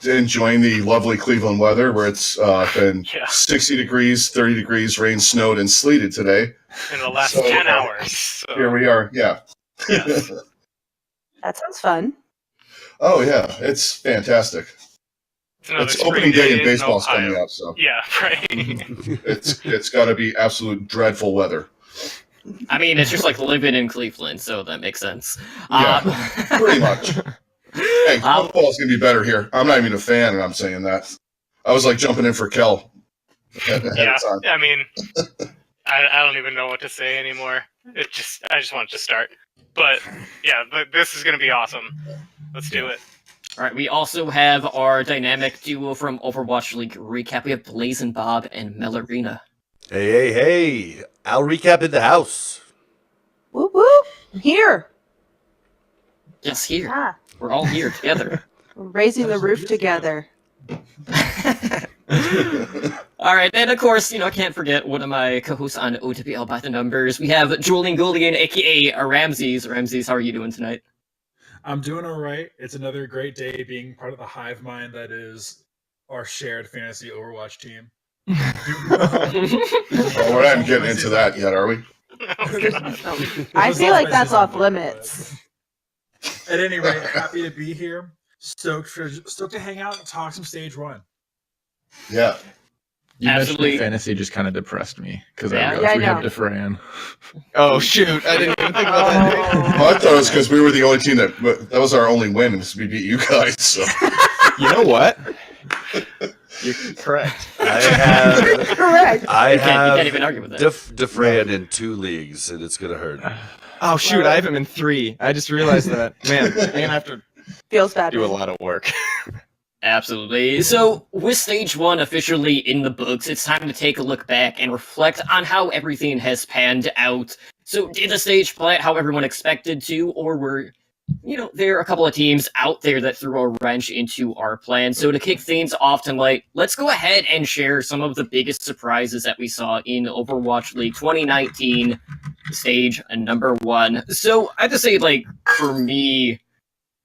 enjoying the lovely Cleveland weather where it's been 60 degrees, 30 degrees, rain, snowed, and sleeted today. In the last 10 hours. So. Here we are, yeah. Yes. That sounds fun. Oh, yeah, it's fantastic. It's opening day and baseball's coming up, so. Yeah, right. It's got to be absolute dreadful weather. I mean, it's just like living in Cleveland, so that makes sense. Yeah, pretty much. Hey, football's going to be better here. I'm not even a fan, and I'm saying that. I was like jumping in for Kel. Yeah, I mean, I don't even know what to say anymore. I just want to start. But, yeah, this is going to be awesome. Let's do it. All right, we also have our dynamic duo from Overwatch League recap. We have Blazzinbob and Melarina. Hey. I'll recap in the house. Whoop whoop. I'm here. Yes, here. Yeah. We're all here together. We're raising the roof together. All right, and of course, I can't forget one of my co-hosts on OTPL by the Numbers. We have Julian Gulligan, a.k.a. Ramses. Ramses, how are you doing tonight? I'm doing all right. It's another great day being part of the hive mind that is our shared fantasy Overwatch team. We're not getting into that yet, are we? I feel like that's off limits. At any rate, happy to be here. Stoked to hang out and talk some stage 1. Yeah. You Absolutely. mentioning fantasy just kind of depressed me because Yeah, we I have know. DeFran. Oh shoot! I didn't even think about that. Well, I thought it was because we were the only team that was our only win, was we beat you guys. So. You know what? You're correct. Correct. I You can't have even argue with that. DeFran in 2 leagues, and it's going to hurt. Oh shoot! I have him in 3. I just realized that. Man, I'm gonna have to Feels bad. do a lot of work. Absolutely. So, with Stage 1 officially in the books, it's time to take a look back and reflect on how everything has panned out. So, did the stage play out how everyone expected to, or were, there are a couple of teams out there that threw a wrench into our plan? So, to kick things off tonight, let's go ahead and share some of the biggest surprises that we saw in Overwatch League 2019, stage number 1. So, I have to say, for me,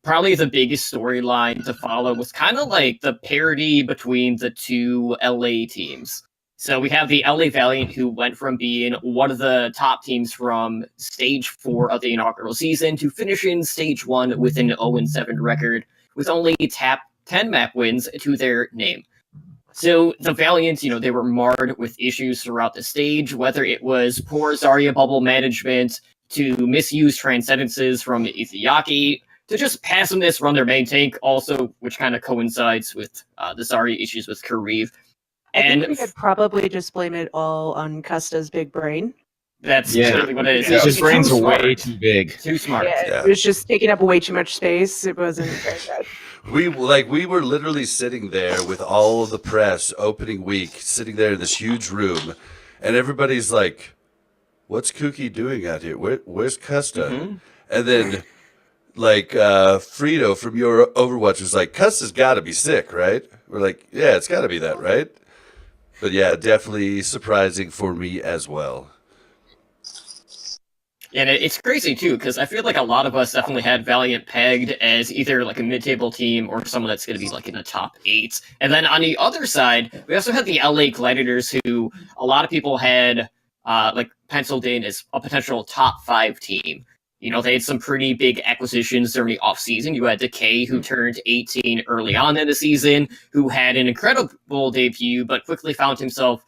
probably the biggest storyline to follow was kind of like the parity between the two LA teams. So we have the LA Valiant, who went from being one of the top teams from Stage 4 of the inaugural season to finishing Stage 1 with an 0-7 record, with only 10 map wins to their name. So the Valiant, they were marred with issues throughout the stage, whether it was poor Zarya bubble management, to misused transcendences from Izayaki, to just passiveness run their main tank, also, which kind of coincides with the Zarya issues with Kareev. I think we could probably just blame it all on Custa's big brain. That's really what it is. His It's brains too are smart. way too big. Too smart. Yeah, it was just taking up way too much space. It wasn't very good. We were literally sitting there with all of the press opening week, sitting there in this huge room, and everybody's like, "What's Kooky doing out here? Where's Custa?" Mm-hmm. And then, Frito from your Overwatch was like, "Custa's got to be sick, right?" We're like, "Yeah, it's got to be that, right?" But yeah, definitely surprising for me as well. And it's crazy, too, because I feel like a lot of us definitely had Valiant pegged as either a mid-table team or someone that's going to be in the top 8. And then on the other side, we also had the LA Gladiators, who a lot of people had penciled in as a potential top 5 team. They had some pretty big acquisitions during the offseason. You had Decay, who turned 18 early on in the season, who had an incredible debut, but quickly found himself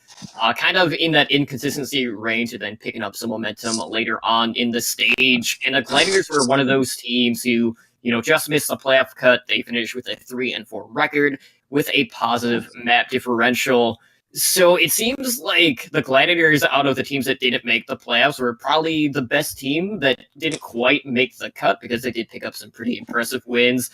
kind of in that inconsistency range and then picking up some momentum later on in the stage. And the Gladiators were one of those teams who, just missed the playoff cut. They finished with a 3-4 record with a positive map differential. So it seems like the Gladiators, out of the teams that didn't make the playoffs, were probably the best team that didn't quite make the cut, because they did pick up some pretty impressive wins.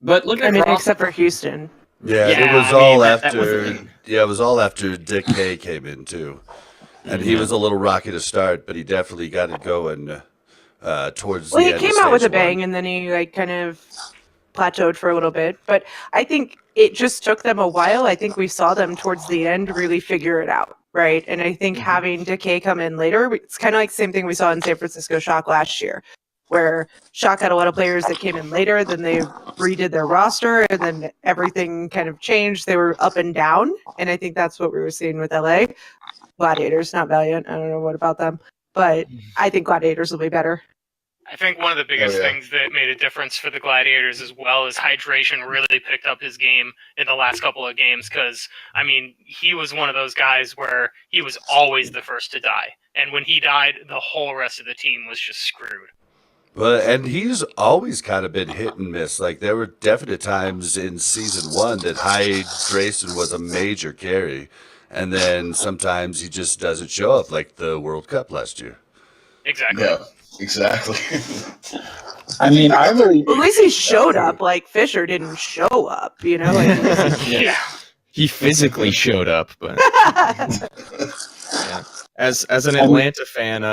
But except for Houston. Yeah, it was all after. Yeah, it was all after Dick Hay came in too, and he was a little rocky to start, but he definitely got it going towards the end. Well, he came out with a bang, 1. and then he kind of plateaued for a little bit. But I think it just took them a while. I think we saw them towards the end really figure it out, right? And I think having Decay come in later, it's kind of like the same thing we saw in San Francisco Shock last year. where Shock had a lot of players that came in later, then they redid their roster, and then everything kind of changed. They were up and down, and I think that's what we were seeing with LA. Gladiators, not Valiant. I don't know what about them, but I think Gladiators will be better. I think one of the biggest things that made a difference for the Gladiators as well is hydration really picked up his game in the last couple of games because, I mean, he was one of those guys where he was always the first to die. And when he died, the whole rest of the team was just screwed. But and he's always kind of been hit and miss. Like there were definite times in season 1 that hydration was a major carry, and then sometimes he just doesn't show up, like the World Cup last year. Exactly. Yeah, exactly. I mean, I really. At least he showed up. Like Fisher didn't show up, you know. Like, Yeah. He physically showed up, but yeah. As an Atlanta fan,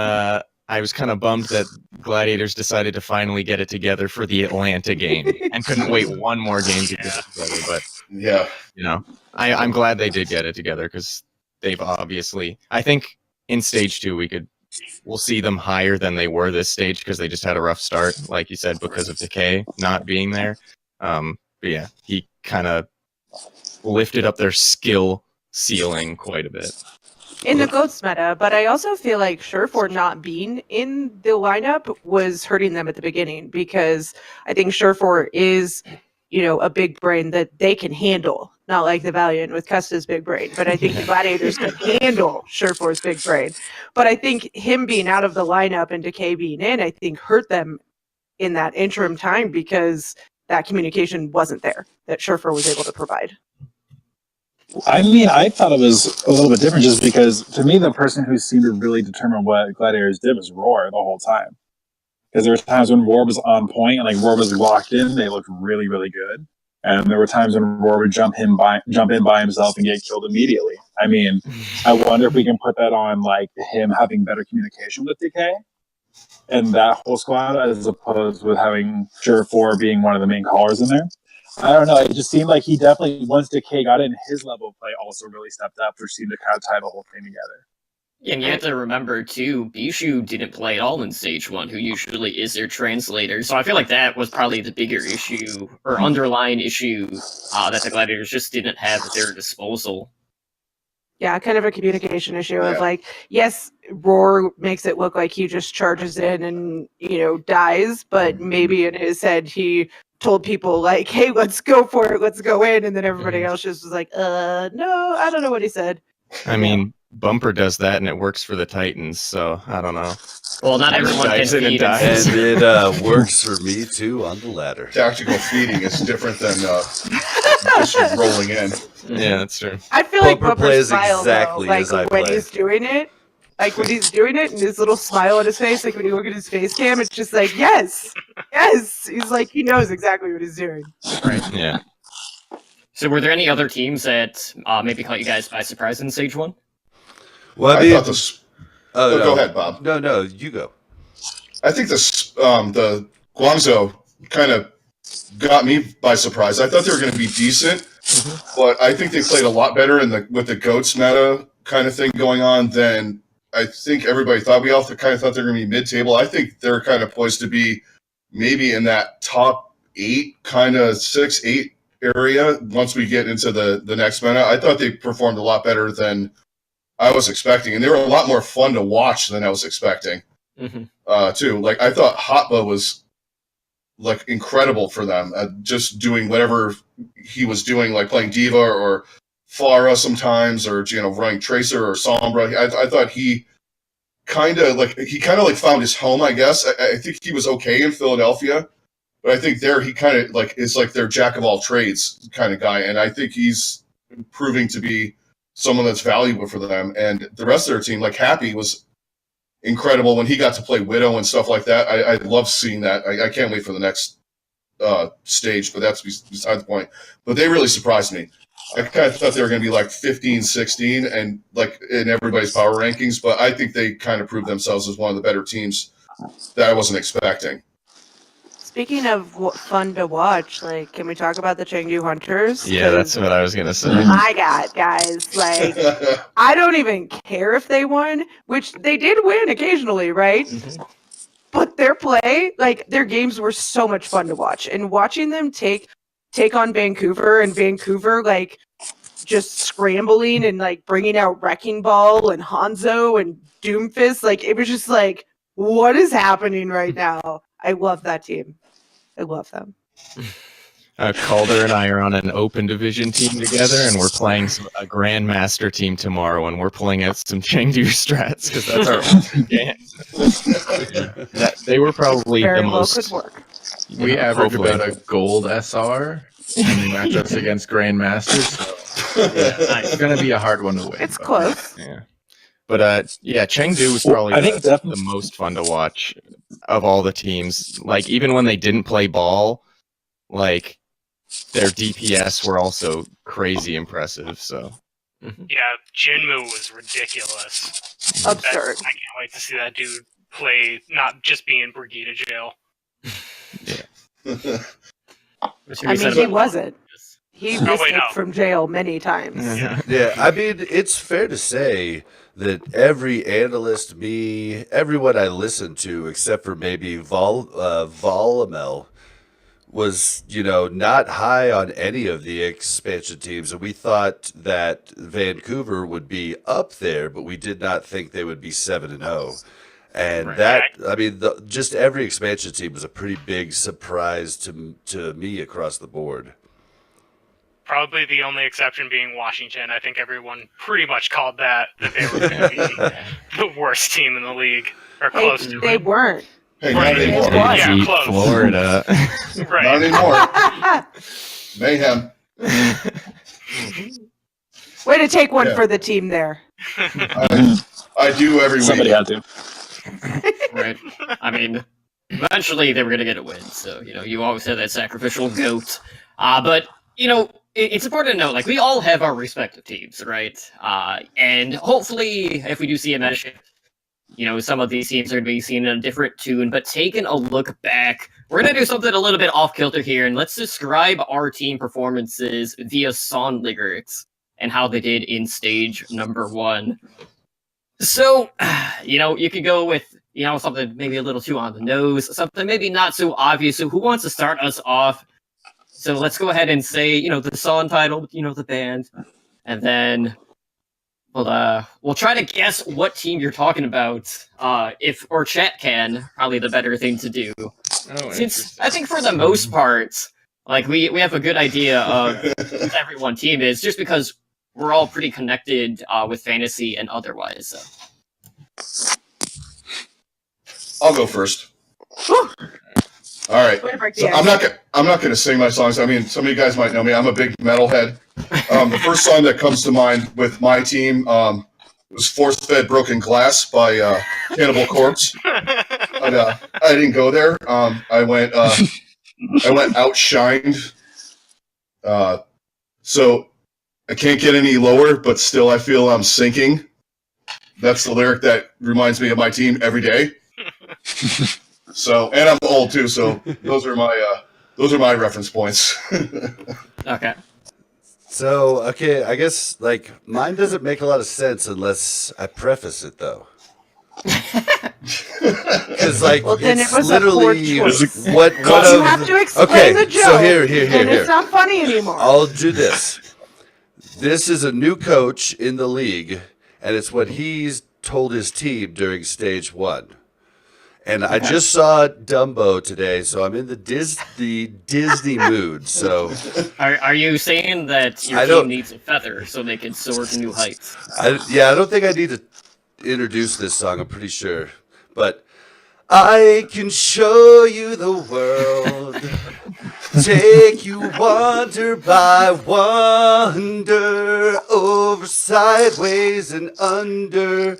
I was kind of bummed that Gladiators decided to finally get it together for the Atlanta game and couldn't wait one more game to get it together. But Yeah. you know, I'm glad they did get it together because they've obviously. I think in stage 2 we'll see them higher than they were this stage because they just had a rough start, like you said, because of Decay not being there. But yeah, he kind of lifted up their skill ceiling quite a bit. in the GOATS meta, but I also feel like Surefour not being in the lineup was hurting them at the beginning because I think Surefour is, you know, a big brain that they can handle. Not like the Valiant with Custa's big brain, but I think the Gladiators can handle Surefour's big brain. But I think him being out of the lineup and Decay being in, I think hurt them in that interim time because that communication wasn't there that Surefour was able to provide. I mean, I thought it was a little bit different just because, to me, the person who seemed to really determine what Gladiators did was Roar the whole time. Because there were times when Roar was on point and like Roar was locked in, they looked really, really good. And there were times when Roar would jump in by himself and get killed immediately. I mean, I wonder if we can put that on like him having better communication with Decay and that whole squad, as opposed with having Surefour being one of the main callers in there. I don't know. It just seemed like he definitely, once Decay got in, his level of play also really stepped up, which seemed to kind of tie the whole thing together. Yeah, and you have to remember, too, Bishu didn't play at all in Stage 1, who usually is their translator. So I feel like that was probably the bigger issue, or underlying issue, that the Gladiators just didn't have at their disposal. Yeah, kind of a communication issue of like, yes, Roar makes it look like he just charges in and, you know, dies, but maybe in his head he told people like, hey, let's go for it, let's go in, and then everybody else just was like, no, I don't know what he said. I mean, Bumper does that and it works for the Titans, so I don't know. Well, not everyone can Dies in and feed dies. And it works for me too on the ladder. Tactical feeding is different than just rolling in. Yeah, that's true. I feel like Bumper Bumper's plays smile, exactly though, like as I when play. he's doing it, like when he's doing it and his little smile on his face, like when you look at his face cam, it's just like, yes, yes. He's like, he knows exactly what he's doing. Right. Yeah. So were there any other teams that maybe caught you guys by surprise in Stage 1? Well, I thought this. Oh, no, go ahead, Bob. No, you go. I think this the Guangzhou kind of got me by surprise. I thought they were going to be decent, but I think they played a lot better with the GOATS meta kind of thing going on than I think everybody thought. We all kind of thought they were going to be mid-table. I think they're kind of poised to be maybe in that top 8, kind of 6, 8 area once we get into the next meta. I thought they performed a lot better than I was expecting, and they were a lot more fun to watch than I was expecting. Too. Like I thought Hotba was like incredible for them, just doing whatever he was doing, like playing Diva or Pharah sometimes, or running Tracer or Sombra. I thought he kind of like found his home. I guess I think he was okay in Philadelphia, but I think there he kind of like is like their jack of all trades kind of guy, and I think he's proving to be someone that's valuable for them. And the rest of their team, like Happy, was incredible when he got to play Widow and stuff like that. I love seeing that. I can't wait for the next stage, but that's beside the point. But they really surprised me. I kind of thought they were going to be like 15, 16, and like in everybody's power rankings, but I think they kind of proved themselves as one of the better teams that I wasn't expecting. Speaking of fun to watch, like, can we talk about the Chengdu Hunters? Yeah, that's what I was gonna say. My God, guys, like, I don't even care if they won, which they did win occasionally, right? but their play, like their games were so much fun to watch. And watching them take on Vancouver, and Vancouver like just scrambling and like bringing out Wrecking Ball and Hanzo and Doomfist, like it was just like, what is happening right now? I love that team. I love them. Calder and I are on an open division team together, and we're playing a Grandmaster team tomorrow, and we're pulling out some Chengdu strats because that's our only game. They were probably Very the well most. could work. We average hopefully. about a gold SR, and they match us against Grandmasters. So it's going to be a hard one to win. It's but- close. Yeah. But Chengdu was probably I think the definitely- most fun to watch of all the teams. Like even when they didn't play ball, like their DPS were also crazy impressive. So Yeah, Jinmu was ridiculous. Absurd. I can't wait to see that dude play, not just be in Brigida jail. I mean, he wasn't. He No, missed wait, it no. from jail many times. Yeah, I mean, it's fair to say that every analyst, me, everyone I listened to, except for maybe Volamel, was, not high on any of the expansion teams. And we thought that Vancouver would be up there, but we did not think they would be 7-0. And Right. that, I mean, just every expansion team was a pretty big surprise to me across the board. Probably the only exception being Washington. I think everyone pretty much called that they were going to be the worst team in the league, or Hey, close to they it. weren't. Hey, not anymore. What? Yeah, beat close. Florida. Not Right. anymore. Mayhem. Way to take one Yeah. for the team there. I do every Somebody week. had to. Right. I mean, eventually they were going to get a win. So, you always have that sacrificial goat. But, it's important to note, like, we all have our respective teams, right? And hopefully, if we do see a meta shift, some of these teams are going to be seen in a different tune. But taking a look back, we're going to do something a little bit off kilter here, and let's describe our team performances via song lyrics and how they did in stage number 1. So, you could go with, something maybe a little too on the nose, something maybe not so obvious. So who wants to start us off? So let's go ahead and say, the song title, the band, and then we'll try to guess what team you're talking about. Or chat can, probably the better thing to do. Oh, Since I think for the most part, like we have a good idea of what everyone team is, just because we're all pretty connected with fantasy and otherwise. So. I'll go first. All right. Way to break the So ice. I'm not gonna sing my songs. I mean, some of you guys might know me. I'm a big metalhead. The first song that comes to mind with my team was "Force Fed Broken Glass" by Cannibal Corpse. But I didn't go there. I went outshined. So I can't get any lower, but still I feel I'm sinking. That's the lyric that reminds me of my team every day. So, and I'm old too, so those are my reference points. Okay. So, okay, I guess, mine doesn't make a lot of sense unless I preface it, though. Because, Well, then it's it was a poor literally choice. what You have to explain okay, the joke. so here. And it's not funny anymore. I'll do this. This is a new coach in the league, and it's what he's told his team during stage 1. And I just saw Dumbo today, so I'm in the Disney mood. So, Are you saying that your I team don't- needs a feather so they can soar to new heights? I don't think I need to introduce this song. I'm pretty sure, but I can show you the world, take you wonder by wonder, over, sideways, and under.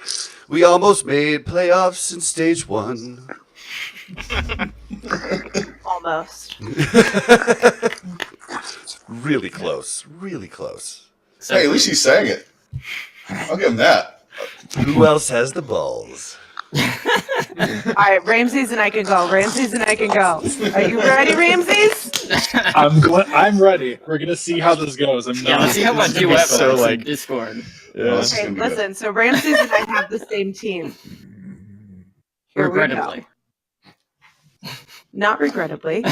We almost made playoffs in stage 1. Almost. Really close. Really close. So, Hey, at least he sang it. I'll give him that. Who else has the balls? All right, Ramses and I can go. Ramses and I can go. Are you ready, Ramses? I'm ready. We're gonna see how this goes. let's see how much gonna be duet so, was in like- Discord. Oh, this is Okay, gonna be good. listen. So Ramses and I have the same team. Here we go. Regrettably. not regrettably.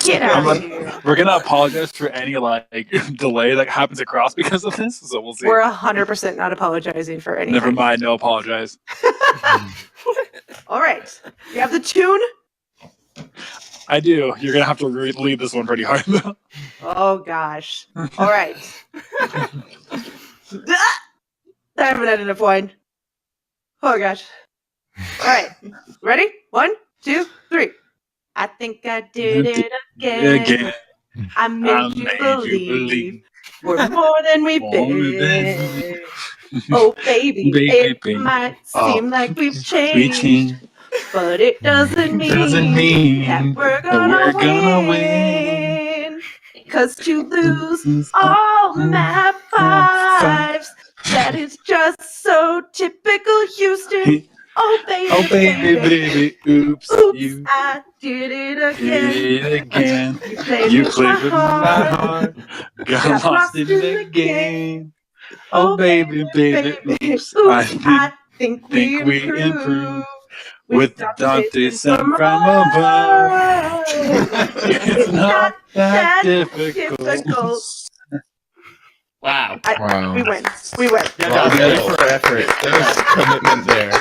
Get out of here. We're gonna apologize for any delay that happens across because of this. So we'll see. We're 100% not apologizing for anything. Never mind. No apologize. All right. You have the tune? I do. You're gonna have to lead this one pretty hard though. Oh gosh. All right. I haven't had enough wine. Oh gosh. All right. Ready? 1, 2, 3. I think I did it again. I made you believe we're more than we've been. Oh baby, it might seem like we've changed, but it doesn't mean that we're gonna win. 'Cause to lose all map 5s, that is just so typical Houston. Oh baby, oops, I did it again. You played with my heart, got lost in the game. Oh baby, oops, I think we improved with Dante's son from above. It's not that difficult. Wow. We win. We win. Well, for effort. There's commitment there.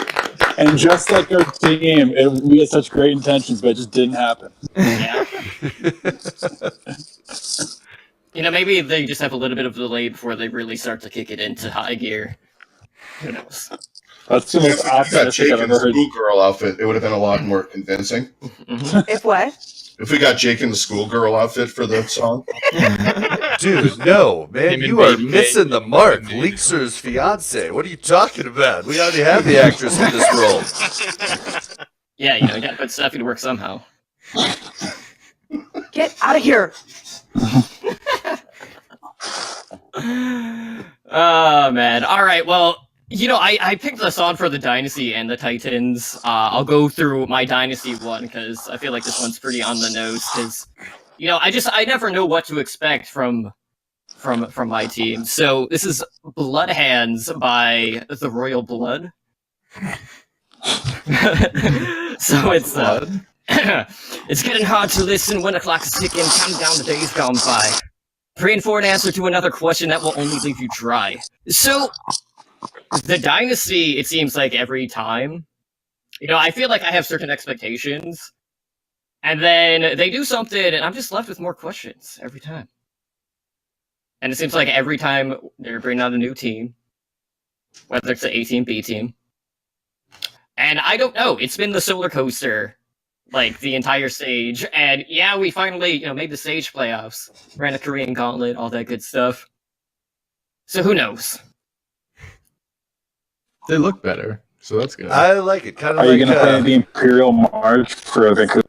And just like our team, we had such great intentions, but it just didn't happen. Yeah. Maybe they just have a little bit of delay before they really start to kick it into high gear. Who knows? That's the most If we got optimistic Jake I've in the ever heard. schoolgirl outfit, it would have been a lot more convincing. If what? If we got Jake in the schoolgirl outfit for the song. Dude, no, man, Him and you are Baby missing the mark. Baby. Leekser's fiance. What are you talking about? We already have the actress in this role. Yeah, you gotta put stuff to work somehow. Get out of here. Oh, man. All right, well, I picked the song for the Dynasty and the Titans. I'll go through my Dynasty one, because I feel like this one's pretty on the nose, because, I never know what to expect from my team. So this is Blood Hands by the Royal Blood. So it's it's getting hard to listen when the clock is ticking, counting down the days gone by, praying for an answer to another question that will only leave you dry. So the Dynasty, it seems like every time, I feel like I have certain expectations, and then they do something, and I'm just left with more questions every time. And it seems like every time they're bringing out a new team, whether it's the A team, B team, and I don't know, it's been the solar coaster, like, the entire stage, and yeah, we finally, made the stage playoffs, ran a Korean gauntlet, all that good stuff. So who knows? They look better, so that's good. I like it. Kind of Are like you going to play the Imperial March for Vancouver?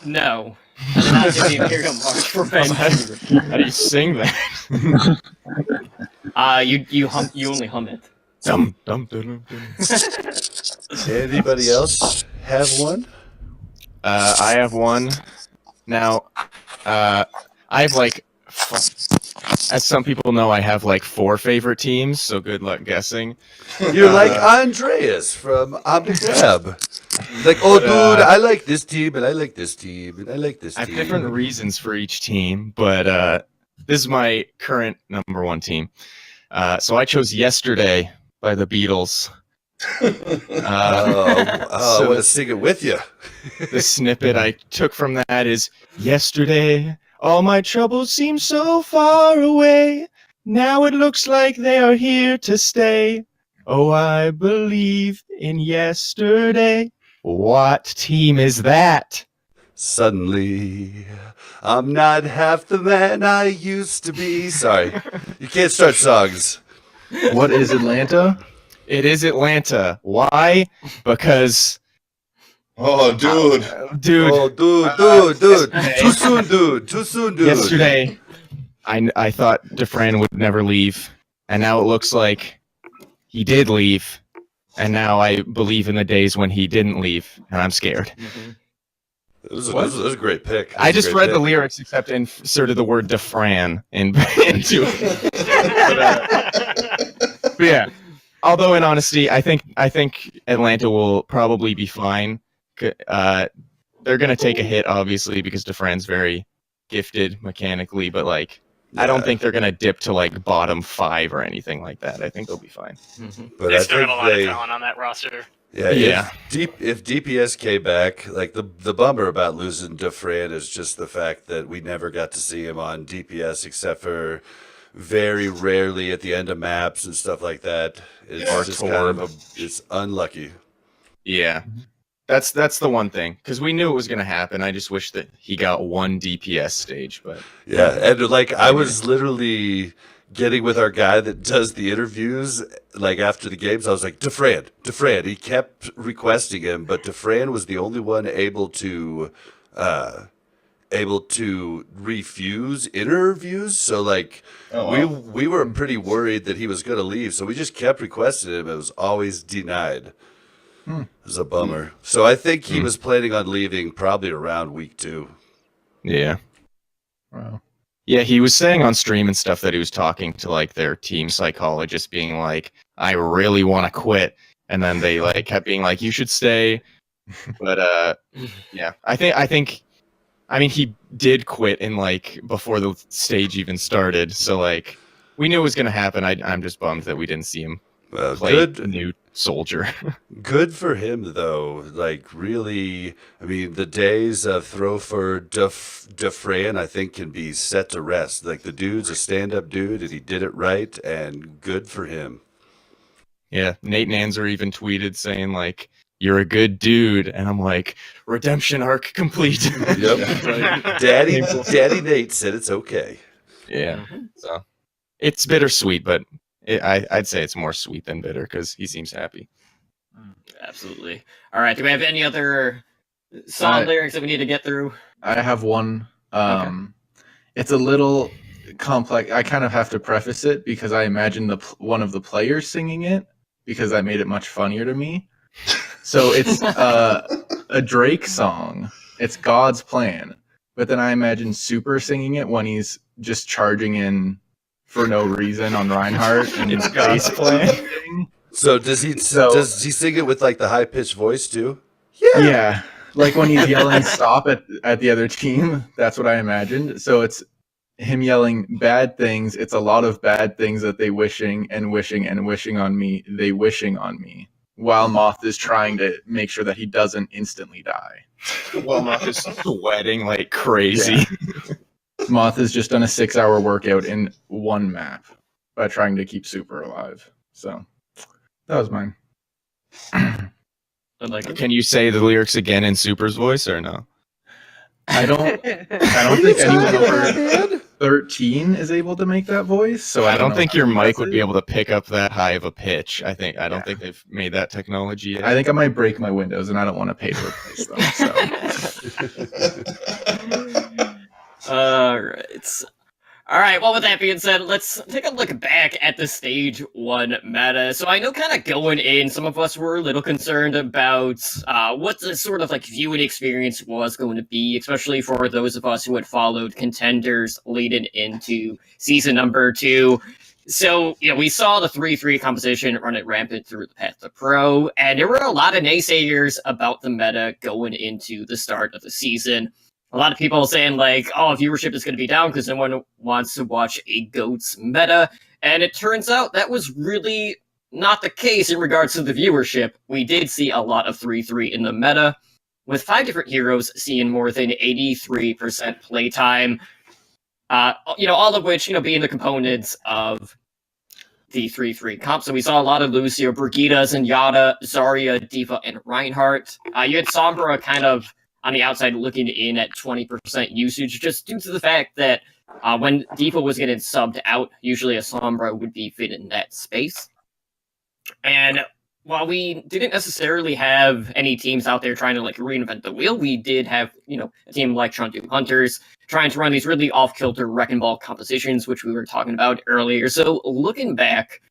No. I did not do the Imperial March for Vancouver. How do you sing that? You only hum it. Dum, dum, dum, dum. Anybody else have one? I have one. Now, I have as some people know, I have 4 favorite teams, so good luck guessing. You're like Andreas from Omnigrab. Like, oh, dude, I like this team, and I like this team, and I like this I team. have different reasons for each team, but this is my current number 1 team. So I chose Yesterday by the Beatles. I want to sing it with you. The snippet I took from that is, yesterday, all my troubles seem so far away. Now it looks like they are here to stay. Oh, I believe in yesterday. What team is that? Suddenly, I'm not half the man I used to be. Sorry, you can't start songs. What is Atlanta? It is Atlanta. Why? Because... Oh, dude. Dude. Oh, dude. Too soon, dude. Too soon, dude. Yesterday, I thought Dufresne would never leave, and now it looks like he did leave, and now I believe in the days when he didn't leave, and I'm scared. Mm-hmm. It was a great pick. I just read the lyrics, except inserted the word Dufresne into it. But yeah. Although in honesty, I think Atlanta will probably be fine. They're gonna take a hit, obviously, because Dufran's very gifted mechanically, but like I don't think they're gonna dip to like bottom 5 or anything like that. I think they'll be fine. But They I still think got a lot of talent on that roster. Yeah. If DPS came back, like the bummer about losing Dufran is just the fact that we never got to see him on DPS except for very rarely at the end of maps and stuff like that. It's just kind of it's unlucky. Yeah. That's the one thing, because we knew it was going to happen. I just wish that he got one DPS stage, but yeah, and like I was literally getting with our guy that does the interviews, like after the games, I was like, Dufran. He kept requesting him, but Dufran was the only one able to refuse interviews. So like we were pretty worried that he was going to leave, so we just kept requesting him. It was always denied. It was a bummer. So I think he was planning on leaving probably around week 2. Yeah. Wow. Yeah, he was saying on stream and stuff that he was talking to like their team psychologist, being like, "I really want to quit," and then they like kept being like, "You should stay." But yeah, I mean, he did quit in like before the stage even started, so like we knew it was gonna happen. I'm just bummed that we didn't see him play a new soldier. Good for him, though. Like, really, I mean, the days of throw for Dufran, I think, can be set to rest. Like, the dude's a stand-up dude, and he did it right, and good for him. Yeah, Nate Nanzer even tweeted saying, like, "You're a good dude," and I'm like, redemption arc complete. Yep. Daddy Nate said it's okay. Yeah, so it's bittersweet, but I'd say it's more sweet than bitter because he seems happy. Absolutely. All right. Do we have any other song lyrics that we need to get through? I have one. It's a little complex. I kind of have to preface it because I imagine one of the players singing it because that made it much funnier to me. So it's a Drake song. It's God's Plan. But then I imagine Super singing it when he's just charging in for no reason on Reinhardt and it's God's Plan. So does he sing it with like the high pitched voice too? Yeah. Like when he's yelling stop at the other team. That's what I imagined. So it's him yelling bad things. It's a lot of bad things that they wishing and wishing and wishing on me. They wishing on me. While Moth is trying to make sure that he doesn't instantly die. While Moth is sweating like crazy. Yeah. Moth has just done a 6-hour workout in one map by trying to keep Super alive. So that was mine. Can you say the lyrics again in Super's voice or no? I don't think anyone over 13 is able to make that voice. So I don't think your mic would be able to pick up that high of a pitch. I don't think they've made that technology yet. I think I might break my windows, and I don't want to pay to replace them. So. All right. Well, with that being said, let's take a look back at the Stage 1 meta. So I know kind of going in, some of us were a little concerned about what the sort of like viewing experience was going to be, especially for those of us who had followed contenders leading into season number 2. So, we saw the 3-3 composition run it rampant through the path to pro, and there were a lot of naysayers about the meta going into the start of the season. A lot of people saying, like, oh, viewership is going to be down because no one wants to watch a GOATS meta. And it turns out that was really not the case in regards to the viewership. We did see a lot of 3-3 in the meta, with 5 different heroes seeing more than 83% playtime. All of which, being the components of the 3-3 comp. So we saw a lot of Lucio, Brigitte, Zenyatta, Zarya, D.Va, and Reinhardt. You had Sombra kind of on the outside looking in at 20% usage, just due to the fact that when D.Va was getting subbed out, usually a Sombra would be fit in that space. And while we didn't necessarily have any teams out there trying to like reinvent the wheel, we did have, a team like Trundu Hunters trying to run these really off-kilter wrecking ball compositions, which we were talking about earlier. So looking back,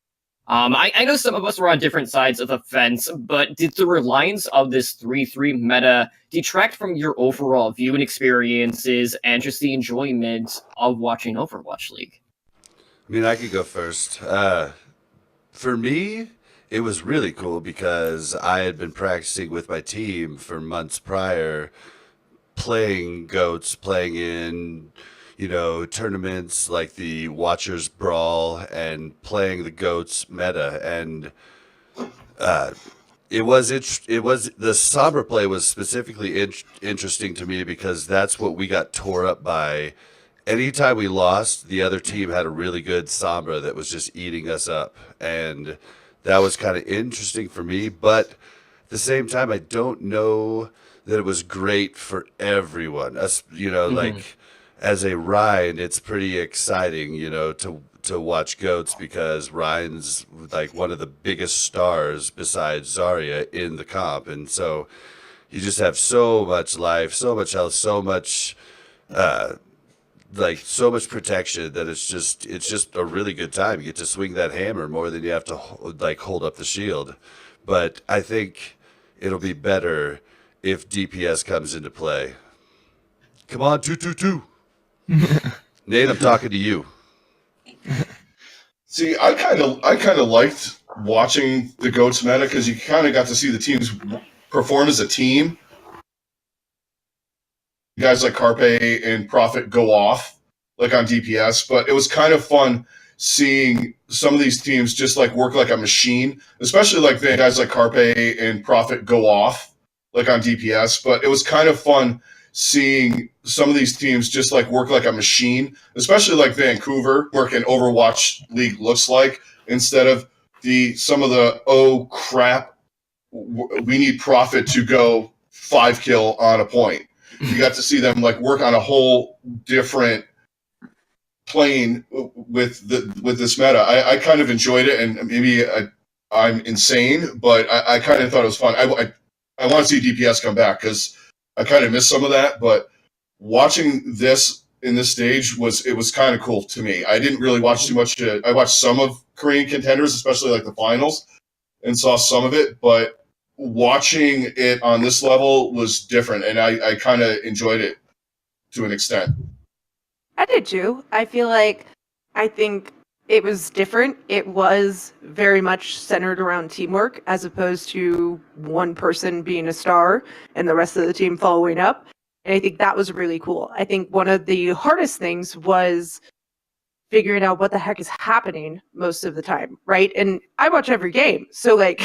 I know some of us were on different sides of the fence, but did the reliance of this 3-3 meta detract from your overall viewing experiences and just the enjoyment of watching Overwatch League? I mean, I could go first. For me, it was really cool because I had been practicing with my team for months prior, playing goats, playing in, tournaments like the Watchers Brawl and playing the goats meta. And it was the Sombra play was specifically interesting to me because that's what we got tore up by. Anytime we lost, the other team had a really good Sombra that was just eating us up, and that was kind of interesting for me. But at the same time, I don't know that it was great for everyone. Us, like as a Ryan, it's pretty exciting, to watch goats because Ryan's like one of the biggest stars besides Zarya in the comp, and so you just have so much life, so much health, so much so much protection that it's just a really good time. You get to swing that hammer more than you have to hold up the shield. But I think it'll be better if DPS comes into play. Come on, 222. Nate, I'm talking to you. See, I kind of liked watching the GOATS meta because you kind of got to see the teams perform as a team. Guys like Carpe and Prophet go off like on DPS, but it was kind of fun seeing some of these teams just like work like a machine, especially like the guys like Carpe and Prophet go off like on DPS, but it was kind of fun seeing some of these teams just like work like a machine, especially like Vancouver, work an Overwatch League looks like, instead of some of the, oh crap, we need Prophet to go 5 kill on a point. You got to see them like work on a whole different plane with this meta. I kind of enjoyed it, and maybe I'm insane, but I kind of thought it was fun. I want to see DPS come back because I kind of missed some of that, but watching this in this stage was kind of cool to me. I didn't really watch too much. I watched some of Korean contenders, especially like the finals, and saw some of it, but watching it on this level was different, and I kind of enjoyed it to an extent. I did too. I think it was different. It was very much centered around teamwork as opposed to one person being a star and the rest of the team following up. And I think that was really cool. I think one of the hardest things was figuring out what the heck is happening most of the time, right? And I watch every game, so like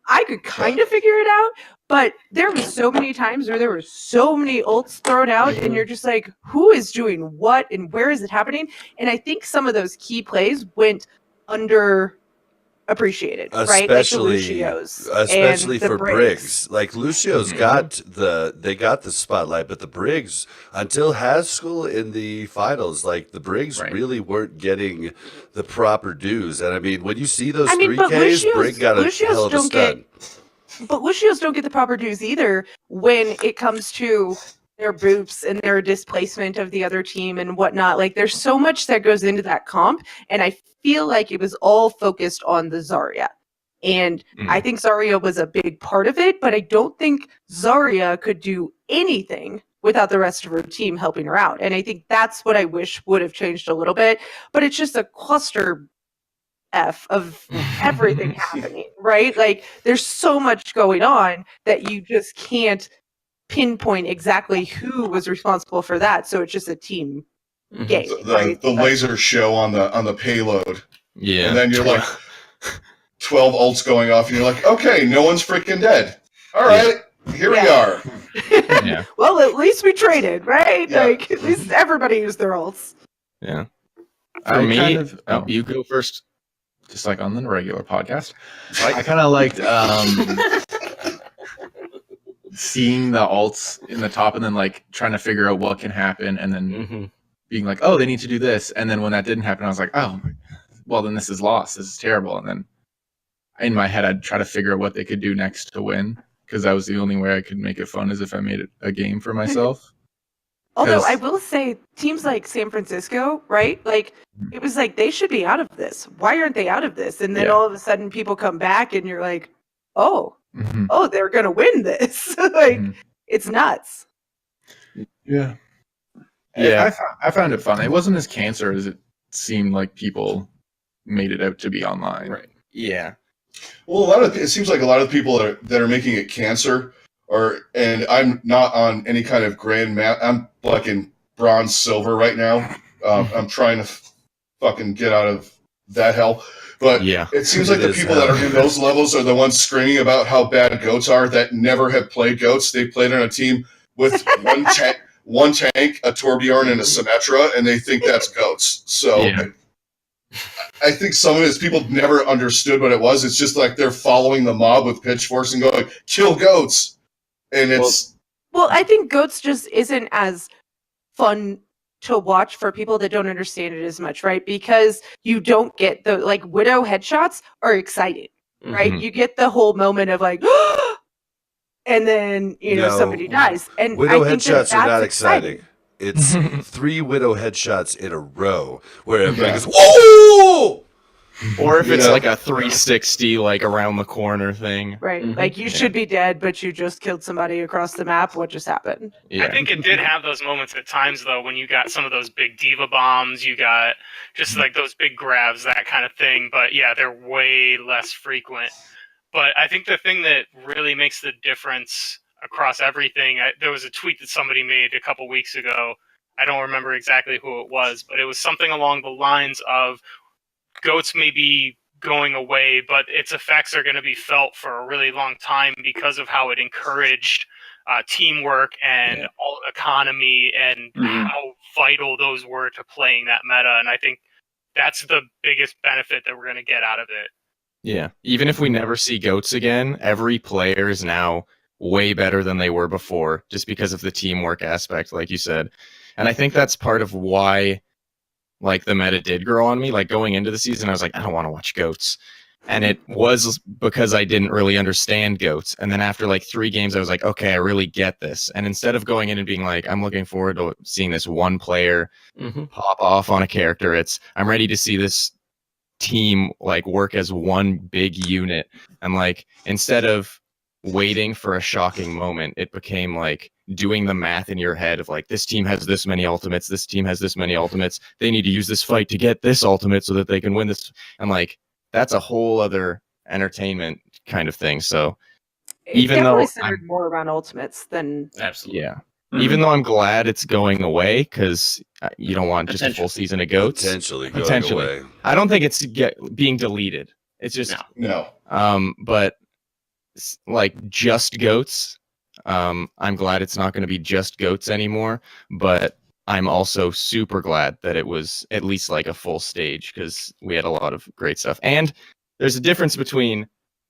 I could kind of figure it out, but there were so many times where there were so many ults thrown out, and you're just like, who is doing what and where is it happening? And I think some of those key plays went underappreciated, right? Like the Lucios, especially and the for Briggs. Like Lucio's got the spotlight, but the Briggs, until Haskell in the finals, like the Briggs really weren't getting the proper dues. And I mean, when you see those 3Ks, Briggs got a hell of a stun. But Lucios don't get the proper dues either when it comes to their boops and their displacement of the other team and whatnot. Like, there's so much that goes into that comp, and I feel like it was all focused on the Zarya. And I think Zarya was a big part of it, but I don't think Zarya could do anything without the rest of her team helping her out. And I think that's what I wish would have changed a little bit. But it's just a cluster F of everything happening, right? Like, there's so much going on that you just can't pinpoint exactly who was responsible for that. So it's just a team game. The laser show on the payload. Yeah. And then you're like 12 ults going off, and you're like, okay, no one's freaking dead. All right, here we are. Yeah. Well, at least we traded, right? Yeah. Like, at least everybody used their ults. Yeah. For For me, kind of, oh. you go first, just like on the regular podcast. I kind of liked seeing the alts in the top and then like trying to figure out what can happen and then being like, oh, they need to do this. And then when that didn't happen, I was like, oh, well, then this is lost. This is terrible. And then in my head, I'd try to figure out what they could do next to win, because that was the only way I could make it fun, is if I made it a game for myself. Although I will say, teams like San Francisco, right? Like, it was like, they should be out of this. Why aren't they out of this? And then all of a sudden people come back and you're like, oh, they're going to win this. Like, it's nuts. Yeah. Yeah. I found it fun. It wasn't as cancer as it seemed like people made it out to be online. Right. Yeah. Well, it seems like a lot of people that are making it cancer, and I'm not on any kind of grand map. I'm like in bronze, silver right now. I'm trying to fucking get out of that hell. But Yeah. it seems like the people that are in those levels are the ones screaming about how bad goats are that never have played goats. They played on a team with one tank, a Torbjorn, and a Symmetra, and they think that's goats. So Yeah. I think some of it is people never understood what it was. It's just like they're following the mob with pitchforks and going, kill goats. And it's... Well, I think goats just isn't as fun to watch for people that don't understand it as much, right? Because you don't get the, like, Widow headshots are exciting, right? Mhm. You get the whole moment of like, and then, somebody dies. And Widow I think headshots are that's not exciting. It's 3 Widow headshots in a row where everybody goes, whoa! Or if it's Yeah. like a 360, like around the corner thing. Right. Mhm. Like, you should be dead, but you just killed somebody across the map. What just happened? Yeah. I think it did have those moments at times, though, when you got some of those big diva bombs, you got just like those big grabs, that kind of thing. But yeah, they're way less frequent. But I think the thing that really makes the difference across everything, there was a tweet that somebody made a couple weeks ago. I don't remember exactly who it was, but it was something along the lines of goats may be going away, but its effects are going to be felt for a really long time because of how it encouraged teamwork and all economy and how vital those were to playing that meta. And I think that's the biggest benefit that we're going to get out of it. Yeah. Even if we never see goats again, every player is now way better than they were before, just because of the teamwork aspect, like you said. And I think that's part of why, like, the meta did grow on me. Like, going into the season, I was like, I don't want to watch goats. And it was because I didn't really understand goats. And then after like 3 games, I was like, okay, I really get this. And instead of going in and being like, I'm looking forward to seeing this one player pop off on a character, I'm ready to see this team like work as one big unit. And like, instead of waiting for a shocking moment, it became like doing the math in your head of like, this team has this many ultimates, this team has this many ultimates, they need to use this fight to get this ultimate so that they can win this. And like, that's a whole other entertainment kind of thing. So even though definitely centered more around ultimates than Absolutely. yeah, even though I'm glad it's going away, because you don't want just a full season of goats. Potentially going Potentially. away. I don't think it's being deleted. It's just No. but like just goats. I'm glad it's not going to be just goats anymore, but I'm also super glad that it was at least like a full stage, because we had a lot of great stuff. And there's a difference between,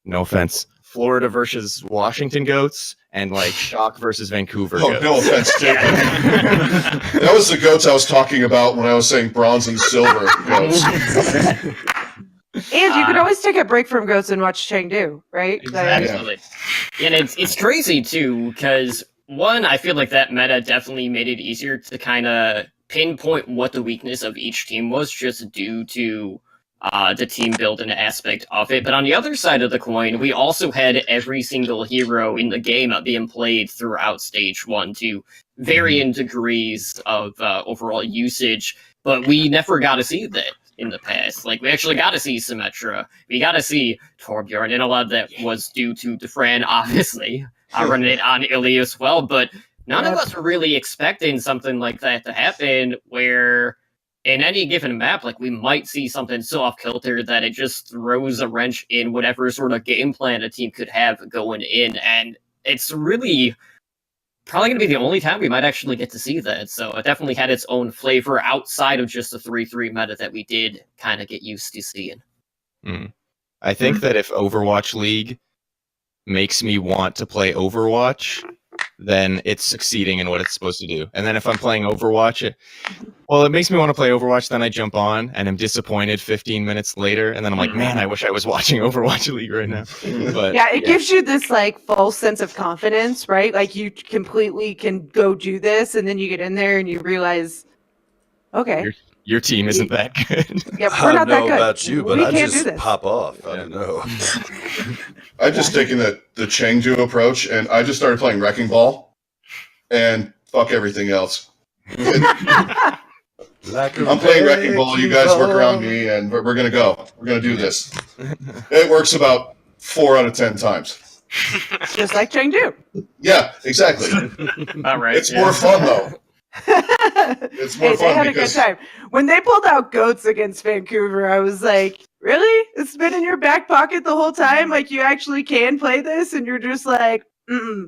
no offense, Florida versus Washington goats and like Shock versus Vancouver Oh, goats. no offense, Jake. That was the goats I was talking about when I was saying bronze and silver goats. And you could always take a break from goats and watch Chengdu, right? Like, Absolutely. And it's crazy too, because one, I feel like that meta definitely made it easier to kind of pinpoint what the weakness of each team was, just due to the team building aspect of it. But on the other side of the coin, we also had every single hero in the game being played throughout stage 1 to varying degrees of overall usage, but we never got to see that in the past. Like, we actually got to see Symmetra, we got to see Torbjorn, and a lot of that was due to Defran, obviously, running it on Illy as well, but none of us were really expecting something like that to happen, where in any given map, like, we might see something so off-kilter that it just throws a wrench in whatever sort of game plan a team could have going in, and it's really probably going to be the only time we might actually get to see that. So it definitely had its own flavor outside of just the 3-3 meta that we did kind of get used to seeing. I think that if Overwatch League makes me want to play Overwatch, then it's succeeding in what it's supposed to do. And then if I'm playing Overwatch, it makes me want to play Overwatch, then I jump on and I'm disappointed 15 minutes later, and then I'm like, man, I wish I was watching Overwatch League right now. But yeah, it gives you this like false sense of confidence, right? Like, you completely can go do this, and then you get in there and you realize, okay, your team isn't that good. yeah, I we're don't not that know good. about you, but we I can't do just this. pop off. I don't know. I've just taken the Chengdu approach, and I just started playing Wrecking Ball, and fuck everything else. I'm playing Wrecking Ball, you guys work around me, and we're going to go. We're going to do this. It works about 4 out of 10 times. Just like Chengdu. Yeah, exactly. All right. It's more fun though. It's more Hey, fun they had because a good time. When they pulled out goats against Vancouver, I was like, really? It's been in your back pocket the whole time? Like, you actually can play this? And you're just like,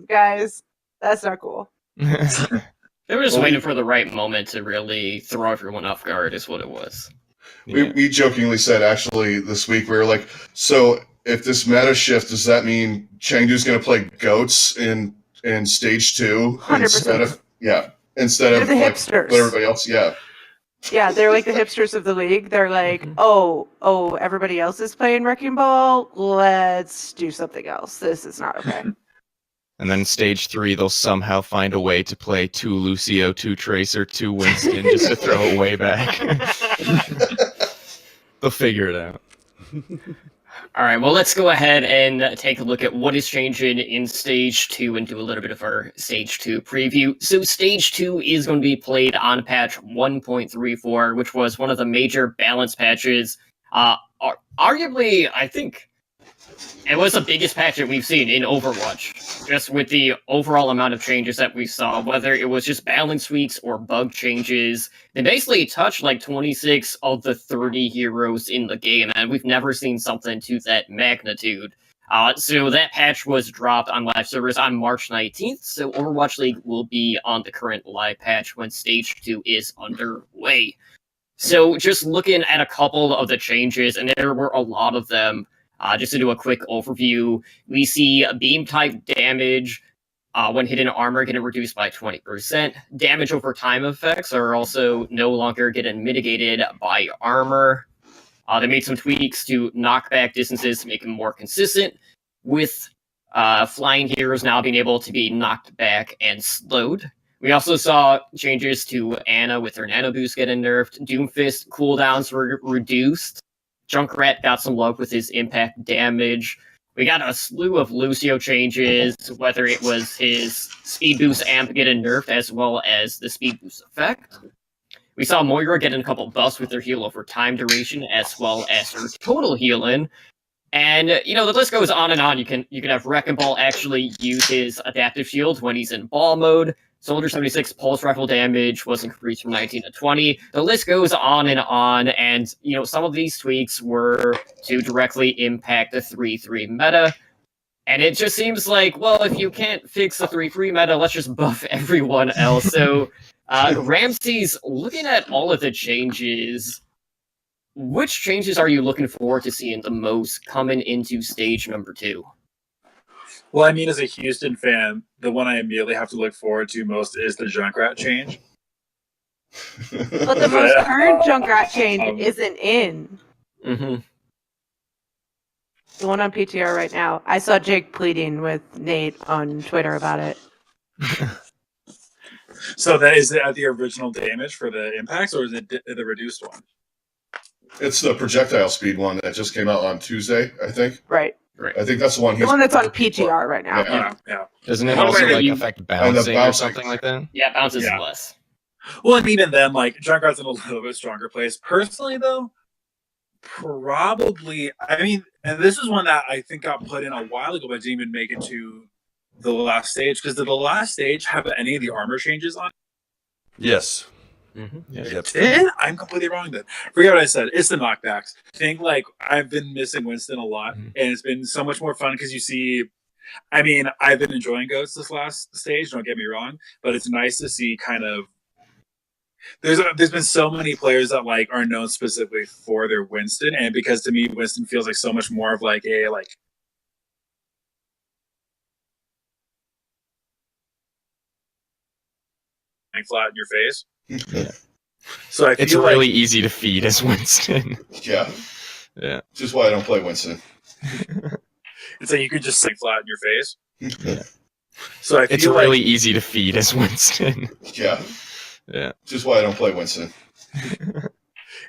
guys, that's not cool. They were just waiting for the right moment to really throw everyone off guard, is what it was. we jokingly said actually this week we were like, so if this meta shift, does that mean Chengdu's going to play goats in stage 2 instead 100%. of instead They're of the like hipsters. what everybody else? Yeah. Yeah, they're like the hipsters of the league. They're like, oh, everybody else is playing Wrecking Ball. Let's do something else. This is not okay. And then stage 3, they'll somehow find a way to play 2 Lucio, 2 Tracer, 2 Winston just to throw it way back. They'll figure it out. All right, well, let's go ahead and take a look at what is changing in Stage 2 and do a little bit of our Stage 2 preview. So Stage 2 is going to be played on patch 1.34, which was one of the major balance patches. Arguably, I think it was the biggest patch that we've seen in Overwatch, just with the overall amount of changes that we saw, whether it was just balance tweaks or bug changes. They basically touched like 26 of the 30 heroes in the game, and we've never seen something to that magnitude. So that patch was dropped on live servers on March 19th, so Overwatch League will be on the current live patch when Stage 2 is underway. So just looking at a couple of the changes, and there were a lot of them, just to do a quick overview, we see beam type damage when hitting armor getting reduced by 20%. Damage over time effects are also no longer getting mitigated by armor. They made some tweaks to knockback distances to make them more consistent, with flying heroes now being able to be knocked back and slowed. We also saw changes to Ana with her nano boost getting nerfed. Doomfist cooldowns were reduced. Junkrat got some love with his impact damage. We got a slew of Lucio changes, whether it was his speed boost amp getting nerfed as well as the speed boost effect. We saw Moira getting a couple buffs with her heal over time duration as well as her total healing. And, the list goes on and on. You can have Wrecking Ball actually use his adaptive shield when he's in ball mode. Soldier 76 pulse rifle damage was increased from 19 to 20. The list goes on, and some of these tweaks were to directly impact the 3-3 meta. And it just seems like, well, if you can't fix the 3-3 meta, let's just buff everyone else. So, Ramses, looking at all of the changes, which changes are you looking forward to seeing the most coming into stage number 2? Well, I mean, as a Houston fan, the one I immediately have to look forward to most is the Junkrat change. But the most current Junkrat change isn't in. Mm-hmm. The one on PTR right now. I saw Jake pleading with Nate on Twitter about it. So that is it at the original damage for the impacts, or is it the reduced one? It's the projectile speed one that just came out on Tuesday, I think. Right. I think that's the one. The one that's on PTR right now. Yeah. Doesn't it What also about you? affect bouncing or something like that? Yeah, bounces Yeah. less. Well, and even then, like, Junkrat's in a little bit stronger place. Personally, though, probably, I mean, and this is one that I think got put in a while ago, but didn't even make it to the last stage. Because did the last stage have any of the armor changes on it? Yes. Mm-hmm. Yep. Did? I'm completely wrong then. Forget what I said. It's the knockbacks. I think, like, I've been missing Winston a lot, and it's been so much more fun because you see, I mean, I've been enjoying Goats this last stage, don't get me wrong, but it's nice to see kind of, there's been so many players that, like, are known specifically for their Winston, and because to me, Winston feels like so much more of, like, a, like, flat in your face. Yeah. So I feel It's really easy to feed as Winston. Yeah. Yeah. Which is why I don't play Winston. it's like you could just sink flat in your face. Yeah. So I feel It's really easy to feed as Winston. Yeah. Yeah. Which is why I don't play Winston.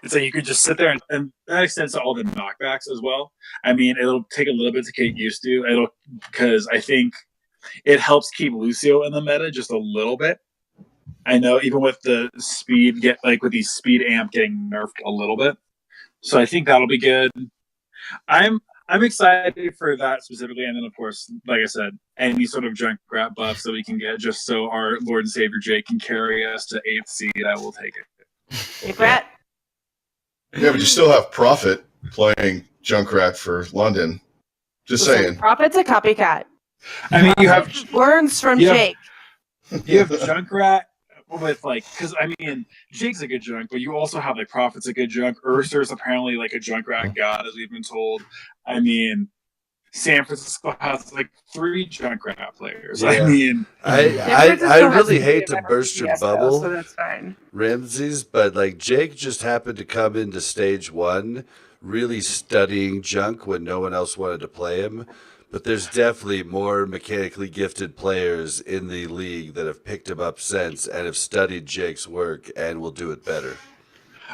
It's like you could just sit there, and that extends to all the knockbacks as well. I mean, it'll take a little bit to get used to. Because I think it helps keep Lucio in the meta just a little bit. I know, even with the speed, with the speed amp getting nerfed a little bit. So I think that'll be good. I'm I'm excited for that specifically, and then of course, like I said, any sort of Junkrat buff that we can get, just so our Lord and Savior Jake can carry us to 8th seed. I will take it. Junkrat. Yeah, but you still have Prophet playing Junkrat for London. Just saying. Prophet's a copycat. I mean, you have learns from you have- Jake. You have Junkrat with because I mean Jake's a good junk, but you also have like Prophet's a good junk. Ursur's apparently like a Junkrat god, as we've been told. I mean, San Francisco has like 3 Junkrat players. Yeah. I mean, I really hate to burst your bubble, so that's fine. Ramses, but like Jake just happened to come into stage 1 really studying junk when no one else wanted to play him. But there's definitely more mechanically gifted players in the league that have picked him up since and have studied Jake's work and will do it better.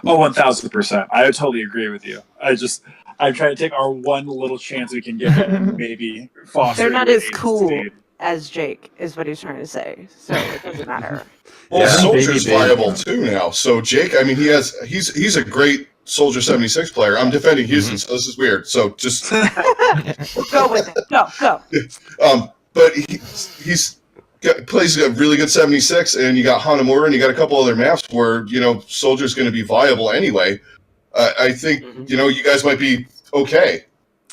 oh, 1000%. I totally agree with you. I'm trying to take our one little chance we can get and maybe foster. They're not it as with cool 8th seed. as Jake, is what he's trying to say. So it doesn't matter. Well, Yeah. Soldier's Baby. viable too now. So Jake, I mean, he's a great Soldier 76 player. I'm defending Houston, so this is weird. So just Go with it. Go. but plays a really good 76, and you got Hanamura, and you got a couple other maps where Soldier's going to be viable anyway. I think you guys might be okay.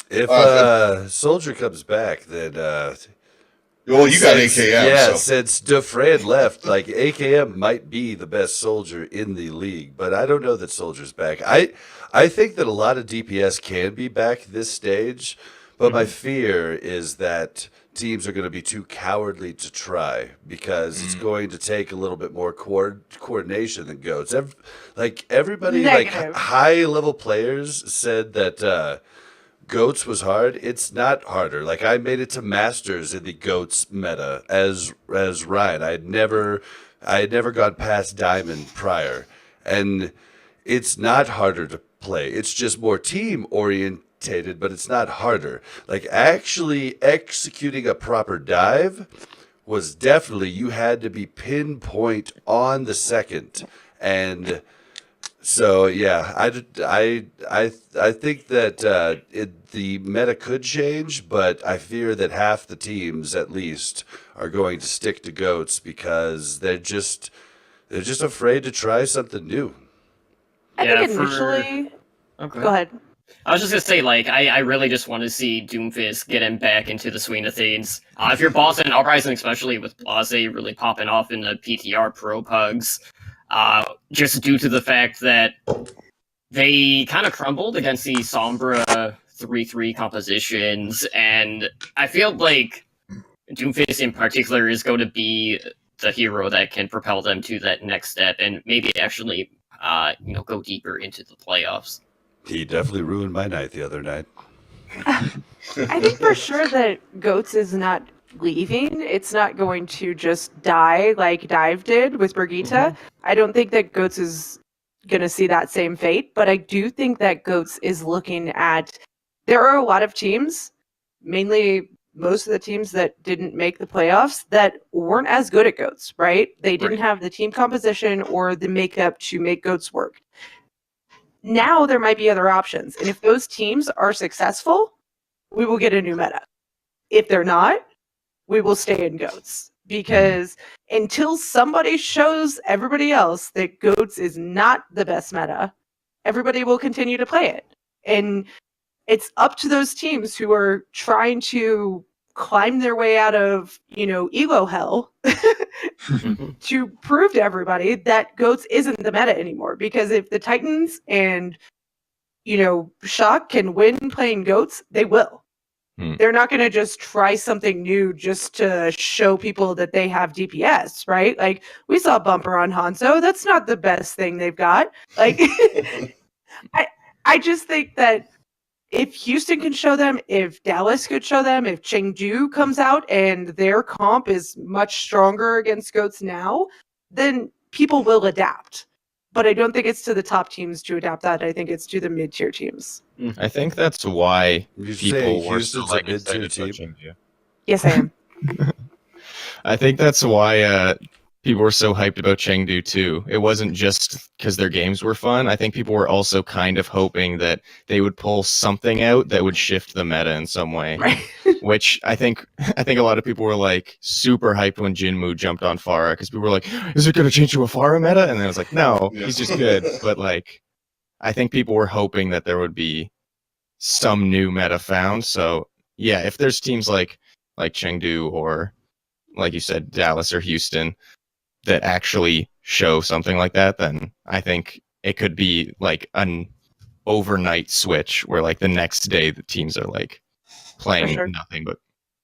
If Soldier comes back, then Well, you got AKM. Yeah, so. since Dufresne left, like AKM might be the best soldier in the league, but I don't know that Soldier's back. I think that a lot of DPS can be back this stage, but my fear is that teams are going to be too cowardly to try because it's going to take a little bit more coordination than goats. Everybody, Negative. like high level players, said that. Goats was hard. It's not harder. Like I made it to Masters in the Goats meta as Ryan. I had never gone past Diamond prior, and it's not harder to play. It's just more team orientated, but it's not harder. Like actually executing a proper dive was definitely you had to be pinpoint on the second and. So yeah, I think that the meta could change, but I fear that half the teams at least are going to stick to goats because they're just afraid to try something new. I Yeah, think initially. Okay. Go ahead. I was just gonna say, like, I really just want to see Doomfist get him back into the swing of things. If you're Boston, Uprising, especially with Blase really popping off in the PTR Pro Pugs, just due to the fact that they kind of crumbled against the Sombra 3-3 compositions, and I feel like Doomfist in particular is going to be the hero that can propel them to that next step and maybe actually, go deeper into the playoffs. He definitely ruined my night the other night. I think for sure that Goats is not leaving. It's not going to just die like Dive did with Brigitte. I don't think that Goats is going to see that same fate, but I do think that Goats is looking at. There are a lot of teams, mainly most of the teams that didn't make the playoffs, that weren't as good at Goats, right? They didn't have the team composition or the makeup to make Goats work. Now there might be other options, and if those teams are successful, we will get a new meta. If they're not, we will stay in Goats, because until somebody shows everybody else that Goats is not the best meta, everybody will continue to play it. And it's up to those teams who are trying to climb their way out of, elo hell to prove to everybody that Goats isn't the meta anymore. Because if the Titans and, Shock can win playing Goats, they will. They're not going to just try something new just to show people that they have DPS, right? Like, we saw Bumper on Hanzo. That's not the best thing they've got. Like, I just think that if Houston can show them, if Dallas could show them, if Chengdu comes out and their comp is much stronger against Goats now, then people will adapt. But I don't think it's to the top teams to adapt that. I think it's to the mid-tier teams. I think that's why You're people saying were so Houston's a mid-tier excited team? touching you. Yes, I am. I think that's why people were so hyped about Chengdu too. It wasn't just because their games were fun. I think people were also kind of hoping that they would pull something out that would shift the meta in some way. Right. Which I think a lot of people were like super hyped when Jinmu jumped on Pharah, because people were like, "Is it going to change to a Pharah meta?" And then I was like, "No, Yeah. he's just good." But like, I think people were hoping that there would be some new meta found. So yeah, if there's teams like Chengdu or, like you said, Dallas or Houston that actually show something like that, then I think it could be like an overnight switch where like the next day the teams are like playing sure. nothing but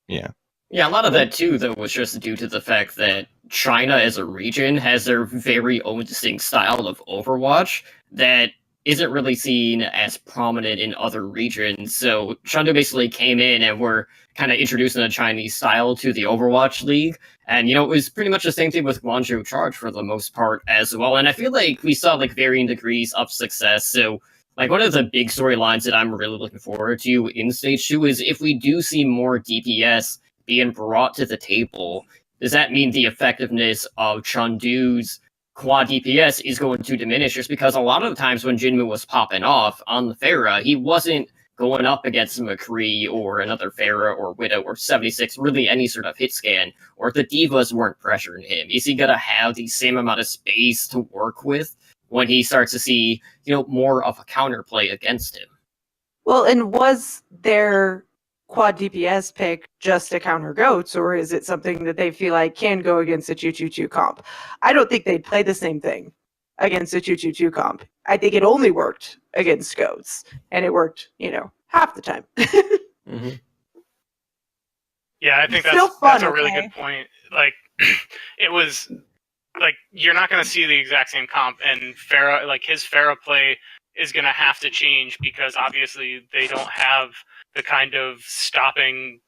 yeah. Yeah, a lot of that too, though, was just due to the fact that China as a region has their very own distinct style of Overwatch that isn't really seen as prominent in other regions. So Chengdu basically came in and were kind of introducing the Chinese style to the Overwatch League. And, it was pretty much the same thing with Guangzhou Charge for the most part as well. And I feel like we saw like varying degrees of success. So like one of the big storylines that I'm really looking forward to in Stage 2 is if we do see more DPS being brought to the table, does that mean the effectiveness of Chengdu's quad DPS is going to diminish? Just because a lot of the times when Jinmu was popping off on the Pharah, he wasn't going up against McCree or another Pharah or Widow or 76, really any sort of hit scan, or if the Divas weren't pressuring him. Is he going to have the same amount of space to work with when he starts to see, more of a counterplay against him? Well, and was their quad DPS pick just to counter goats, or is it something that they feel like can go against a 2-2-2 comp? I don't think they'd play the same thing against a 2-2-2 comp. I think it only worked against goats, and it worked, half the time. Mm-hmm. Yeah, I think Still fun, that's a really okay? good point. Like, it was like you're not going to see the exact same comp, and Pharah, like his Pharah play is going to have to change because obviously they don't have the kind of stopping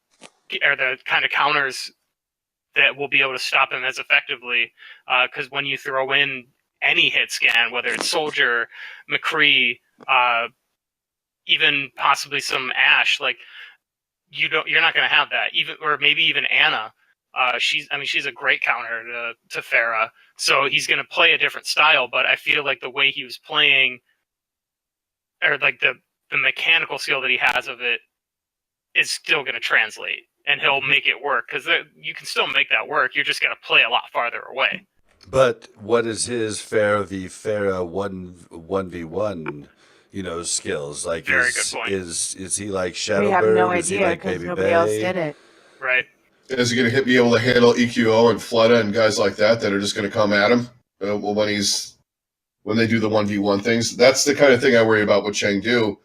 or the kind of counters that will be able to stop him as effectively. Because when you throw in any hit scan, whether it's Soldier, McCree, even possibly some Ashe, like you're not going to have that. Or maybe even Anna. She's a great counter to Pharah, so he's going to play a different style. But I feel like the way he was playing, or like the mechanical skill that he has of it, is still going to translate, and he'll make it work, because you can still make that work. You're just going to play a lot farther away. But what is his Pharah v Pharah 1v1, skills? Like, Very good point. Is he like We Shadowbird? have no Is he idea like because Baby nobody else Bay? did it. Right. Is he going to be able to handle EQO and Fleta and guys like that are just going to come at him when they do the 1v1 things? That's the kind of thing I worry about with Chengdu,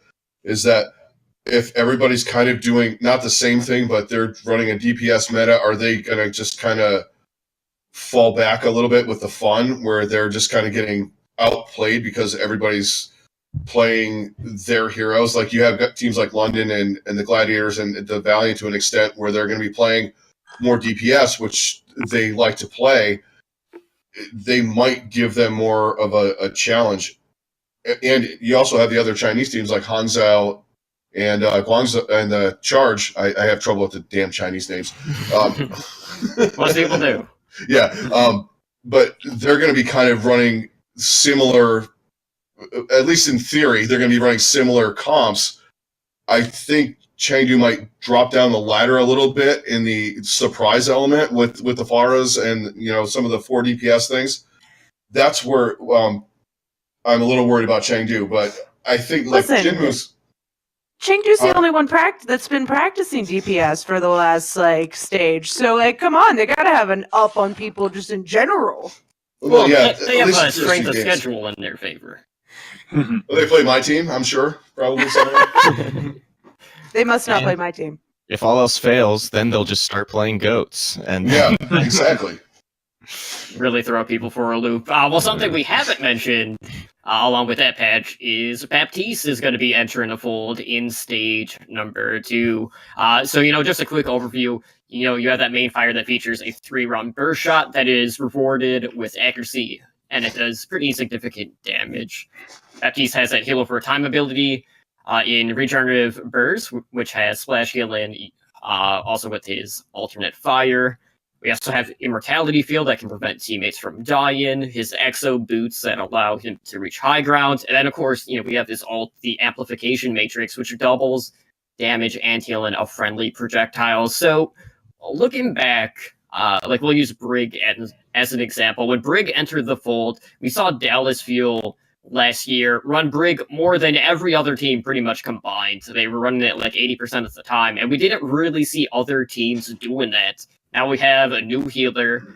is that if everybody's kind of doing not the same thing, but they're running a DPS meta, are they going to just kind of fall back a little bit with the fun, where they're just kind of getting outplayed because everybody's playing their heroes? Like, you have teams like London and the Gladiators and the Valiant to an extent, where they're going to be playing more DPS, which they like to play. They might give them more of a challenge. And you also have the other Chinese teams like Hangzhou and Guangzhou and the Charge. I have trouble with the damn Chinese names. Most people do. Yeah, but they're going to be kind of running similar, at least in theory, they're going to be running similar comps. I think Chengdu might drop down the ladder a little bit in the surprise element with the Pharahs and some of the 4 DPS things. That's where I'm a little worried about Chengdu, but I think like Listen, Jinmu's. Chengdu's the only one that's been practicing DPS for the last stage. So come on, they gotta have an up on people just in general. Well, yeah, they at have least a the first strength few of games. schedule in their favor. Well, they play my team, I'm sure. Probably somewhere. They must not play my team. If all else fails, then they'll just start playing goats. And Yeah, exactly. Really throw people for a loop. Well, something we haven't mentioned along with that patch is Baptiste is going to be entering the fold in stage number 2. So, just a quick overview. You have that main fire that features a 3-round burst shot that is rewarded with accuracy, and it does pretty significant damage. Baptiste has that heal over time ability in regenerative burst, which has splash heal and also with his alternate fire. We also have Immortality Field that can prevent teammates from dying, his Exo Boots that allow him to reach high ground, and then of course, we have this ult, the Amplification Matrix, which doubles damage and healing of friendly projectiles. So, looking back, we'll use Brig as an example. When Brig entered the fold, we saw Dallas Fuel last year run Brig more than every other team pretty much combined. So they were running it like 80% of the time, and we didn't really see other teams doing that. Now we have a new healer.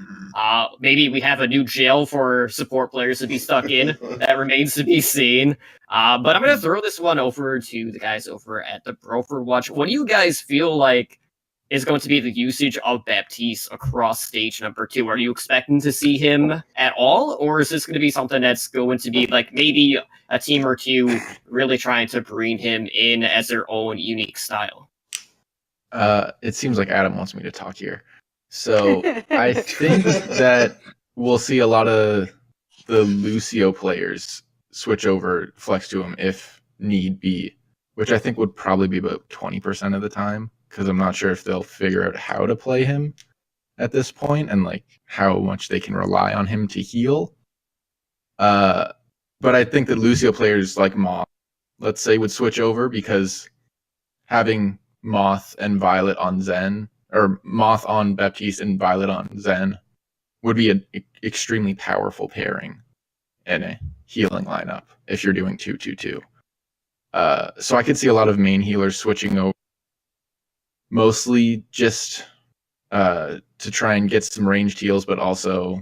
Maybe we have a new jail for support players to be stuck in. That remains to be seen. But I'm going to throw this one over to the guys over at the Broverwatch. What do you guys feel like is going to be the usage of Baptiste across stage number 2? Are you expecting to see him at all? Or is this going to be something that's going to be like maybe a team or two really trying to bring him in as their own unique style? It seems like Adam wants me to talk here. So I think that we'll see a lot of the Lucio players switch over, flex to him if need be, which I think would probably be about 20% of the time, because I'm not sure if they'll figure out how to play him at this point and like how much they can rely on him to heal. But I think that Lucio players like Moth, let's say, would switch over, because having Moth and Violet on Zen, or Moth on Baptiste and Violet on Zen, would be an extremely powerful pairing in a healing lineup if you're doing 2-2-2. So I could see a lot of main healers switching over, mostly just to try and get some ranged heals, but also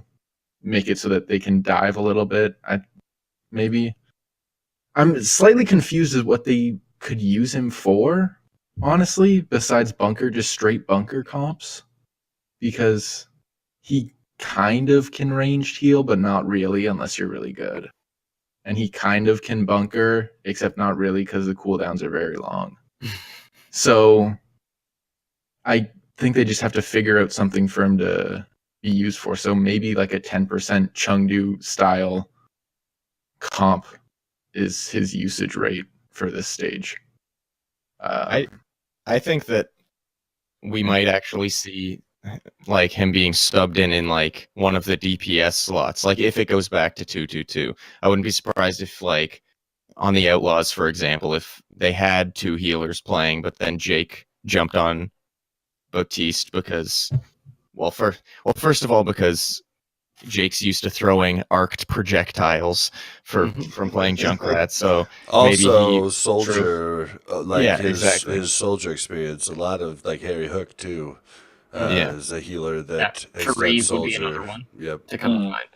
make it so that they can dive a little bit. I'm slightly confused as what they could use him for, honestly, besides bunker, just straight bunker comps, because he kind of can ranged heal, but not really unless you're really good. And he kind of can bunker, except not really, because the cooldowns are very long. So I think they just have to figure out something for him to be used for. So maybe like a 10% Chengdu style comp is his usage rate for this stage. I think that we might actually see like him being stubbed in like one of the DPS slots. Like if it goes back to 2-2-2, I wouldn't be surprised if like on the Outlaws, for example, if they had 2 healers playing, but then Jake jumped on Baptiste because, first of all, because Jake's used to throwing arced projectiles from playing Junkrat, so Also, maybe Soldier, exactly. his Soldier experience, a lot of like Harry Hook too, is a healer that has done Kareev would be Soldier. another one Yep. to come to mind.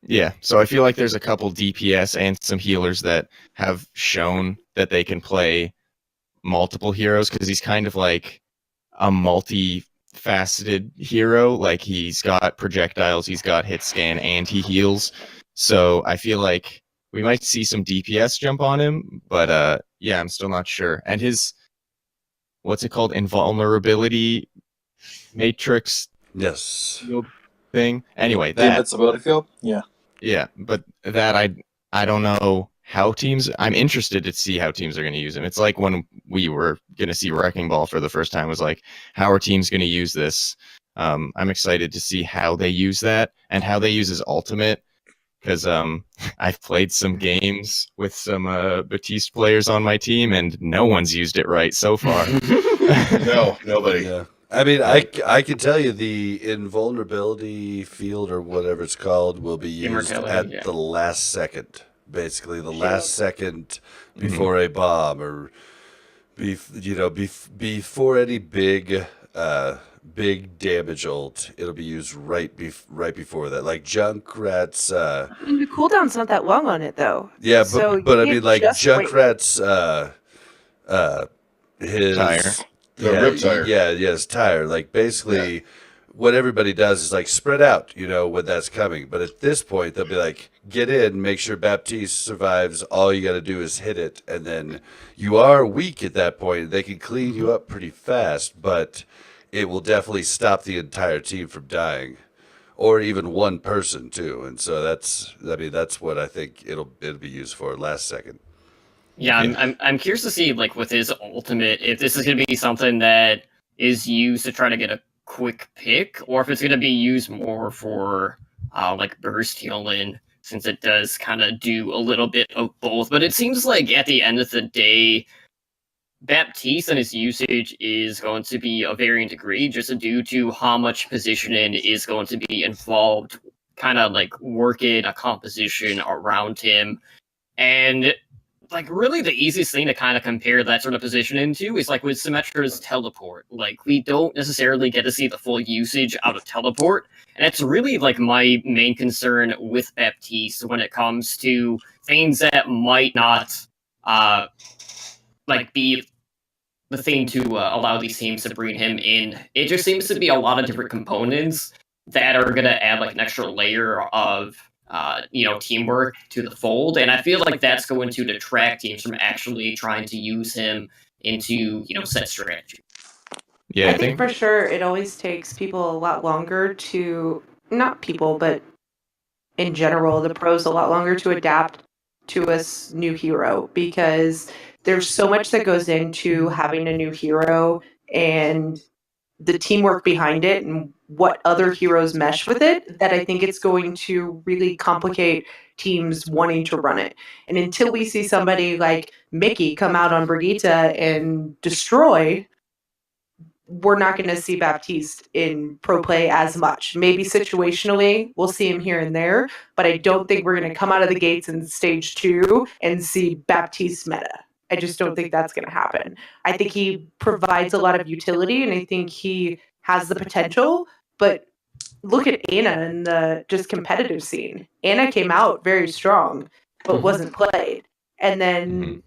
Yeah, so I feel like there's a couple DPS and some healers that have shown that they can play multiple heroes, because he's kind of like a multi-faceted hero. Like he's got projectiles, he's got hit scan, and he heals. So I feel like we might see some DPS jump on him, but yeah, I'm still not sure. And his, what's it called, invulnerability matrix Yes. thing. Anyway, The that invincibility field? Yeah. yeah, but that I don't know how teams. I'm interested to see how teams are going to use him. It's like when we were going to see Wrecking Ball for the first time. It was like, how are teams going to use this? I'm excited to see how they use that and how they use his ultimate, because I've played some games with some Baptiste players on my team, and no one's used it right so far. No, nobody. Yeah. I mean, I can tell you the invulnerability field, or whatever it's called, will be used at the last second. Basically, the last second before a bomb, or before any big damage ult, it'll be used right before that. Like Junkrat's. The cooldown's not that long on it, though. Yeah, So but I you mean, like just wait. Junkrat's his Tire. Rip tire. Yeah, his tire. Like basically, what everybody does is like spread out, when that's coming. But at this point, they'll be like, get in, make sure Baptiste survives. All you got to do is hit it, and then you are weak at that point. They can clean you up pretty fast, but it will definitely stop the entire team from dying, or even one person too. And so that's what I think it'll be used for, last second. Yeah, I'm curious to see, like, with his ultimate, if this is going to be something that is used to try to get a quick pick, or if it's going to be used more for like burst healing, since it does kind of do a little bit of both. But it seems like at the end of the day, Baptiste and his usage is going to be a varying degree, just due to how much positioning is going to be involved, kind of like working a composition around him. And like really the easiest thing to kind of compare that sort of positioning to is like with Symmetra's teleport. Like we don't necessarily get to see the full usage out of teleport, and it's really like my main concern with Baptiste when it comes to things that might not like be the thing to allow these teams to bring him in. It just seems to be a lot of different components that are going to add like an extra layer of teamwork to the fold, and I feel like that's going to detract teams from actually trying to use him into set strategy. Yeah, I think for sure it always takes people a lot longer to, not people, but in general, the pros a lot longer to adapt to a new hero, because there's so much that goes into having a new hero and the teamwork behind it and what other heroes mesh with it, that I think it's going to really complicate teams wanting to run it. And until we see somebody like Mickey come out on Brigitte and destroy, we're not going to see Baptiste in pro play as much. Maybe situationally, we'll see him here and there, but I don't think we're going to come out of the gates in stage 2 and see Baptiste meta. I just don't think that's going to happen. I think he provides a lot of utility, and I think he has the potential, but look at Anna in the just competitive scene. Anna came out very strong, but wasn't played, and then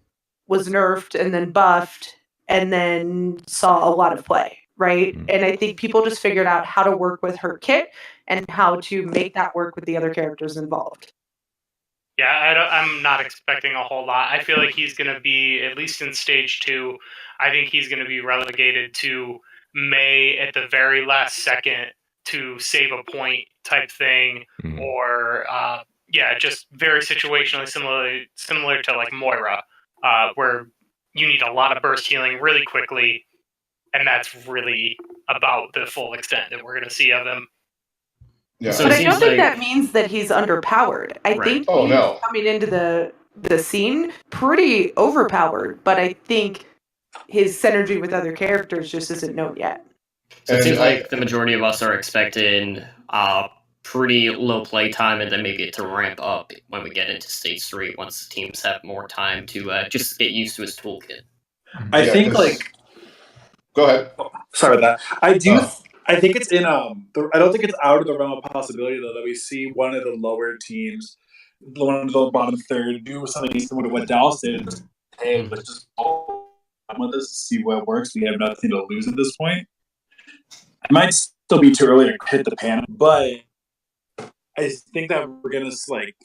was nerfed and then buffed and then saw a lot of play, right? And I think people just figured out how to work with her kit and how to make that work with the other characters involved. Yeah, I'm not expecting a whole lot. I feel like he's going to be, at least in stage 2, I think he's going to be relegated to May at the very last second to save a point type thing, or just very situationally similar to like Moira, where you need a lot of burst healing really quickly, and that's really about the full extent that we're going to see of him. Yeah. But I don't think that means that he's underpowered. I think he's coming into the scene pretty overpowered, but I think his synergy with other characters just isn't known yet. So it seems like the majority of us are expecting pretty low play time, and then maybe it to ramp up when we get into stage 3 once teams have more time to just get used to his toolkit. I think like. Go ahead. Sorry about that. I think it's in I don't think it's out of the realm of possibility though that we see one of the lower teams, one of the bottom third, do something similar to what Dallas did. Hey, let's just go with this, see what works. We have nothing to lose at this point. It might still be too early to hit the pan, but I think that we're gonna like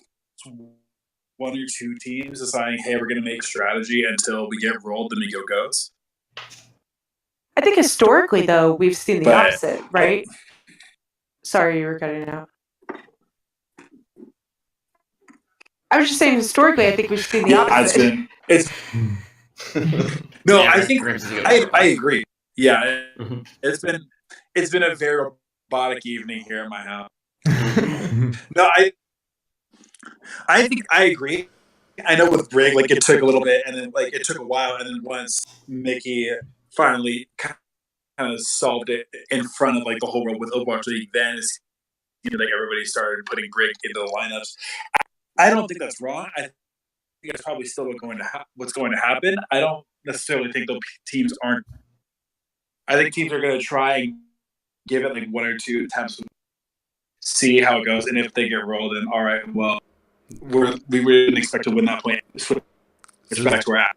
one or two teams deciding, hey, we're gonna make strategy until we get rolled, then we go goats. I think historically, though, we've seen the opposite, right? Sorry, you were cutting out. I was just saying, historically, I think we've seen the opposite. No, I think I agree. Yeah, it's been a very robotic evening here at my house. No, I think I agree. I know with Brig, like it took a little bit, and then like it took a while, and then once Mickey finally kind of solved it in front of like the whole world with Overwatch League, then like everybody started putting Brig into the lineups. I don't think that's wrong. I think it's probably still what's going to happen. I don't necessarily think the teams aren't. I think teams are going to try and give it like one or two attempts, see how it goes, and if they get rolled, then all right, well, we didn't expect to win that point. Switch back to where we're at.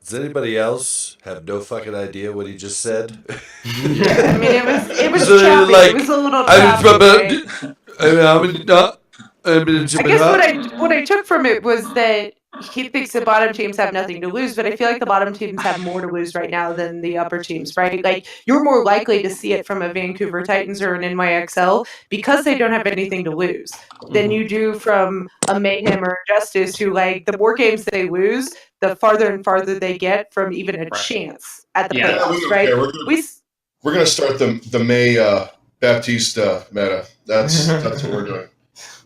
Does anybody else have no fucking idea what he just said? Yeah, I mean, it was choppy. Like, it was a little choppy, I guess what I took from it was that he thinks the bottom teams have nothing to lose, but I feel like the bottom teams have more to lose right now than the upper teams, right? Like, you're more likely to see it from a Vancouver Titans or an NYXL because they don't have anything to lose than you do from a Mayhem or a Justice who, like, the more games they lose, the farther and farther they get from even a chance at the playoffs, right? we're gonna start the May Baptista meta. That's what we're doing.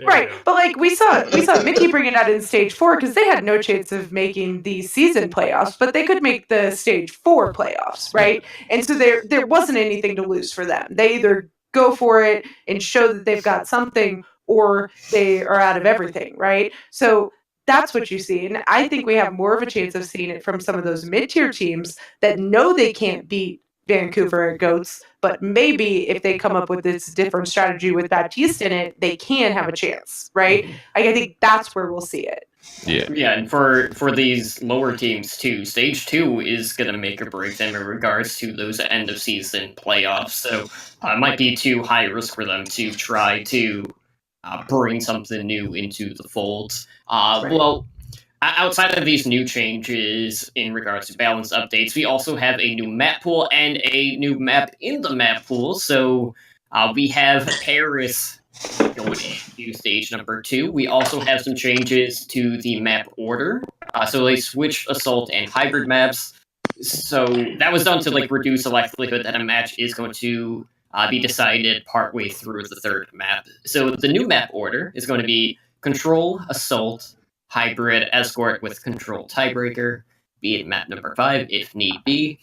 Right, but like we saw Mickey bring it out in stage 4 because they had no chance of making the season playoffs, but they could make the stage 4 playoffs, right? And so there wasn't anything to lose for them. They either go for it and show that they've got something, or they are out of everything, right? So that's what you see, and I think we have more of a chance of seeing it from some of those mid-tier teams that know they can't beat Vancouver at Goats, but maybe if they come up with this different strategy with Baptiste in it, they can have a chance, right? I think that's where we'll see it. Yeah, and for these lower teams too, stage 2 is going to make or break them in regards to those end of season playoffs. So it might be too high risk for them to try to bring something new into the fold. Well, outside of these new changes in regards to balance updates, we also have a new map pool and a new map in the map pool. So we have Paris going to stage number 2. We also have some changes to the map order. So they switched Assault and Hybrid maps. So that was done to reduce the likelihood that a match is going to be decided partway through the third map. So the new map order is going to be Control, Assault, Hybrid, Escort with Control Tiebreaker, be it map number 5 if need be.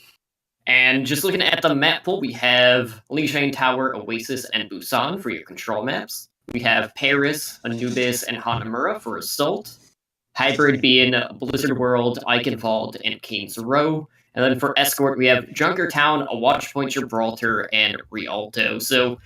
And just looking at the map pool, we have Lijiang Tower, Oasis, and Busan for your control maps. We have Paris, Anubis, and Hanamura for Assault. Hybrid being Blizzard World, Eichenwald, and King's Row. And then for Escort, we have Junkertown, A Watchpoint, Gibraltar, and Rialto. So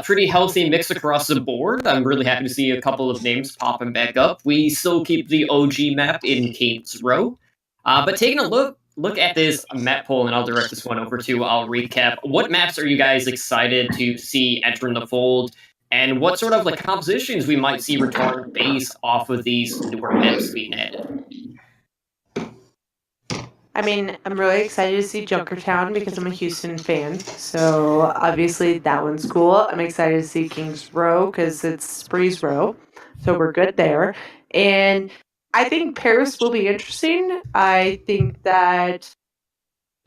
pretty healthy mix across the board. I'm really happy to see a couple of names popping back up. We still keep the OG map in King's Row. But taking a look at this map poll, and I'll direct this one over to, I'll recap. What maps are you guys excited to see entering the fold? And what sort of compositions we might see return based off of these newer maps being added? I mean, I'm really excited to see Junkertown because I'm a Houston fan. So obviously that one's cool. I'm excited to see Kings Row because it's Spree's Row. So we're good there. And I think Paris will be interesting. I think that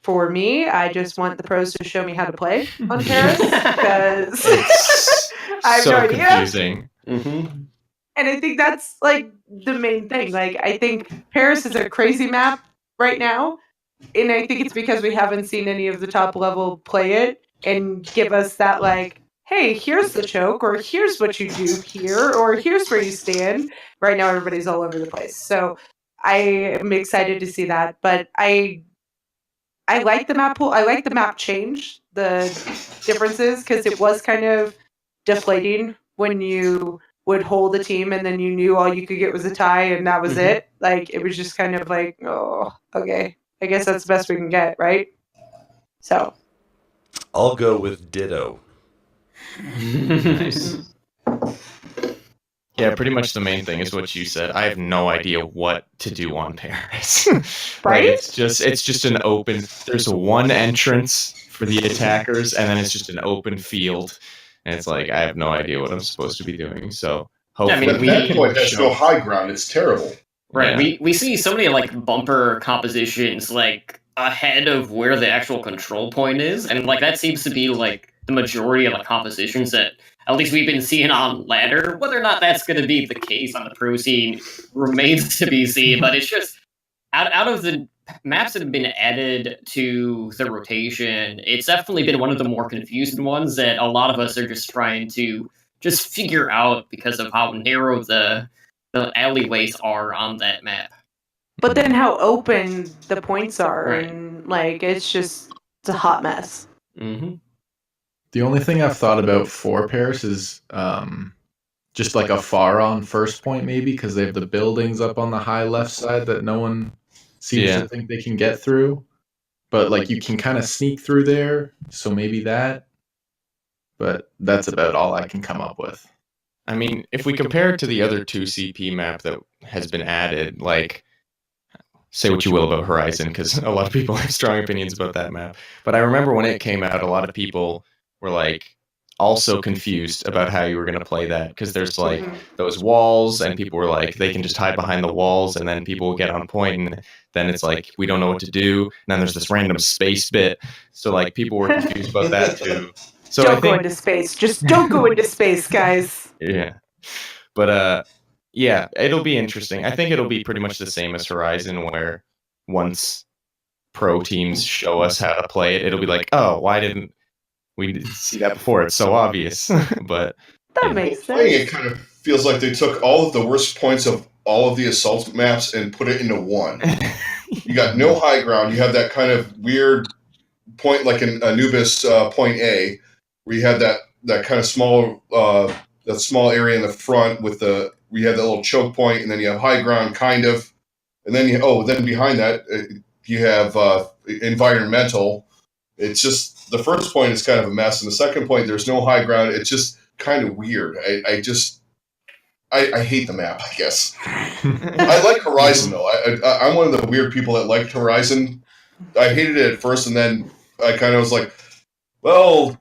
for me, I just want the pros to show me how to play on Paris because I have no idea. Confusing. Mm-hmm. And I think that's the main thing. I think Paris is a crazy map right now, and I think it's because we haven't seen any of the top level play it and give us that hey, here's the choke, or here's what you do here, or here's where you stand. Right now, everybody's all over the place. So I am excited to see that. But I like the map pool. I like the map change, the differences, because it was kind of deflating when you would hold a team and then you knew all you could get was a tie and that was it. It was just kind of oh, okay. I guess that's the best we can get, right? So I'll go with ditto. Nice. Yeah, pretty much the main thing is what you said. I have no idea what to do on Paris. Right? It's just an open. There's one entrance for the attackers, and then it's just an open field. And it's I have no idea what I'm supposed to be doing. So hopefully, But that point has no high ground. It's terrible. Right. Yeah. We see so many bumper compositions ahead of where the actual control point is, and that seems to be the majority of the compositions that at least we've been seeing on ladder. Whether or not that's going to be the case on the pro scene remains to be seen. But it's just out of the maps that have been added to the rotation, it's definitely been one of the more confusing ones that a lot of us are just trying to just figure out because of how narrow the alleyways are on that map. But then how open the points are, right. And it's a hot mess. Mm-hmm. The only thing I've thought about for Paris is just a far on first point, maybe, because they have the buildings up on the high left side that no one seems to think they can get through. But you can kind of sneak through there, so maybe that. But that's about all I can come up with. I mean, if we compare it to the other 2 CP map that has been added, say what you will about Horizon, because a lot of people have strong opinions about that map. But I remember when it came out, a lot of people were also confused about how you were going to play that, because there's those walls, and people were they can just hide behind the walls, and then people will get on point, and then it's like we don't know what to do. And then there's this random space bit, so like people were confused about that too. So Don't go into space. Just don't go into space, guys. Yeah, but yeah, it'll be interesting. I think it'll be pretty much the same as Horizon, where once pro teams show us how to play it, it'll be like, oh, why didn't we see that before? It's so obvious. But That makes Playing sense. it kind of feels like they took all of the worst points of all of the assault maps and put it into one. You got no high ground. You have that kind of weird point, like in Anubis point A, where you have that kind of small that small area in the front with we have that little choke point, and then you have high ground, kind of, and then then behind that you have environmental. It's just the first point is kind of a mess, and the second point there's no high ground. It's just kind of weird. I hate the map, I guess. I like Horizon though. I'm one of the weird people that liked Horizon. I hated it at first, and then I kind of was like, well,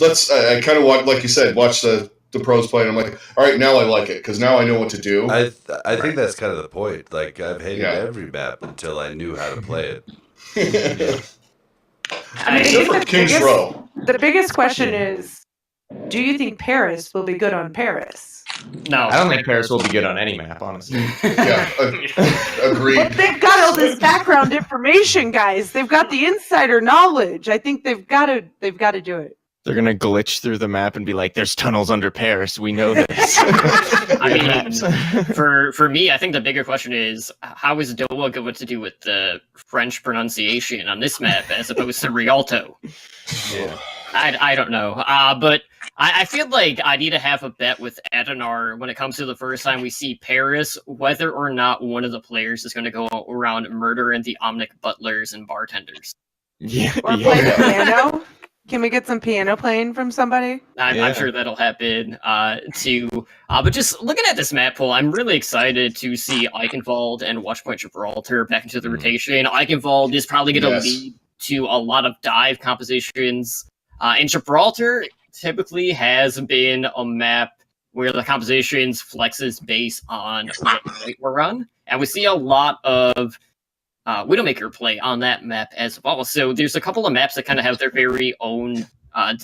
I kind of watch, like you said, watch the pros play, and I'm like, all right, now I like it because now I know what to do. I think that's kind of the point. Like, I've hated every map until I knew how to play it. I Except for think King's Row. the biggest question is, do you think Paris will be good on Paris? No, I don't think Paris will be good on any map, honestly. Yeah, agreed. But they've got all this background information, guys. They've got the insider knowledge. I think they've got to do it. They're gonna glitch through the map and be like, "There's tunnels under Paris. We know this." I mean, for me, I think the bigger question is, how is Doa going to do with the French pronunciation on this map as opposed to Rialto? Yeah. I don't know. But I feel like I need to have a bet with Adenar when it comes to the first time we see Paris, whether or not one of the players is going to go around murdering the Omnic butlers and bartenders. Yeah. Or play the piano. Can we get some piano playing from somebody? I'm sure that'll happen too. But just looking at this map pool, I'm really excited to see Eichenwald and Watchpoint Gibraltar back into the rotation. Eichenwald is probably going to lead to a lot of dive compositions. And Gibraltar typically has been a map where the compositions flexes based on what point we're on. And we see a lot of Widowmaker play on that map as well. So there's a couple of maps that kind of have their very own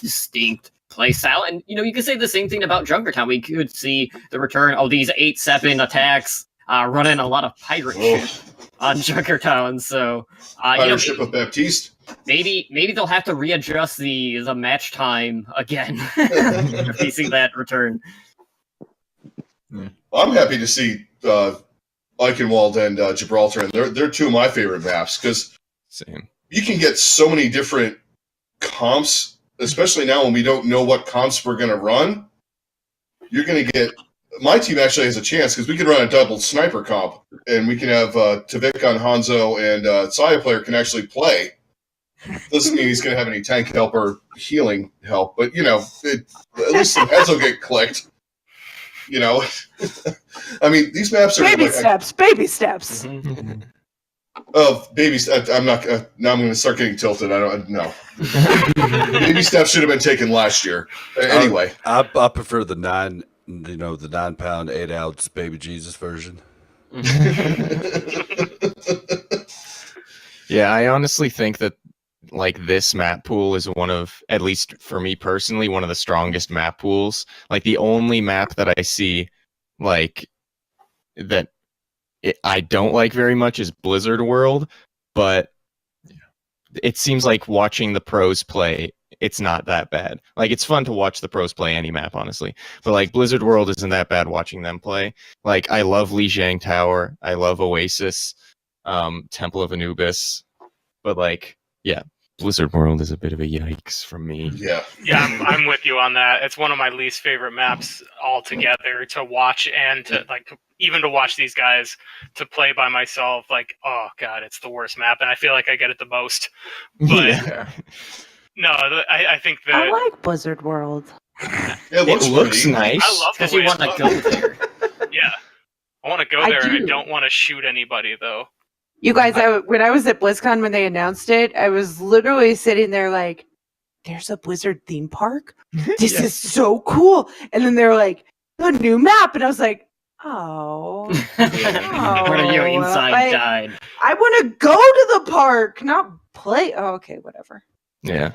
distinct play style. And, you can say the same thing about Junkertown. We could see the return of these 8-7 attacks running a lot of pirate ship on Junkertown. So, pirate ship with Baptiste. Maybe they'll have to readjust the match time again if we see that return. I'm happy to see Eichenwald and Gibraltar, and they're two of my favorite maps because you can get so many different comps, especially now when we don't know what comps we're going to run. You're going to get. My team actually has a chance because we can run a double sniper comp, and we can have Tavik on Hanzo, and Saya player can actually play. Doesn't mean he's going to have any tank help or healing help, but at least some heads will get clicked. I mean, these maps are baby steps. Baby steps. Oh, baby steps. I'm not. Now I'm going to start getting tilted. I don't know. Baby steps should have been taken last year. Anyway, I prefer the 9-pound 8-ounce baby Jesus version. Yeah, I honestly think that this map pool is one of, at least for me personally, one of the strongest map pools. Like the only map that I see that I don't like very much is Blizzard World, but it seems like watching the pros play, it's not that bad. Like it's fun to watch the pros play any map, honestly. But Blizzard World isn't that bad watching them play. I love Lijiang Tower, I love Oasis, Temple of Anubis, but Blizzard World is a bit of a yikes from me. Yeah, I'm with you on that. It's one of my least favorite maps altogether to watch, and to even to watch these guys to play by myself. Oh god, it's the worst map, and I feel like I get it the most. But no, I think that I like Blizzard World. It looks nice. I love because the way you want to go there. Yeah, I want to go there. I don't want to shoot anybody though. You guys, when I was at BlizzCon when they announced it, I was literally sitting there like, there's a Blizzard theme park? This is so cool. And then they're like, the new map. And I was like, Oh. Part of your inside died. I want to go to the park, not play. Oh, okay, whatever. Yeah.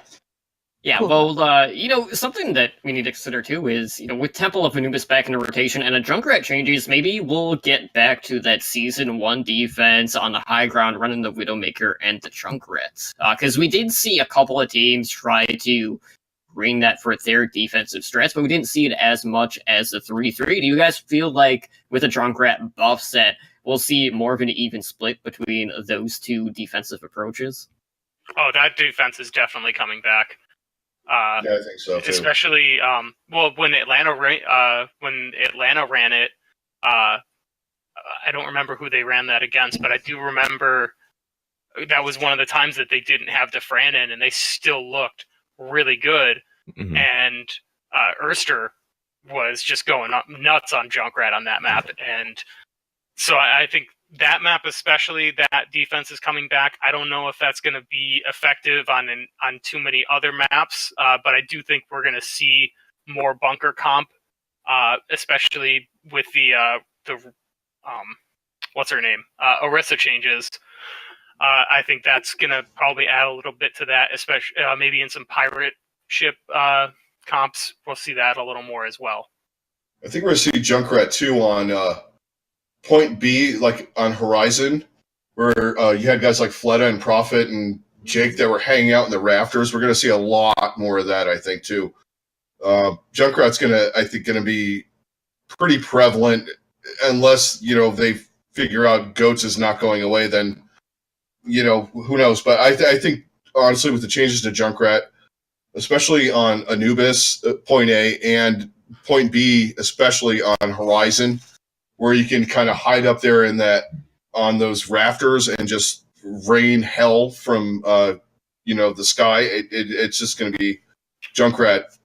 Yeah, Cool. well, something that we need to consider too is, with Temple of Anubis back in the rotation and a Junkrat changes, maybe we'll get back to that Season 1 defense on the high ground running the Widowmaker and the Junkrats. Because we did see a couple of teams try to bring that for their defensive strats, but we didn't see it as much as the 3-3. Do you guys feel like with a Junkrat buff set, we'll see more of an even split between those two defensive approaches? Oh, that defense is definitely coming back. Yeah, I think so too. Especially, when Atlanta ran it, I don't remember who they ran that against, but I do remember that was one of the times that they didn't have the Fran in, and they still looked really good. Mhm. And Erster was just going nuts on Junkrat on that map, and so I think that map especially, that defense is coming back. I don't know if that's going to be effective on too many other maps, but I do think we're going to see more bunker comp, especially with the what's her name, Orisa changes. I think that's going to probably add a little bit to that, especially maybe in some pirate ship comps. We'll see that a little more as well. I think we're going to see Junkrat 2 on Point B, like on Horizon, where you had guys like Fleta and Prophet and Jake that were hanging out in the rafters. We're going to see a lot more of that, I think, too. Junkrat's going to be pretty prevalent, unless, they figure out Goats is not going away, then, who knows. But I think, honestly, with the changes to Junkrat, especially on Anubis, Point A, and Point B, especially on Horizon, where you can kind of hide up there on those rafters and just rain hell from the sky. It's just going to be Junkrat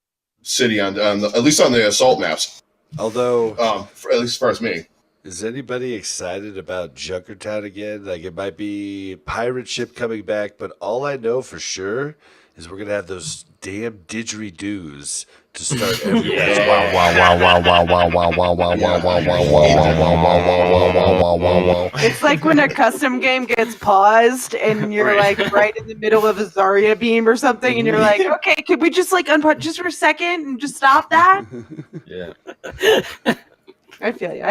City on at least on the assault maps. Although, at least as far as me. Is anybody excited about Junkertown again? Like, it might be pirate ship coming back, but all I know for sure is we're gonna have those damn didgeridoos to start every It's like when a custom game gets paused and you're like right in the middle of a Zarya beam or something, and you're like, okay, could we just like unpause just for a second and just stop that? Yeah. I feel you.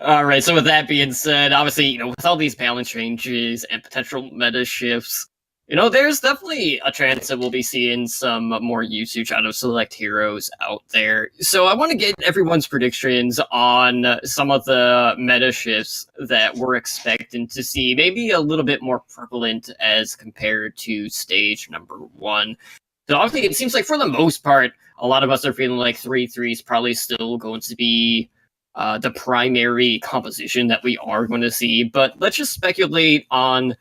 All right, so with that being said, obviously, with all these balance changes and potential meta shifts, there's definitely a chance that we'll be seeing some more usage out of select heroes out there. So I want to get everyone's predictions on some of the meta shifts that we're expecting to see, maybe a little bit more prevalent as compared to stage number 1. So obviously, it seems like for the most part, a lot of us are feeling like 3-3 is probably still going to be the primary composition that we are going to see. But let's just speculate on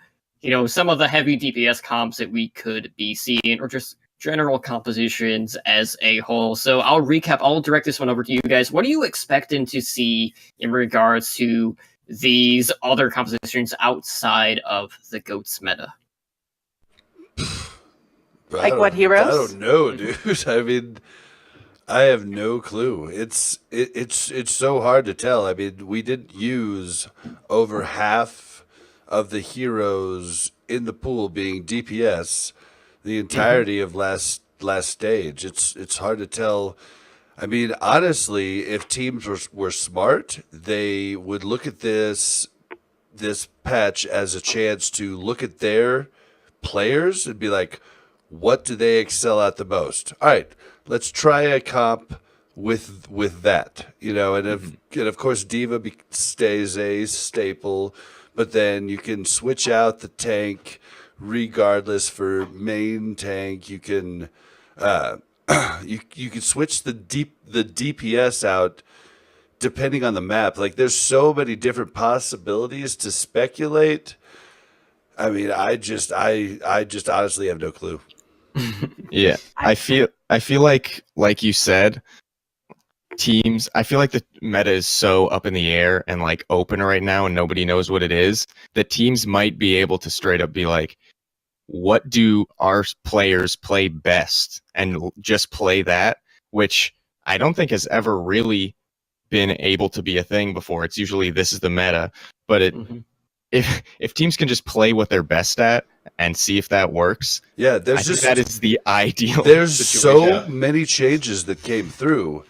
some of the heavy DPS comps that we could be seeing, or just general compositions as a whole. So I'll direct this one over to you guys. What are you expecting to see in regards to these other compositions outside of the GOATS meta? Like what heroes? I don't know, dude. I mean, I have no clue. It's so hard to tell. I mean, we didn't use over half of the heroes in the pool being DPS the entirety of last stage. It's hard to tell. I mean, honestly, if teams were smart, they would look at this patch as a chance to look at their players and be like, what do they excel at the most? All right, let's try a comp with that, and of course Diva stays a staple. But then you can switch out the tank regardless for main tank. You can you can switch the DPS out depending on the map. Like, there's so many different possibilities to speculate. I mean, I just honestly have no clue. Yeah, I feel like you said, teams, I feel like the meta is so up in the air and like open right now and nobody knows what it is, that teams might be able to straight up be like, what do our players play best, and just play that, which I don't think has ever really been able to be a thing before. It's usually this is the meta, but if teams can just play what they're best at and see if that works, Yeah, I think that is the ideal. There's situation. so many changes that came through.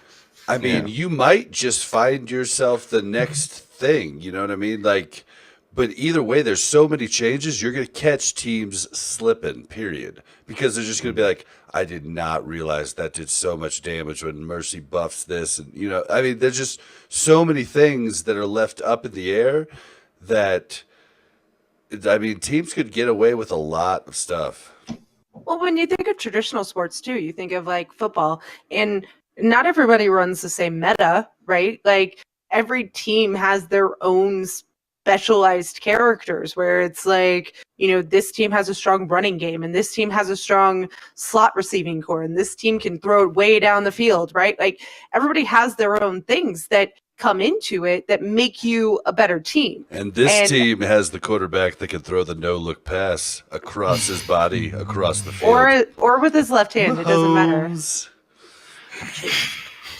I mean, you might just find yourself the next thing. You know what I mean? Like, but either way, there's so many changes. You're going to catch teams slipping. Period. Because they're just going to be like, I did not realize that did so much damage when Mercy buffs this, and I mean, there's just so many things that are left up in the air that. I mean, teams could get away with a lot of stuff. Well, when you think of traditional sports too, you think of like football, and not everybody runs the same meta, right? Like every team has their own specialized characters where it's like, this team has a strong running game and this team has a strong slot receiving core and this team can throw it way down the field, right? Like everybody has their own things that come into it that make you a better team. And this team has the quarterback that can throw the no-look pass across his body, across the field. Or with his left hand, it doesn't matter.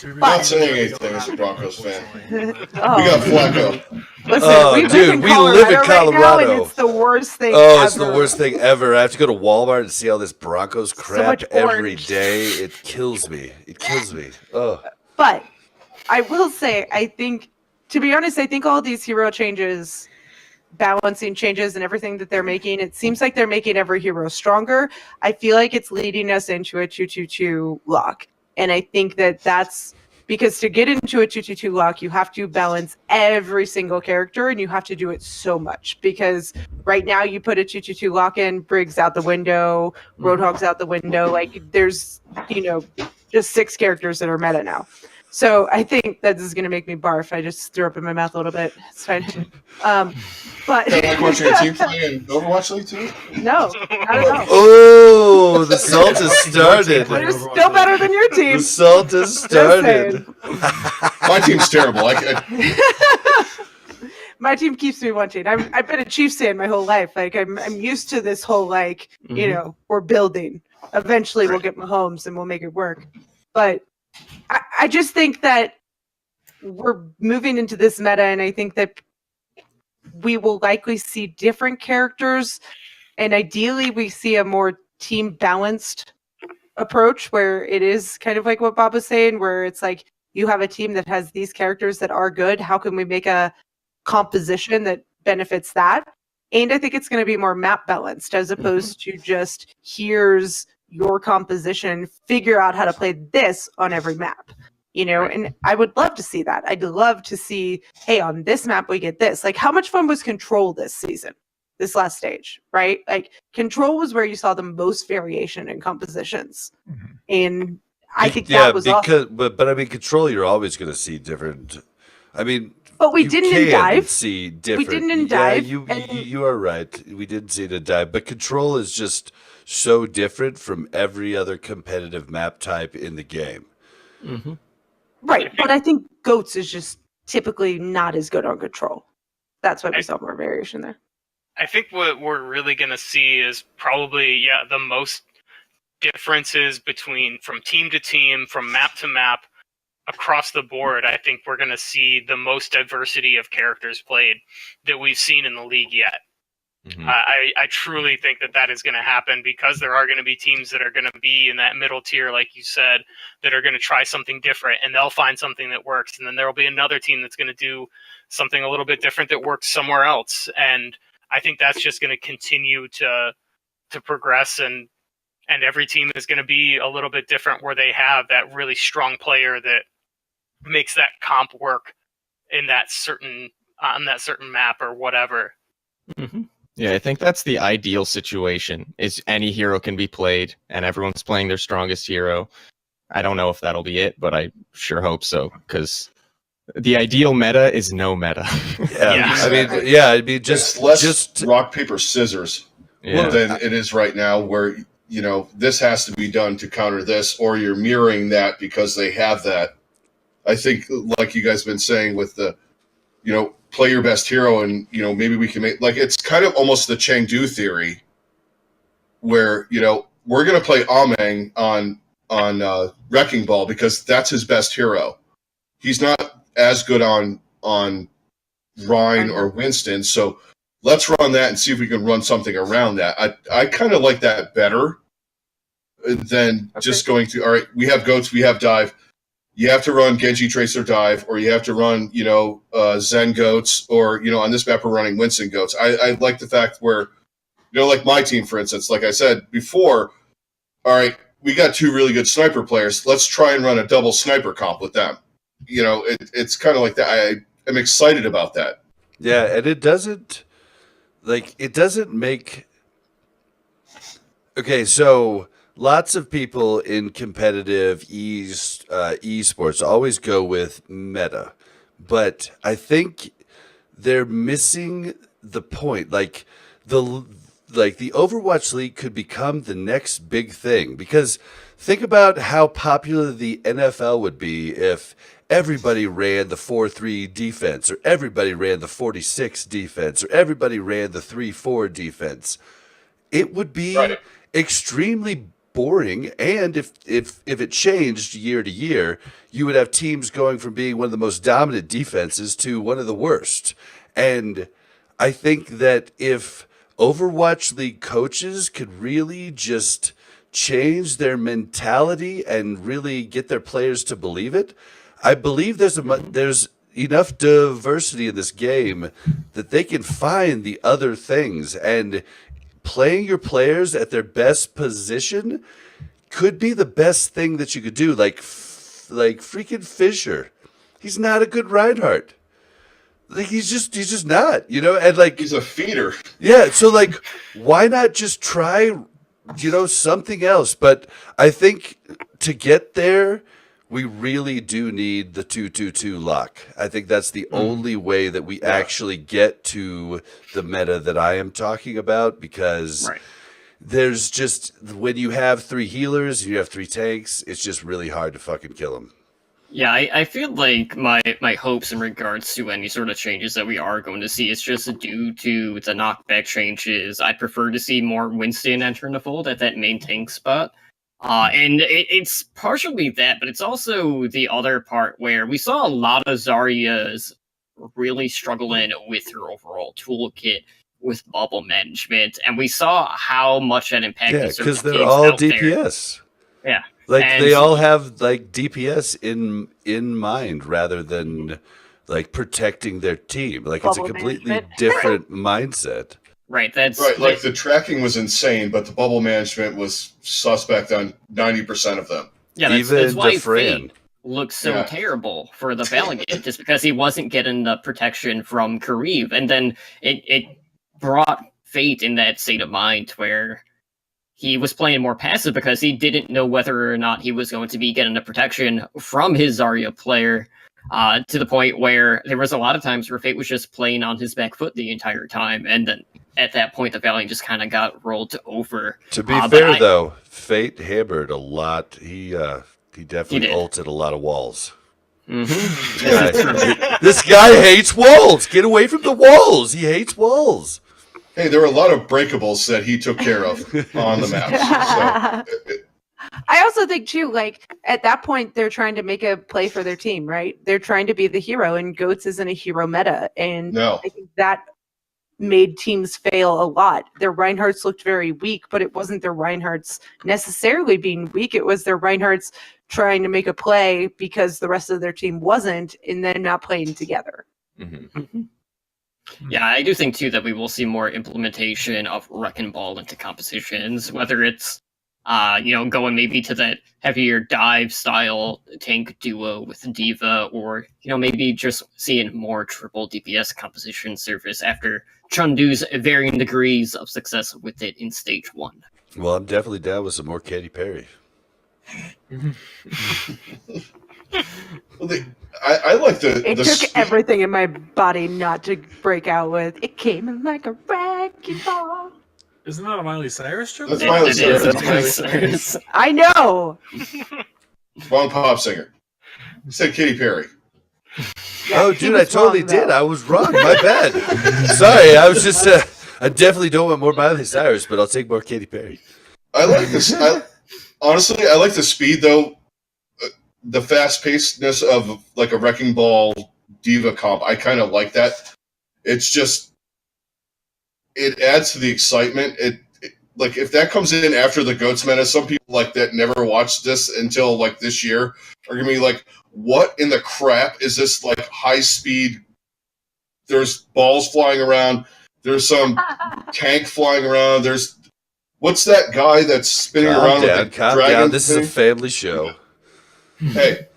I'm not saying anything as a Broncos fan. We Oh. got Flacco. Listen, we live in Colorado. right now, and it's the worst thing It's ever. the worst thing ever. I have to go to Walmart and see all this Broncos crap much every orange. day. It kills me. Oh. But I will say, to be honest, I think all these hero changes, balancing changes and everything that they're making, it seems like they're making every hero stronger. I feel like it's leading us into a 2-2-2 lock. And I think that's because to get into a 2-2-2 lock, you have to balance every single character and you have to do it so much. Because right now you put a 2-2-2 lock in, Briggs out the window, Roadhog's out the window. Like there's, just 6 characters that are meta now. So I think that this is going to make me barf. I just threw up in my mouth a little bit. It's fine. But Kind of like watching a team play in Overwatch League too? no, not at all. Oh, the salt has started. We're still better than your team. The salt has Just started. saying. My team's terrible. My team keeps me wanting. I've been a Chiefs fan my whole life. Like I'm used to this whole we're building. Eventually we'll get Mahomes and we'll make it work. But I just think that we're moving into this meta, and I think that we will likely see different characters, and ideally we see a more team balanced approach where it is kind of like what Bob was saying, where it's like you have a team that has these characters that are good. How can we make a composition that benefits that? And I think it's going to be more map balanced as opposed to just here's your composition, figure out how to play this on every map, and I would love to see that. I'd love to see, hey, on this map we get this. Like, how much fun was Control this season, this last stage, right? Like, Control was where you saw the most variation in compositions, and I think that was awesome. But I mean, Control, you're always going to see different. I mean, but we didn't in dive. See different. We didn't in dive. Yeah, you are right. We didn't see it in dive, but Control is just so different from every other competitive map type in the game. Mm-hmm. Right, but I think Goats is just typically not as good on Control. That's why we saw more variation there. I think what we're really going to see is probably, the most differences from team to team, from map to map, across the board. I think we're going to see the most diversity of characters played that we've seen in the league yet. Mm-hmm. I truly think that is going to happen because there are going to be teams that are going to be in that middle tier, like you said, that are going to try something different and they'll find something that works. And then there will be another team that's going to do something a little bit different that works somewhere else. And I think that's just going to continue to progress, and every team is going to be a little bit different where they have that really strong player that makes that comp work in on that certain map or whatever. Mm-hmm. Yeah, I think that's the ideal situation, is any hero can be played and everyone's playing their strongest hero. I don't know if that'll be it, but I sure hope so, because the ideal meta is no meta. I mean, just rock, paper, scissors than it is right now, where, this has to be done to counter this, or you're mirroring that because they have that. I think, like you guys have been saying with the, play your best hero, and maybe we can make, like, it's kind of almost the Chengdu theory where we're going to play Ameng on Wrecking Ball because that's his best hero. He's not as good on Rhine or Winston. So let's run that and see if we can run something around that. I kind of like that better than just going through, all right, we have goats, we have dive. You have to run Genji Tracer dive, or you have to run, Zen goats, or, on this map we're running Winston goats. I like the fact where, like my team, for instance, like I said before, all right, we got 2 really good sniper players. Let's try and run a double sniper comp with them. It's kind of like that. I am excited about that. Yeah, and it doesn't make... Okay, so lots of people in competitive esports always go with meta, but I think they're missing the point. Like the Overwatch League could become the next big thing, because think about how popular the NFL would be if everybody ran the 4-3 defense, or everybody ran the 46 defense, or everybody ran the 3-4 defense. It would be extremely boring, and if it changed year to year, you would have teams going from being one of the most dominant defenses to one of the worst. And I think that if Overwatch League coaches could really just change their mentality and really get their players to believe it, I believe there's enough diversity in this game that they can find the other things, and playing your players at their best position could be the best thing that you could do. Like freaking Fisher, he's not a good Reinhardt. Like he's just not, and like he's a feeder. Yeah, so like why not just try, something else? But I think to get there, we really do need the 2-2-2 lock. I think that's the only way that we actually get to the meta that I am talking about, because there's just, when you have 3 healers, you have 3 tanks, it's just really hard to fucking kill them. Yeah, I feel like my hopes in regards to any sort of changes that we are going to see is just due to the knockback changes. I'd prefer to see more Winston enter in the fold at that main tank spot. And it's partially that, but it's also the other part where we saw a lot of Zarya's really struggling with her overall toolkit with bubble management, and we saw how much that impacted. Yeah, because they're all DPS. There. Yeah. Like they all have like DPS in mind rather than like protecting their team. Like it's a completely different mindset. Right, that's right. Like the tracking was insane, but the bubble management was suspect on 90% of them. Yeah, that's why Fate looks so terrible for the Valiant, just because he wasn't getting the protection from Kareev, and then it brought Fate in that state of mind where he was playing more passive because he didn't know whether or not he was going to be getting the protection from his Zarya player, to the point where there was a lot of times where Fate was just playing on his back foot the entire time, and then at that point the Valiant just kind of got rolled over. To be fair, though, Fate hammered a lot. He definitely ulted a lot of walls. Mm-hmm. This guy hates walls. Get away from the walls. He hates walls. Hey, there were a lot of breakables that he took care of on the map. So. I also think, too, like, at that point, they're trying to make a play for their team, right? They're trying to be the hero, and Goats isn't a hero meta. And I think that made teams fail a lot. Their Reinhardts looked very weak, but it wasn't their Reinhardts necessarily being weak. It was their Reinhardts trying to make a play because the rest of their team wasn't, and then not playing together. Mm-hmm. Mm-hmm. Yeah, I do think, too, that we will see more implementation of Wrecking Ball into compositions, whether it's going maybe to that heavier dive style tank duo with D.Va, or, maybe just seeing more triple DPS composition surface after Chengdu's varying degrees of success with it in stage 1. Well, I'm definitely down with some more Katy Perry. Well, I like It took everything in my body not to break out with, it came in like a wrecking ball. Isn't that a Miley Cyrus joke? That's Miley Cyrus. I know. Wrong pop singer. You said Katy Perry. Yeah, oh, dude, I totally did. I was wrong. My bad. Sorry, I was just. I definitely don't want more Miley Cyrus, but I'll take more Katy Perry. I like this. Honestly, I like the speed though. the fast pacedness of like a Wrecking Ball Diva comp. I kind of like that. It's just it adds to the excitement. Like if that comes in after the GOATS meta, some people like that never watched this until like this year are gonna be like, what in the crap is this like high speed? There's balls flying around. There's some tank flying around. There's what's that guy that's spinning around with the dragon? This is a family show. Hey,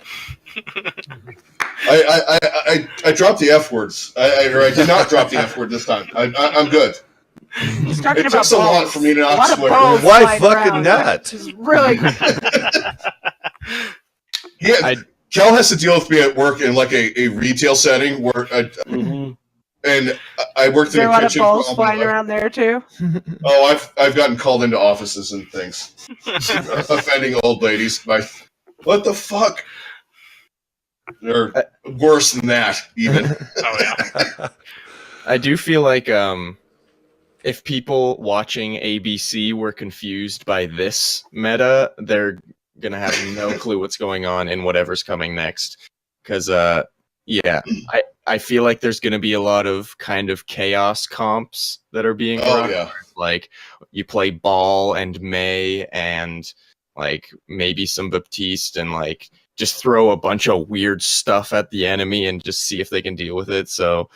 I dropped the F words. I did not drop the F word this time. I'm good. He's talking It about takes a lot balls. for me to A not lot of swear. balls Why flying fucking around, not? which is really Yeah, Cal has to deal with me at work in like a retail setting where and I worked Is there in a a lot of kitchen. balls flying around there too? Oh, I've gotten called into offices and things, offending old ladies by what the fuck. They're worse than that, even. Oh yeah. I do feel like if people watching ABC were confused by this meta, they're gonna have no clue what's going on in whatever's coming next. Because I feel like there's gonna be a lot of kind of chaos comps that are being run. Yeah. Like you play Ball and May and like maybe some Baptiste and like just throw a bunch of weird stuff at the enemy and just see if they can deal with it. So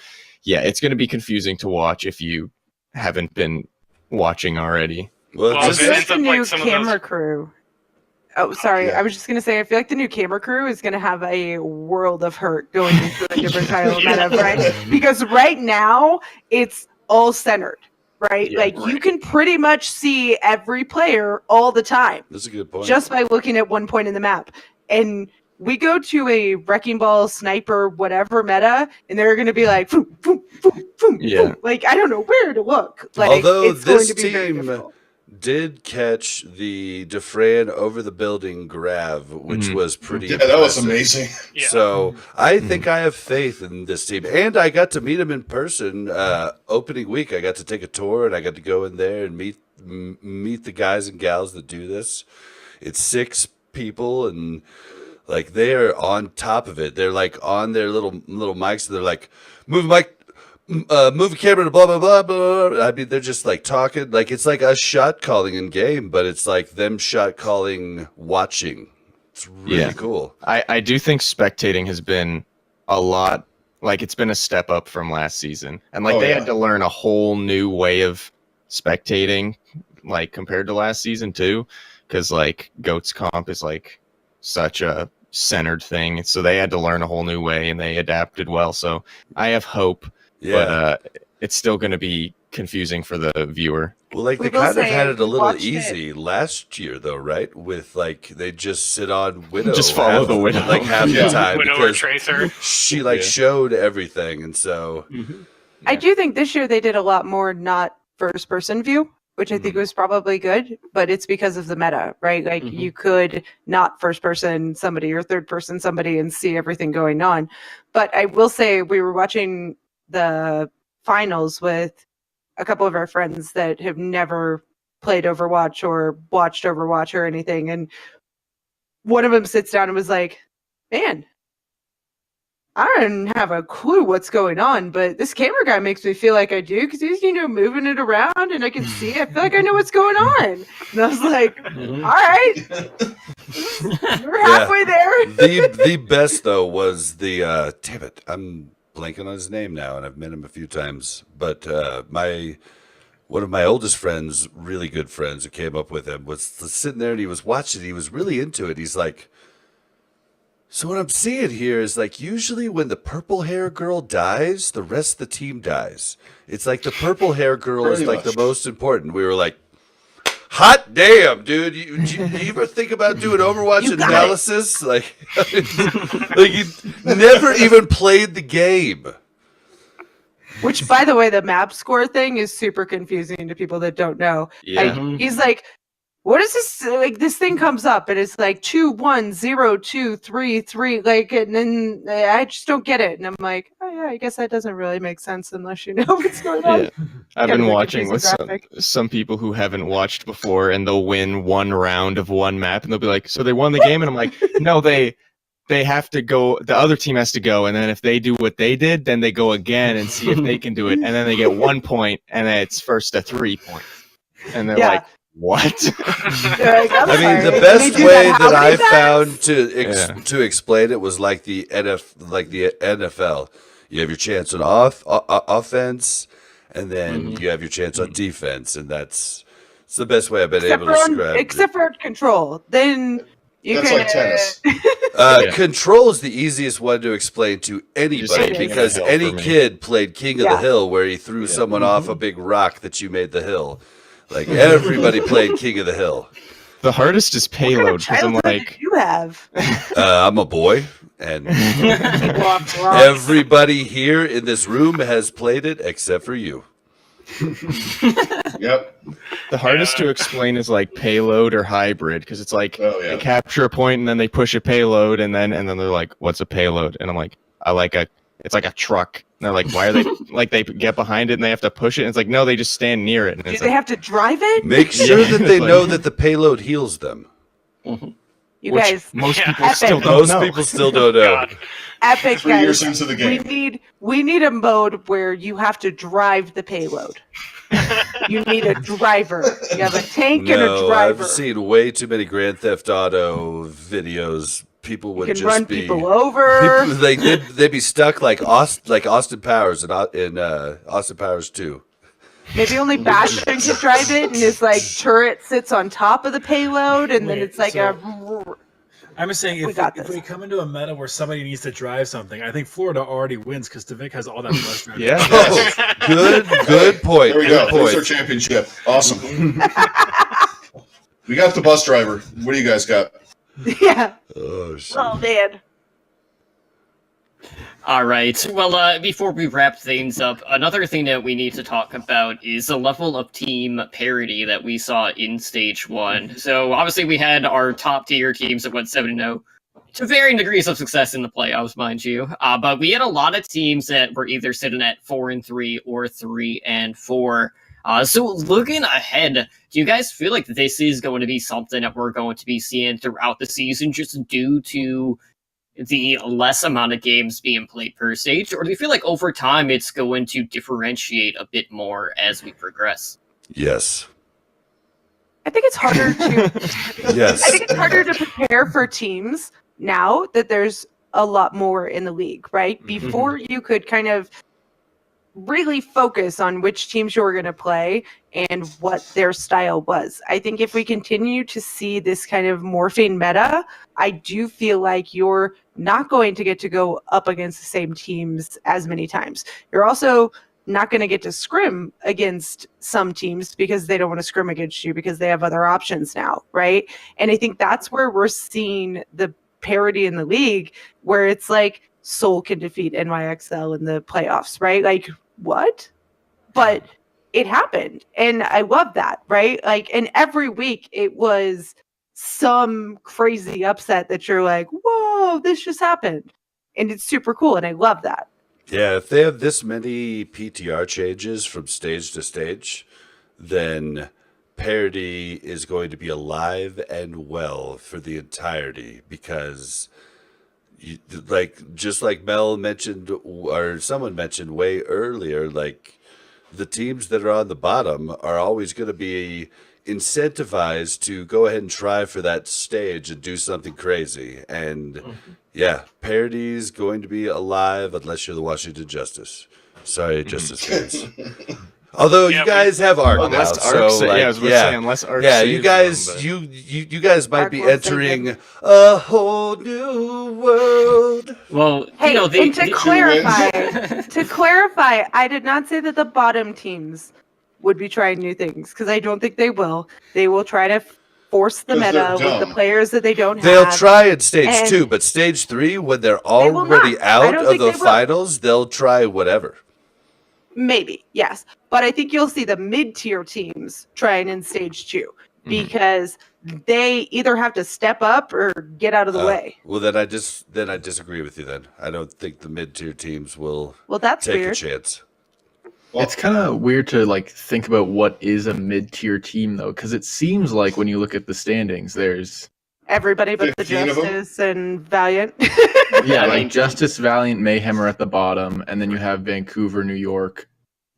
yeah, it's going to be confusing to watch if you haven't been watching already. Well, Well, I just, feel like ends the up like new some of camera those- crew. Oh, sorry. Yeah. I was just gonna say, I feel like the new camera crew is gonna have a world of hurt going into a different kind of meta, right? Because right now it's all centered, right? Yeah, like you can pretty much see every player all the time that's a good point. just by looking at one point in the map. And we go to a Wrecking Ball, Sniper, whatever meta, and they're going to be like, boom, boom, boom, boom, Yeah. boom. Like, I don't know where to look. Like, Although it's going this to be very team difficult. did catch the Dufresne over the building grab, which was pretty Yeah, that was impressive. amazing. Yeah. So I think I have faith in this team, and I got to meet him in person opening week. I got to take a tour, and I got to go in there and meet the guys and gals that do this. It's 6 people, and like they're on top of it. They're like on their little mics. And they're like, move the mic, move the camera to blah blah blah blah. I mean, they're just like talking. Like it's like us shot calling in game, but it's like them shot calling watching. It's really cool. I do think spectating has been a lot, like it's been a step up from last season. And like they had to learn a whole new way of spectating, like compared to last season too. Because like GOATS comp is like such a centered thing. So they had to learn a whole new way and they adapted well. So I have hope, but it's still going to be confusing for the viewer. Well, like We they will kind of say had it a little watched easy last year, though, right? With like they just sit on Widow, Just follow the Widow. like half Yeah. the time Widow or because Tracer. she like showed everything, and so I do think this year they did a lot more not first person view, which I think was probably good, but it's because of the meta, right? Like you could not first person somebody or third person somebody and see everything going on. But I will say we were watching the finals with a couple of our friends that have never played Overwatch or watched Overwatch or anything. And one of them sits down and was like, man, I don't have a clue what's going on, but this camera guy makes me feel like I do because he's, moving it around and I can see it. I feel like I know what's going on. And I was like, all right, we're halfway there. the best though was the damn it, I'm blanking on his name now, and I've met him a few times. But one of my oldest friends, really good friends, who came up with him, was sitting there and he was watching. He was really into it. He's like, so what I'm seeing here is like usually when the purple hair girl dies, the rest of the team dies. It's like the purple hair girl is Pretty like much. the most important. We were like, hot damn, dude! You ever think about doing Overwatch You got analysis? Like you never even played the game. Which, by the way, the map score thing is super confusing to people that don't know. Yeah. Like, he's like, what is this? Like, this thing comes up and it's like 2 1 0 2 3 3. Like, and then I just don't get it. And I'm like, oh, yeah, I guess that doesn't really make sense unless you know what's going on. Yeah. I've Kinda been like a watching piece with of graphic. some people who haven't watched before, and they'll win one round of one map, and they'll be like, "So they won the game," and I'm like, "No, they they have to go. The other team has to go, and then if they do what they did, then they go again and see if they can do it, and then they get 1 point, and then it's first to 3 points, and they're like, "What?" I mean, the best way that I found to explain it was like the NFL. You have your chance on offense, and then you have your chance on defense, and it's the best way I've been able to describe it. Except for control, then That's like tennis. Control is the easiest one to explain to anybody because any kid played King of the Hill where he threw someone off a big rock that you made the hill. Like everybody played King of the Hill. The hardest is payload because I'm like, you have. I'm a boy, and everybody here in this room has played it except for you. Yep. The hardest to explain is like payload or hybrid because it's like they capture a point and then they push a payload and then they're like, "What's a payload?" And I'm like, it's like a truck. And they're like, "Why are they like they get behind it and they have to push it?" And it's like, no, they just stand near it. And Do they have to drive it? Make sure that they know that the payload heals them. You guys, most people still don't know. Most people still don't know. Epic, 3 years into the game. We need a mode where you have to drive the payload. You need a driver. You have a tank and a driver. I've seen way too many Grand Theft Auto videos. People would just run be people over. They'd be stuck like Austin Powers in Austin Powers 2. Maybe only Bastion can drive it, and his like turret sits on top of the payload, and then it's like I'm just saying, if we come into a meta where somebody needs to drive something, I think Florida already wins because Devik has all that bus driving. Yeah. Good point. There we go. There's our championship. Awesome. We got the bus driver. What do you guys got? Yeah. Oh, shit. Oh, man. All right. Well, before we wrap things up, another thing that we need to talk about is the level of team parity that we saw in Stage 1. So, obviously, we had our top-tier teams that went 7-0, to varying degrees of success in the playoffs, mind you. But we had a lot of teams that were either sitting at 4-3 or 3-4. So, looking ahead, do you guys feel like this is going to be something that we're going to be seeing throughout the season just due to the less amount of games being played per stage, or do you feel like over time it's going to differentiate a bit more as we progress? Yes. I think it's harder to Yes. I think it's harder to prepare for teams now that there's a lot more in the league, right? Before you could kind of really focus on which teams you were going to play and what their style was. I think if we continue to see this kind of morphing meta, I do feel like you're not going to get to go up against the same teams as many times. You're also not going to get to scrim against some teams because they don't want to scrim against you because they have other options now, right? And I think that's where we're seeing the parity in the league, where it's like Seoul can defeat NYXL in the playoffs, right? Like, what? But it happened, and I love that, right? Like, and every week it was some crazy upset that you're like, whoa, this just happened. And it's super cool, and I love that. Yeah, if they have this many PTR changes from stage to stage, then parity is going to be alive and well for the entirety, because just like Mel mentioned, or someone mentioned way earlier, like the teams that are on the bottom are always going to be incentivized to go ahead and try for that stage and do something crazy. And yeah, parity is going to be alive unless you're the Washington Justice. Sorry, Justice fans. Although you guys have Arc now, unless so Arc like, I was going to say, unless Arc you guys, them, you guys might Arc be will save entering a whole new world. Well, Hey, you know, and to clarify, I did not say that the bottom teams would be trying new things, because I don't think they will. They will try to force the 'Cause meta they're with the dumb. players that they don't They'll have. try in stage and 2, but stage 3, when they're will already not. I out don't of think the they will. finals, they'll try whatever. Maybe, yes. But I think you'll see the mid-tier teams trying in stage 2, because they either have to step up or get out of the way. Well, then I disagree with you. Then I don't think the mid-tier teams will Well, that's take weird. a chance. It's kind of weird to like think about what is a mid-tier team though, because it seems like when you look at the standings, there's Everybody but the 15 of 'em? Justice and Valiant. Yeah, I like mean- Justice, Valiant, Mayhem are at the bottom, and then you have Vancouver, New York,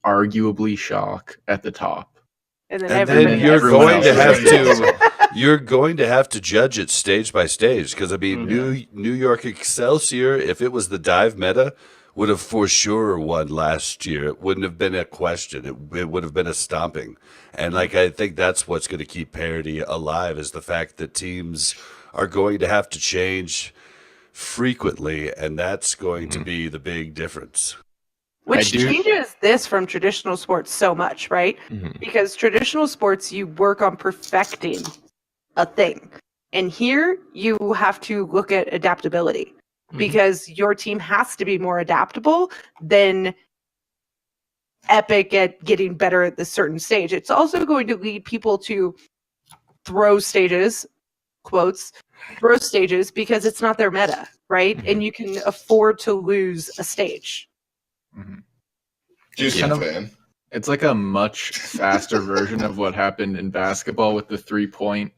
arguably Shock at the top. And then And everybody then you're else everyone going else to is have to you're going to have to judge it stage by stage because I mean New York Excelsior, if it was the dive meta, would have for sure won last year. It wouldn't have been a question. It would have been a stomping. And like I think that's what's going to keep parity alive is the fact that teams are going to have to change frequently, and that's going to be the big difference. Which I do- changes this from traditional sports so much, right? Mhm. Because traditional sports, you work on perfecting a thing. And here, you have to look at adaptability because your team has to be more adaptable than Epic at getting better at this certain stage. It's also going to lead people to throw stages, quotes, throw stages because it's not their meta, right? And you can afford to lose a stage. Houston Kind of- fan. It's like a much faster version of what happened in basketball with the 3-point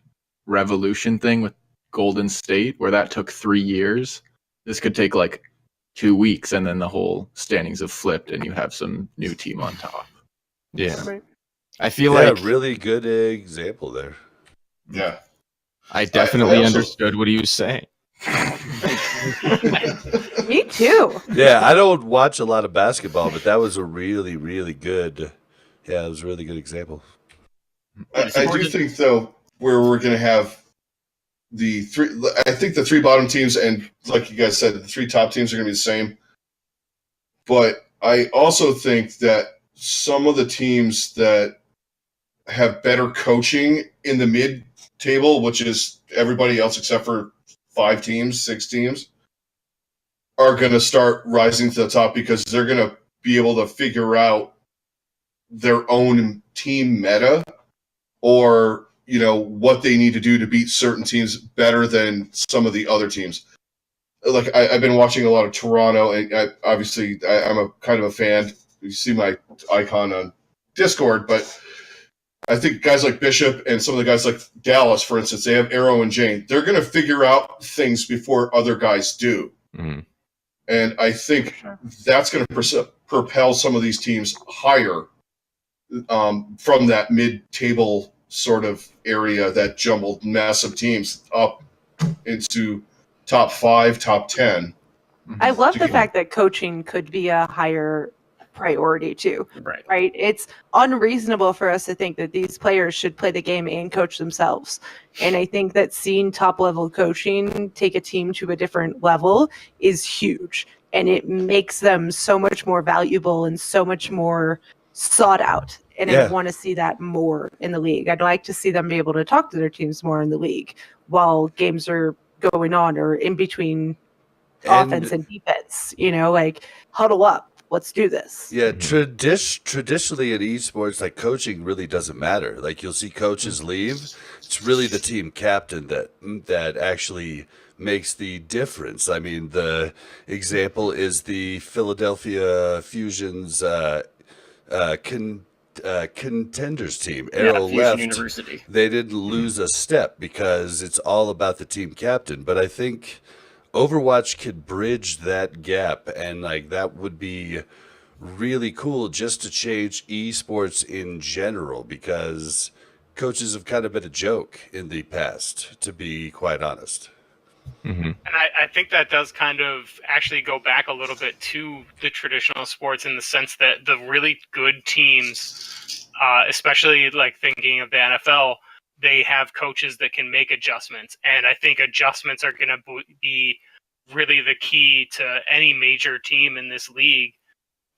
revolution thing with Golden State, where that took 3 years. This could take like 2 weeks, and then the whole standings have flipped, and you have some new team on top. Yeah. Right. I feel Yeah, like really good example there. Yeah. I definitely also- understood what he was saying. Me too. Yeah, I don't watch a lot of basketball, but that was a really, really good. Yeah, it was a really good example. I do think though where we're going to have the three. I think the three bottom teams and like you guys said, the three top teams are going to be the same. But I also think that some of the teams that have better coaching in the mid table, which is everybody else except for 5 teams, 6 teams, are going to start rising to the top because they're going to be able to figure out their own team meta or, you know, what they need to do to beat certain teams better than some of the other teams. Like, I've been watching a lot of Toronto, and I'm a kind of a fan. You see my icon on Discord, but I think guys like Bishop and some of the guys like Dallas, for instance, they have Arrow and Jane. They're going to figure out things before other guys do. Mhm. And I think that's going to propel some of these teams higher from that mid-table sort of area, that jumbled mess of teams, up into top 5, top 10. I love the Together. fact that coaching could be a higher priority too, Right. right? It's unreasonable for us to think that these players should play the game and coach themselves. And I think that seeing top level coaching take a team to a different level is huge. And it makes them so much more valuable and so much more sought out. And I Yeah. want to see that more in the league. I'd like to see them be able to talk to their teams more in the league while games are going on or in between offense and defense, you know, like huddle up. Let's do this. Yeah, traditionally in esports, like coaching really doesn't matter. Like you'll see coaches leave. It's really the team captain that actually makes the difference. I mean, the example is the Philadelphia Fusion's contenders team. Arrow Fusion left. University. They didn't lose a step because it's all about the team captain. But I think Overwatch could bridge that gap, and like that would be really cool just to change esports in general, because coaches have kind of been a joke in the past, to be quite honest. And I think that does kind of actually go back a little bit to the traditional sports in the sense that the really good teams, especially like thinking of the NFL, they have coaches that can make adjustments. And I think adjustments are going to be really the key to any major team in this league.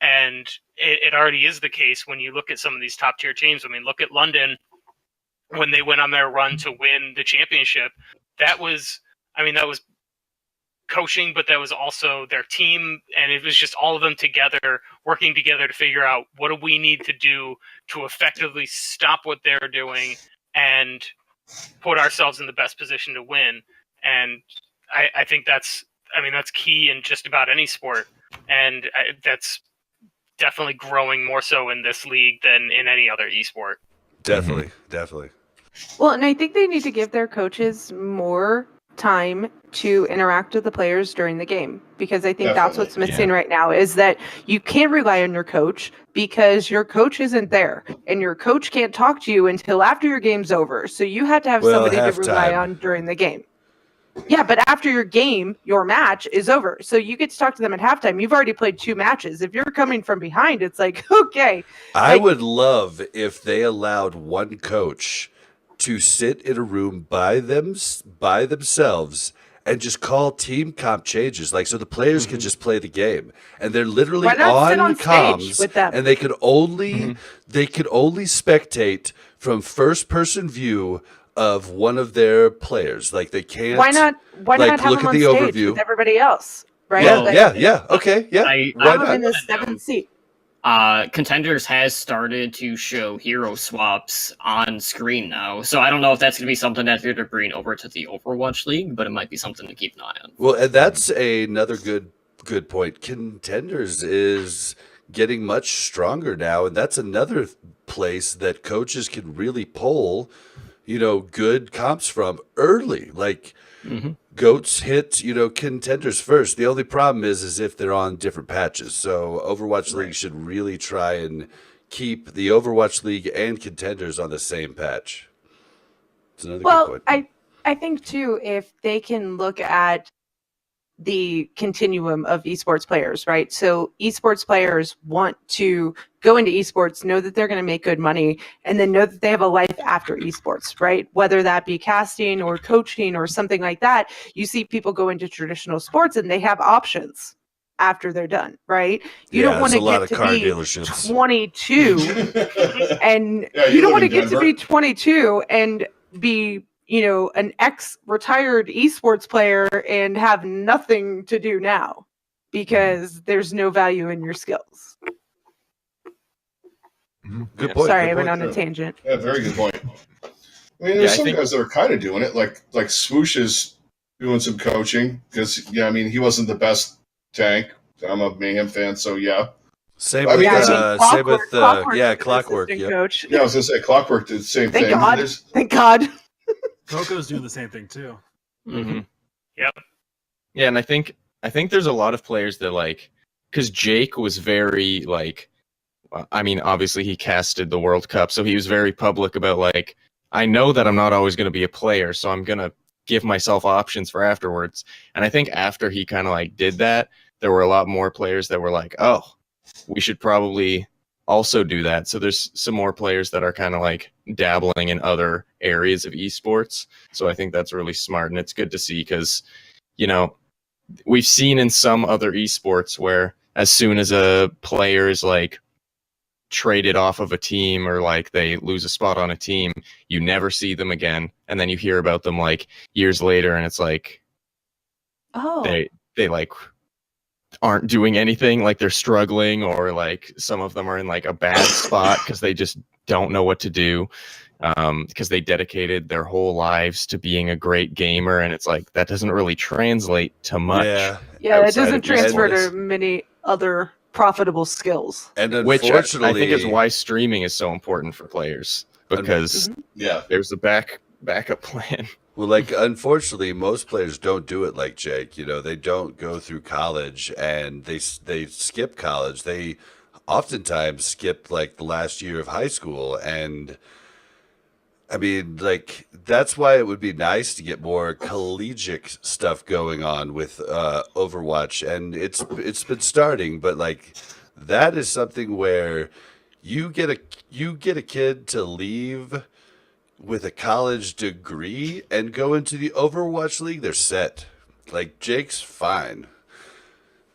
And it already is the case when you look at some of these top tier teams. I mean, look at London when they went on their run to win the championship. That was coaching, but that was also their team, and it was just all of them together, working together to figure out what do we need to do to effectively stop what they're doing and put ourselves in the best position to win. And I think that's key in just about any sport, and that's definitely growing more so in this league than in any other esport. Definitely. Well, and I think they need to give their coaches more time to interact with the players during the game, because I think that's what's missing right now, is that you can't rely on your coach because your coach isn't there and your coach can't talk to you until after your game's over. So you have to have somebody to rely on during the game. Yeah, but after your game, your match is over. So you get to talk to them at halftime. You've already played 2 matches. If you're coming from behind, it's like, okay. I would love if they allowed one coach to sit in a room by themselves and just call team comp changes, like so the players can just play the game, and they're literally on comms, with them? and they could only spectate from first person view of one of their players. Like they can't. Why not have look them at on the stage overview with everybody else? Right? Yeah. Okay. Yeah. I I'm in the 7th seat. Contenders has started to show hero swaps on screen now, so I don't know if that's going to be something that they're going to bring over to the Overwatch League, but it might be something to keep an eye on. Well, and that's another good point. Contenders is getting much stronger now, and that's another place that coaches can really pull, good comps from early. Like Goats hit, Contenders first. The only problem is if they're on different patches. So Overwatch League should really try and keep the Overwatch League and Contenders on the same patch. It's another good point. I think too, if they can look at the continuum of esports players, right? So esports players want to go into esports, know that they're going to make good money, and then know that they have a life after esports, right? Whether that be casting or coaching or something like that. You see people go into traditional sports and they have options after they're done, right? You don't want to get to be 22 and you don't want to get to be 22 and be an ex-retired esports player and have nothing to do now because there's no value in your skills. Good point. Sorry, I went on a tangent. Yeah, very good point. I mean, there's some guys that are kind of doing it, like Swoosh is doing some coaching because, he wasn't the best tank. I'm a Mayhem fan, so yeah. Same with Clockwork. Coach. Yeah, I was gonna say Clockwork did the same thing. Thank God. Coco's doing the same thing too. Mm-hmm. Yep. Yeah, and I think there's a lot of players that because Jake was very obviously he casted the World Cup, so he was very public about I know that I'm not always going to be a player, so I'm going to give myself options for afterwards. And I think after he kind of did that, there were a lot more players that were like, oh, we should probably also do that. So there's some more players that are kind of dabbling in other areas of esports. So I think that's really smart, and it's good to see because, we've seen in some other esports where as soon as a player is traded off of a team or they lose a spot on a team, you never see them again, and then you hear about them years later, and it's they aren't doing anything, they're struggling, or some of them are in a bad spot because they just don't know what to do because they dedicated their whole lives to being a great gamer, and it's that doesn't really translate to much. Yeah, it doesn't transfer to many other profitable skills. And which unfortunately, I think is why streaming is so important for players, because there's a backup plan. Well, unfortunately, most players don't do it like Jake. They don't go through college, and they skip college. They oftentimes skip the last year of high school, and I mean, that's why it would be nice to get more collegiate stuff going on with Overwatch, and it's been starting, but that is something where you get a kid to leave with a college degree and go into the Overwatch League, they're set. Jake's fine.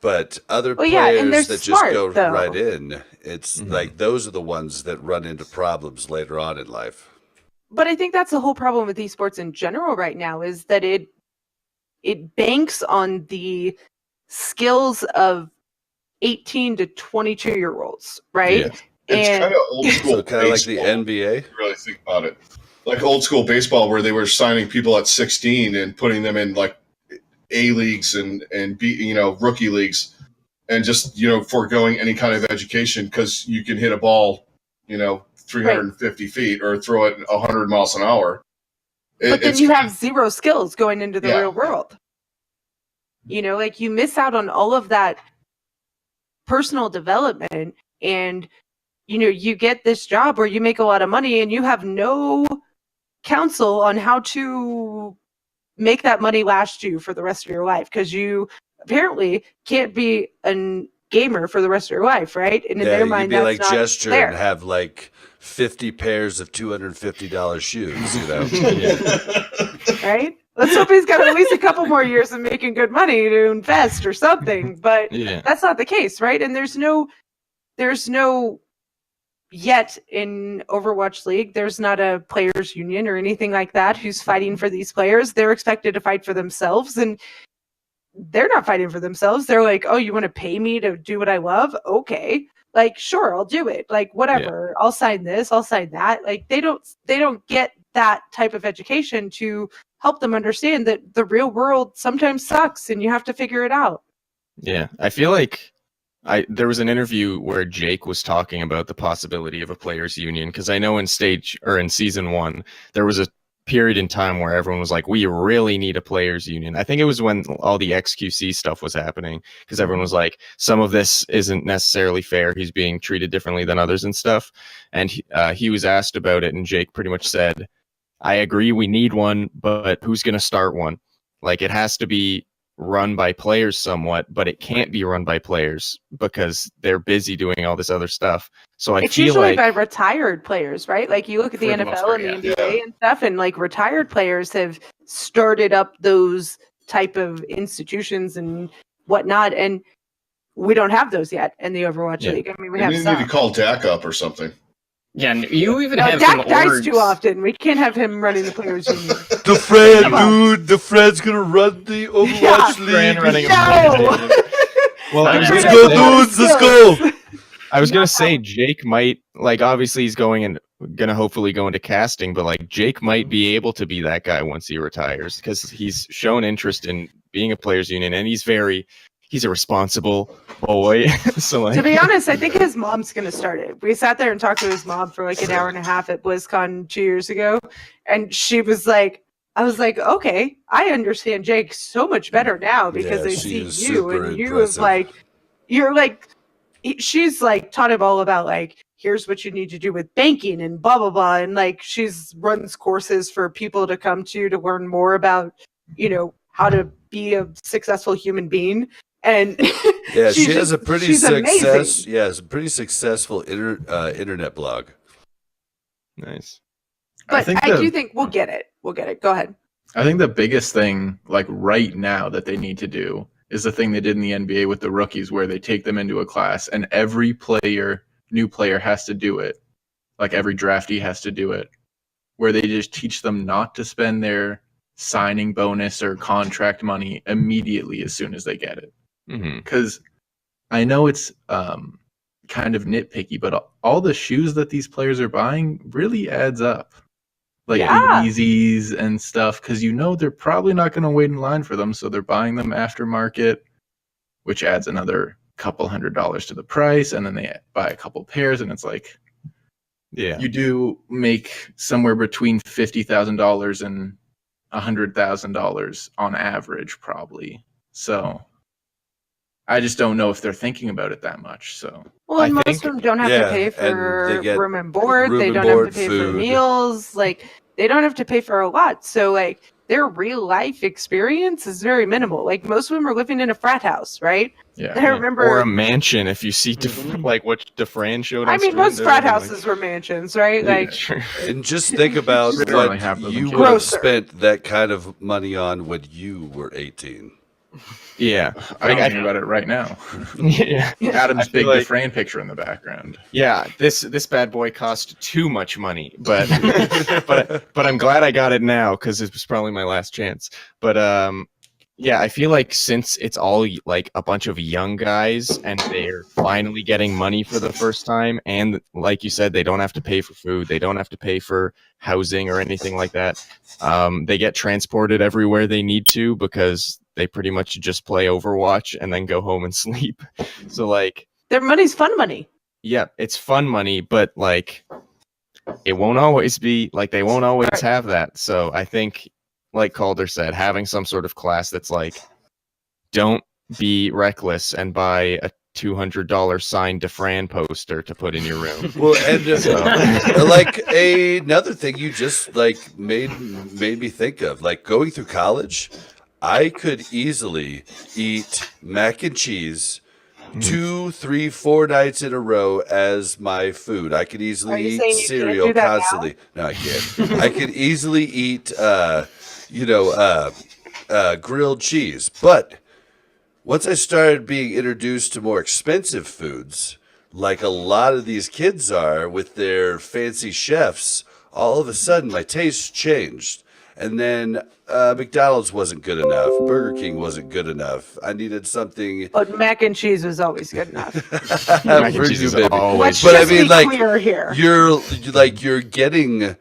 But other players that just go right in, it's those are the ones that run into problems later on in life. But I think that's the whole problem with esports in general right now, is that it banks on the skills of 18 to 22-year-olds, right? Yeah. It's kind of old school. So kind of like the NBA. If you really think about it. Like old school baseball, where they were signing people at 16 and putting them in A leagues and rookie leagues, and just foregoing any kind of education because you can hit a ball 350 feet or throw it 100 miles an hour. But then you have zero skills going into the Yeah. real world. You know, like you miss out on all of that personal development, and you know, you get this job where you make a lot of money and you have no counsel on how to make that money last you for the rest of your life, because you apparently can't be a gamer for the rest of your life, right? And in their mind, you'd be that's like not Gesture fair. and have like 50 pairs of $250 shoes, you know? Right? Let's hope he's got at least a couple more years of making good money to invest or something. But that's not the case, right? And there's no yet in Overwatch League, there's not a players union or anything like that who's fighting for these players. They're expected to fight for themselves, and they're not fighting for themselves. They're like, oh, you want to pay me to do what I love? Okay. Like, sure, I'll do it. Like, whatever. I'll sign this, I'll sign that. Like, they don't get that type of education to help them understand that the real world sometimes sucks and you have to figure it out. Yeah. I feel like there was an interview where Jake was talking about the possibility of a players union, because I know in season 1 there was a period in time where everyone was like, we really need a players union. I think it was when all the XQC stuff was happening, because everyone was like, some of this isn't necessarily fair, he's being treated differently than others and stuff. And he was asked about it, and Jake pretty much said, I agree we need one, but who's going to start one? Like, it has to be run by players somewhat, but it can't be run by players because they're busy doing all this other stuff. So it's feel usually like by retired players, right? Like you look at the For the NFL most part, and the NBA and stuff, and like retired players have started up those type of institutions and whatnot, and we don't have those yet in the Overwatch League. I mean, we have need some. to call Dak up or something. Yeah, and you even No, have Dak some dies orgs. too often. We can't have him running the players union. The Fred, dude, the Fred's gonna run the Overwatch League. running No! Well, I was Let's gonna go, say- dudes, let's go. I was gonna say Jake might, like, obviously he's gonna hopefully go into casting, but like Jake might be able to be that guy once he retires, because he's shown interest in being a players union, and he's a responsible boy. So like, To be honest, I think his mom's going to start it. We sat there and talked to his mom for like an hour and a half at BlizzCon 2 years ago. And she was like, I was like, okay, I understand Jake so much better now because Yeah, I she see is you. super And you was impressive. like, you're like, she's like taught him all about like, here's what you need to do with banking and blah, blah, blah. And like, she's runs courses for people to come to learn more about, you know, how to be a successful human being. And Yeah, she she's has a just- pretty she's amazing. it's a pretty successful internet blog. nice. But I, the- do think we'll get it. We'll get it. Go ahead. I think the biggest thing, like right now, that they need to do is the thing they did in the NBA with the rookies, where they take them into a class and every new player has to do it. Like every draftee has to do it, where they just teach them not to spend their signing bonus or contract money immediately as soon as they get it. Mm-hmm. Because I know it's kind of nitpicky, but all the shoes that these players are buying really adds up. Like Yeah. Yeezys and stuff, because you know they're probably not going to wait in line for them, so they're buying them aftermarket, which adds another couple $100 to the price, and then they buy a couple pairs, and it's like Yeah. you do make somewhere between $50,000 and $100,000 on average, probably. So I just don't know if they're thinking about it that much. So Well, and I most think- of them don't have to yeah, pay and for they get room and board. room They and don't board, have to pay food. for meals. Like they don't have to pay for a lot. So like their real life experience is very minimal. Like most of them are living in a frat house, right? yeah, I remember. Or a mansion, if you see like what DeFran showed. I on mean, stream, most they're frat living, houses were mansions, right? Yeah, Like Sure. And just think about They don't really what have them in you Canada. would have Grocer. spent that kind of money on when you were 18. Yeah. I'm I- thinking about it right now. yeah. Adam's feel big like- Dufresne picture in the background. Yeah, this bad boy cost too much money, but but I'm glad I got it now because it was probably my last chance. But yeah, I feel like since it's all like a bunch of young guys and they're finally getting money for the first time, and like you said, they don't have to pay for food, they don't have to pay for housing or anything like that. They get transported everywhere they need to because they pretty much just play Overwatch and then go home and sleep. So like. their money's fun money. Yeah, it's fun money, but like it won't always be like they won't always have that. So I think, like Calder said, having some sort of class that's like, don't be reckless and buy a $200 signed DeFran poster to put in your room. Well, and like another thing you just like made me think of, like going through college, I could easily eat mac and cheese 2, 3, 4 nights in a row as my food. I could easily eat cereal constantly. No, I can't. I could easily eat, grilled cheese. But once I started being introduced to more expensive foods, like a lot of these kids are with their fancy chefs, all of a sudden my taste changed. And then McDonald's wasn't good enough. Burger King wasn't good enough. I needed something. But mac and cheese was always good enough. Mac and cheese is always. Let's But I just mean, be like, clear here. you're getting,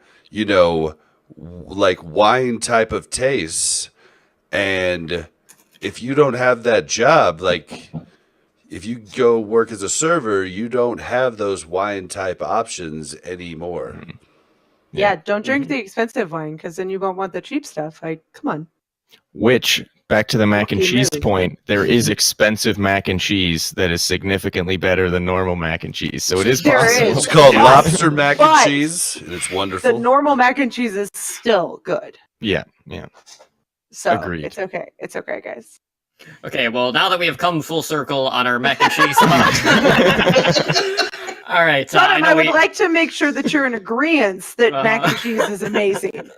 like wine type of tastes, and if you don't have that job, like if you go work as a server, you don't have those wine type options anymore. Yeah, don't drink the expensive wine because then you won't want the cheap stuff. Like, come on. Which, back to the mac and Okay, cheese really. point, there is expensive mac and cheese that is significantly better than normal mac and cheese. So it is There possible. is. It's called Yes. lobster mac and But cheese, and it's The wonderful. normal mac and cheese is still good. Yeah. So Agreed. it's okay. It's okay, guys. Okay, well, now that we have come full circle on our mac and cheese talk. All right, I Adam, know I would we. like to make sure that you're in agreement that mac and cheese is amazing.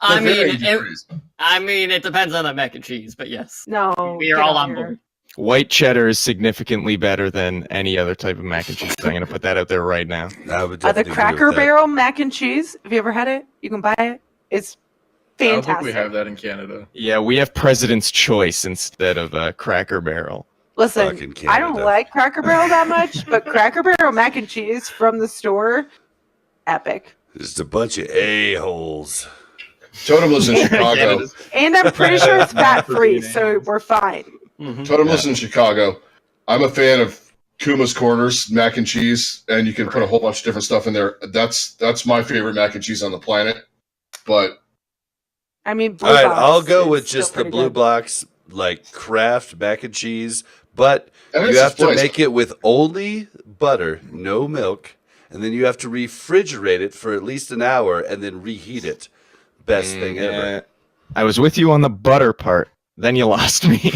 I Very mean, different. it depends on the mac and cheese, but yes, No. we are get all out on here. board. White cheddar is significantly better than any other type of mac and cheese. I'm going to put that out there right now. I would The definitely agree Cracker with that. Barrel mac and cheese. Have you ever had it? You can buy it. It's I don't fantastic. think we have that in Canada. Yeah, we have President's Choice instead of Cracker Barrel. Listen, Fucking I don't Canada. like Cracker Barrel that much, but Cracker Barrel mac and cheese from the store, epic. Just a bunch of a-holes. Totem lives in Chicago. And I'm pretty sure it's fat free, so we're fine. Totem lives in Chicago. I'm a fan of Kuma's Corners mac and cheese, and you can put a whole bunch of different stuff in there. That's my favorite mac and cheese on the planet. But I mean, Blue All right, Box I'll go is with still just the pretty Blue good. Box, like Kraft mac and cheese, but and you it's have to place. make it with only butter, no milk, and then you have to refrigerate it for at least an hour and then reheat it. Best thing ever. I was with you on the butter part. Then you lost me.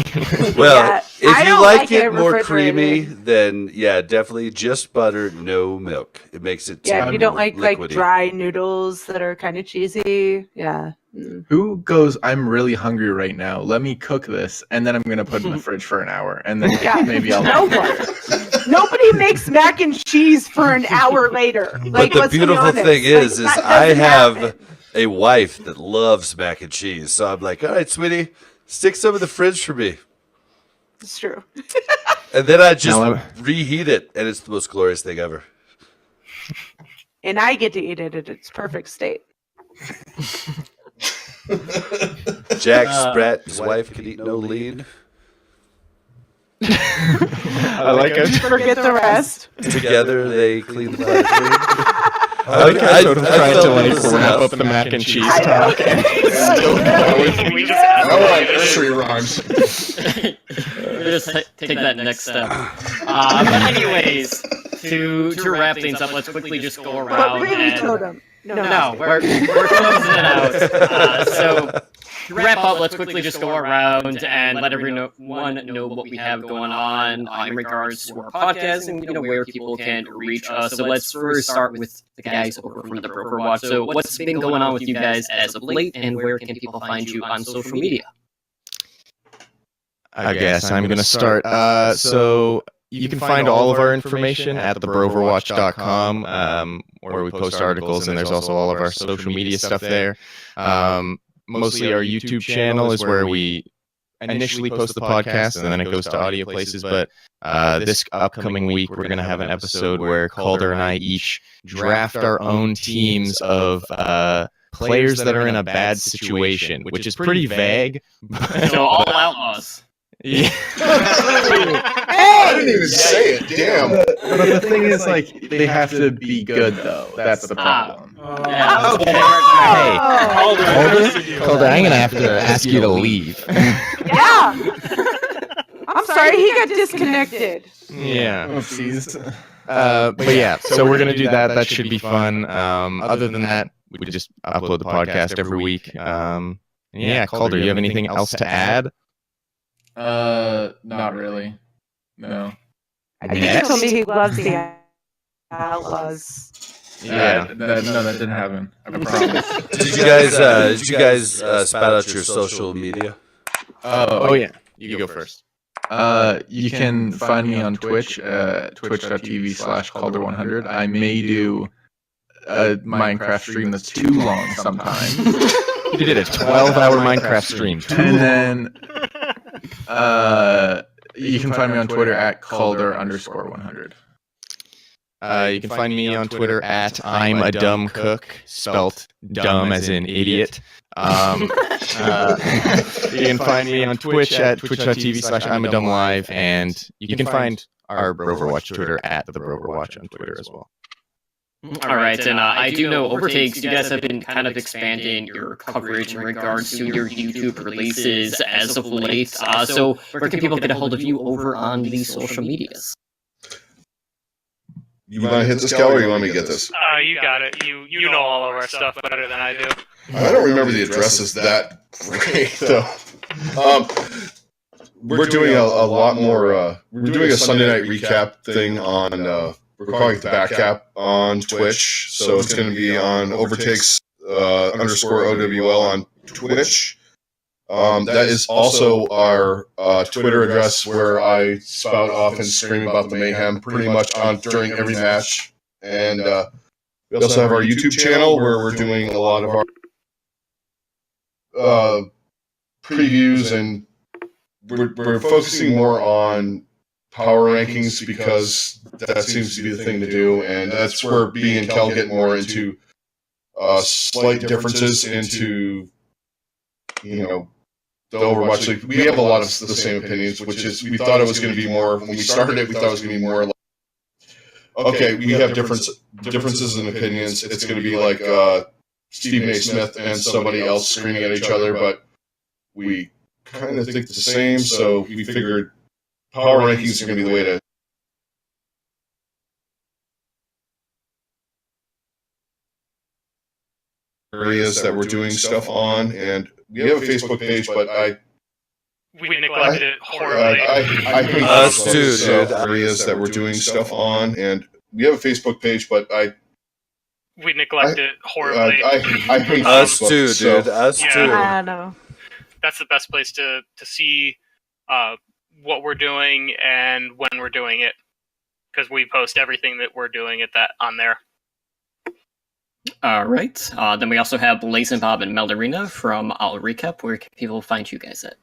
Well, Yeah, if I you don't like like it it more creamy, refrigerated. then yeah, definitely just butter, no milk. It makes it Yeah, if you don't like liquidy. dry noodles that are kind of cheesy. Yeah. Who goes, I'm really hungry right now. Let me cook this, and then I'm going to put it in the fridge for an hour, and then Yeah. maybe I'll... No one. Nobody makes mac and cheese for an hour later. But Like, the let's be beautiful honest. thing Like, is that I doesn't have happen. a wife that loves mac and cheese. So I'm like, all right, sweetie, stick some in the fridge for me. It's true. And then I just Now, reheat it, and it's the most glorious thing ever. And I get to eat it in its perfect state. Jack Sprat, his wife could eat no lean. I like it. Forget the rest. Together they clean the planet clean. I like how Totem tried felt to it like was wrap enough. up the mac and cheese I know. talk. We just no one nursery rhymes. Just take that next step. But anyways, to wrap things up, let's quickly just go But around really, and Totem. no, we're closing it out. So to wrap up, let's quickly just go around and let everyone know what we have going on in regards to our podcast and where people can reach us. So let's first start with the guys over from the Broverwatch. So what's been going on with you guys as of late, and where can people find you on social media? I guess I'm going to start. So you can find all of our information at thebroverwatch.com, where we post articles, and there's also all of our social media stuff there. Mostly our YouTube channel is where we initially post the podcast, and then it goes to audio places. But this upcoming week, we're going to have an episode where Calder and I each draft our own teams of players that are in a bad situation, which is pretty vague. So all outlaws. Yeah. I didn't even say it. Damn. But the thing is, like, they have to be good, though. That's the problem. Yeah. Hey, Calder, Calder, I'm gonna have to ask you to leave. Yeah. I'm sorry, he got disconnected. Yeah. Oopsies. But yeah, so we're gonna do that. That should be fun. Other than that, we just upload the podcast every week. Yeah, Calder, you have anything else to add? Not really. No. I think he told me he loves the Outlaws. Yeah. That didn't happen. I promise. Did you guys spout out your social media? Oh yeah, you go first. You can find me on Twitch, twitch.tv/Calder100. I may do a Minecraft stream that's too long sometimes. You did a 12-hour Minecraft stream. And then you can find me on Twitter at Calder_100. You can find me on Twitter at I'm a dumb cook, spelt dumb as in idiot. You can find me on Twitch at twitch.tv/I'm a dumb live, and you can find our Broverwatch Twitter at the Broverwatch on Twitter as well. All right, and I do know Overtakes, you guys have been kind of expanding your coverage in regards to your YouTube releases as of late. So where can people get a hold of you over on the social medias? You want to hit this, Cal, or you want me to get this? You got it. You know all of our stuff better than I do. I don't remember the addresses that great, though. We're doing a lot more. We're doing a Sunday night recap thing on. We're calling it the Back Cap on Twitch, so it's going to be on Overtakes _OWL on Twitch. That is also our Twitter address where I spout off and scream about the mayhem pretty much during every match. And we also have our YouTube channel where we're doing a lot of our previews, and we're focusing more on power rankings because that seems to be the thing to do, and that's where B and Kel get more into slight differences into, the Overwatch League. We have a lot of the same opinions, which is we thought it was going to be more, when we started it, we thought it was going to be more like, okay, we have differences in opinions. It's going to be like Stephen A. Smith and somebody else screaming at each other, but we kind of think the same, so we figured power rankings are going to be the way to areas that we're doing stuff on, and we have a Facebook page, but We neglected it horribly. I hate Us Facebook, too, so dude. areas that we're doing stuff on, and we have a Facebook page, but We neglected it horribly. I hate Us Facebook, too, so- dude. Us Yeah. too. I don't know. That's the best place to see what we're doing and when we're doing it, because we post everything that we're doing on there. All right. Then we also have Blazzinbob and Melarina from I'll Recap. Where can people find you guys at?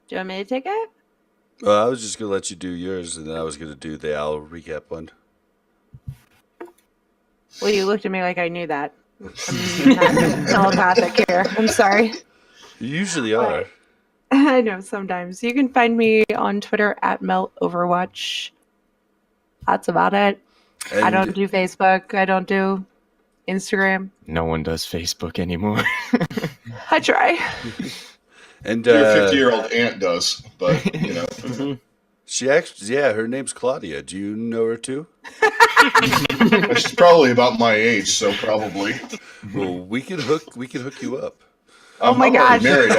Do you want me to take it? Well, I was just going to let you do yours, and then I was going to do the Owl recap one. Well, you looked at me like I knew that. I'm not telepathic here. I'm sorry. You usually are. I know sometimes. You can find me on Twitter at Overwatch. That's about it. And I don't do Facebook. I don't do Instagram. No one does Facebook anymore. I try. And Your 50-year-old aunt does, but she actually, her name's Claudia. Do you know her too? she's probably about my age, so probably. Well, we can hook you up. Oh my I'm already gosh. married.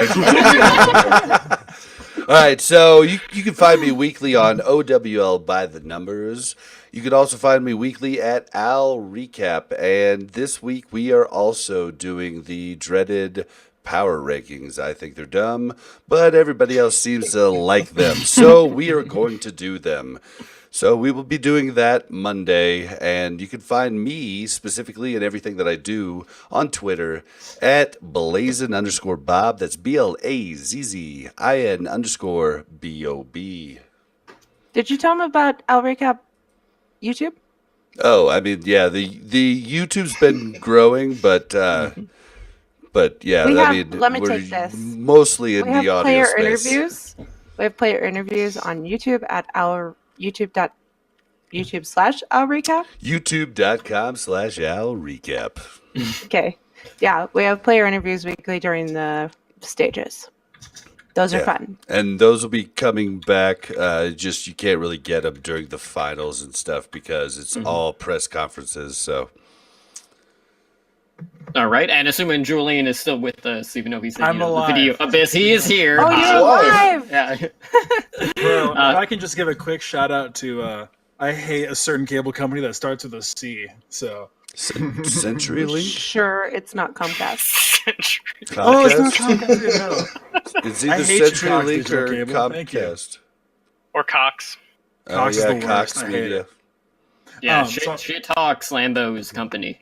All right, so you can find me weekly on OWL by the numbers. You can also find me weekly at Al Recap, and this week we are also doing the dreaded power rankings. I think they're dumb, but everybody else seems to like them, so we are going to do them. So we will be doing that Monday, and you can find me specifically and everything that I do on Twitter at Blazzin_Bob. That's BLAZZIN_BOB. Did you tell him about I'll Recap YouTube? Oh, I mean, yeah, the YouTube's been growing, but But yeah, let me we're take this. mostly in We have the audio player space. interviews. We have player interviews on YouTube at our YouTube.com/Al Recap. YouTube.com/Al Recap. Okay. Yeah, we have player interviews weekly during the stages. Those are fun. And those will be coming back. Just you can't really get them during the finals and stuff because it's all press conferences. So. All right, and assuming Julian is still with us, even though he's in I'm the alive. video abyss, he is here. Oh, you're alive! Yeah. Bro, if I can just give a quick shout out to I hate a certain cable company that starts with a C. So CenturyLink? Sure, it's not Comcast. Oh, it's not Comcast. No. It's I either hate you, Cox CenturyLink Digital or Cable. Thank you. Comcast. Or Cox. Cox is the worst. Cox I hate Media. it. Yeah, so- shit talks Lambo's company.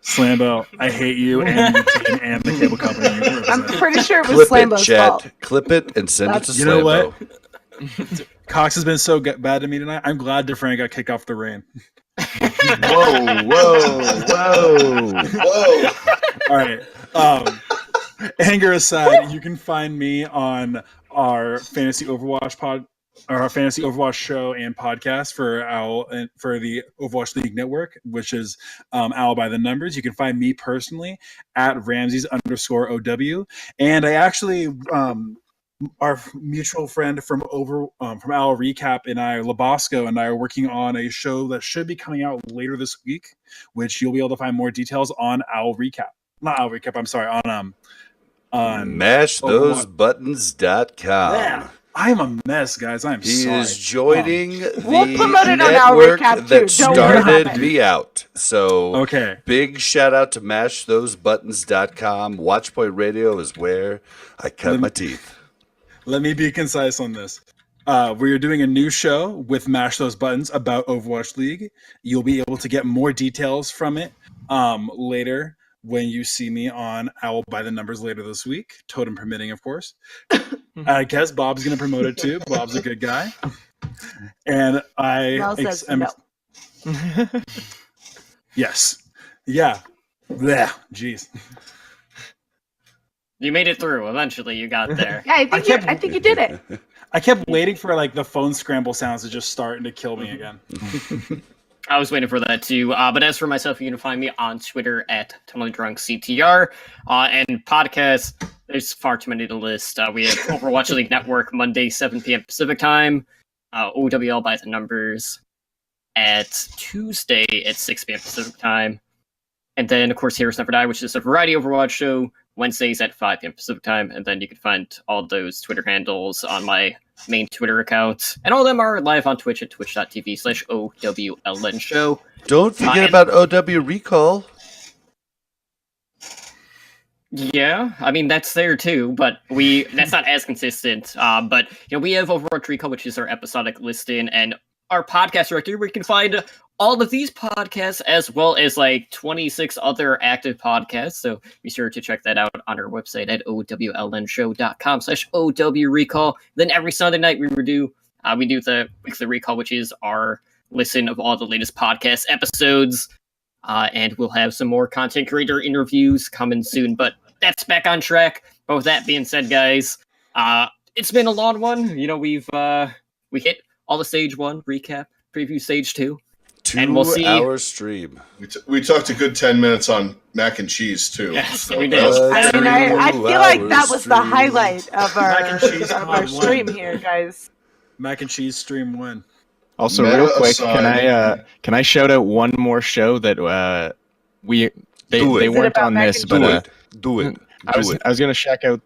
Slambo, I hate you and your team and the cable company you I'm represent. pretty sure it was Clip it, Slambo's chat. fault. Clip it and send it to You know Slambo. what? Cox has been so bad to me tonight. I'm glad DeFrank got kicked off the reign. Whoa. All right. Anger aside, you can find me on our Fantasy Overwatch our Fantasy Overwatch show and podcast for Owl and for the Overwatch League Network, which is Owl by the Numbers. You can find me personally at Ramses_OW, and I actually our mutual friend from Owl Recap and Labosco and I are working on a show that should be coming out later this week, which you'll be able to find more details on Owl Recap. Not Owl Recap. I'm sorry. On MashThoseButtons.com. Yeah. I'm a mess, guys. I'm He sorry. is joining We'll promote the it on Owl network Recap, too. that Don't worry about started it. me out. So Okay. big shout out to MashThoseButtons.com. Watchpoint Radio is where I cut my teeth. Let me be concise on this. We are doing a new show with Mash Those Buttons about Overwatch League. You'll be able to get more details from it later when you see me on Owl by the Numbers later this week, totem permitting, of course. I guess Bob's going to promote it too. Bob's a good guy. And Mel says no. Yes. Yeah. Blech. Jeez. You made it through. Eventually, you got there. Yeah, I think you did it. I kept waiting for like the phone scramble sounds to just start and to kill me again. I was waiting for that too. But as for myself, you can find me on Twitter at TotemlydrunkCTR. And podcasts, there's far too many to list. We have Overwatch League Network, Monday, 7 p.m. Pacific Time. OWL by the Numbers at Tuesday at 6 p.m. Pacific Time. And then, of course, Heroes Never Die, which is a variety Overwatch show, Wednesdays at 5 p.m. Pacific Time. And then you can find all those Twitter handles on my main Twitter account. And all of them are live on Twitch at twitch.tv/OWLN show. Don't forget about OW Recall. Yeah, I mean, that's there too, but that's not as consistent. But, we have Overwatch Recall, which is our episodic listing, and our podcast directory, where you can find all of these podcasts, as well as like 26 other active podcasts. So be sure to check that out on our website at owlnshow.com/OW Recall. Then every Sunday night we do the Weekly Recall, which is our listen of all the latest podcast episodes. And we'll have some more content creator interviews coming soon, but that's back on track. But with that being said, guys, it's been a long one. We hit all the stage 1 recap, preview stage 2. 2-hour stream. We talked a good 10 minutes on mac and cheese too. Yes, So we that did. was- I mean, I feel like that was the Stream. highlight of Mac and cheese our pod stream one. here, guys. Mac and cheese stream 1. Also, Meta real quick, aside. can I shout out one more show that Do they it. weren't about on mac this, and but Do it. I was gonna shout out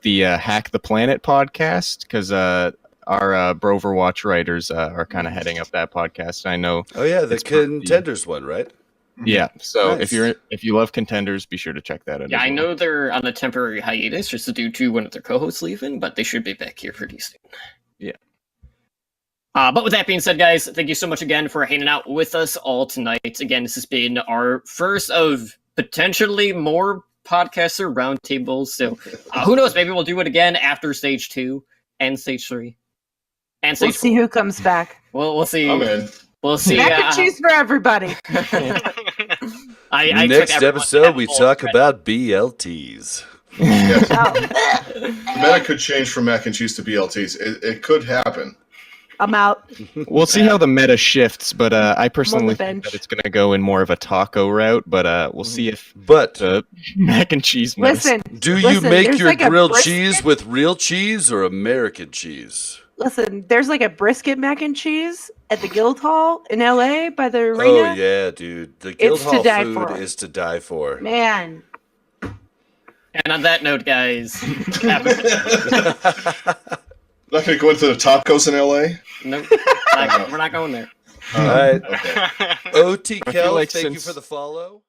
the Hack the Planet podcast because our Broverwatch writers are kind of heading up that podcast. I know. Oh yeah, the It's pretty- Contenders one, right? Yeah. So Nice. if you love Contenders, be sure to check that out. Yeah, as I well. know they're on a temporary hiatus just due to one of their co-hosts leaving, but they should be back here pretty soon. Yeah. But with that being said, guys, thank you so much again for hanging out with us all tonight. Again, this has been our first of potentially more podcaster roundtables. So who knows? Maybe we'll do it again after stage 2 and stage 3 and We'll stage see 4. who comes back. We'll see. I'm in. We'll see. Mac and cheese for everybody. I Next took everyone to episode, we Temple. talk about BLTs. Yes. Oh, The meta could change from mac and cheese to BLTs. It could happen. I'm out. We'll see how the meta shifts, but I personally think bench. that it's going to go in more of a taco route, but we'll see if But the mac and cheese meta Listen, do you listen, make there's your like a grilled brisket- cheese with real cheese or American cheese? Listen, there's like a brisket mac and cheese at the Guildhall in LA by the arena. Oh yeah, dude. The It's to Guildhall die food for. is to die for. Man, And on that note, guys, Not going to go into the tacos in LA? nope, we're not going there. All right. Okay. OT I feel Kel, like thank you since- for the follow.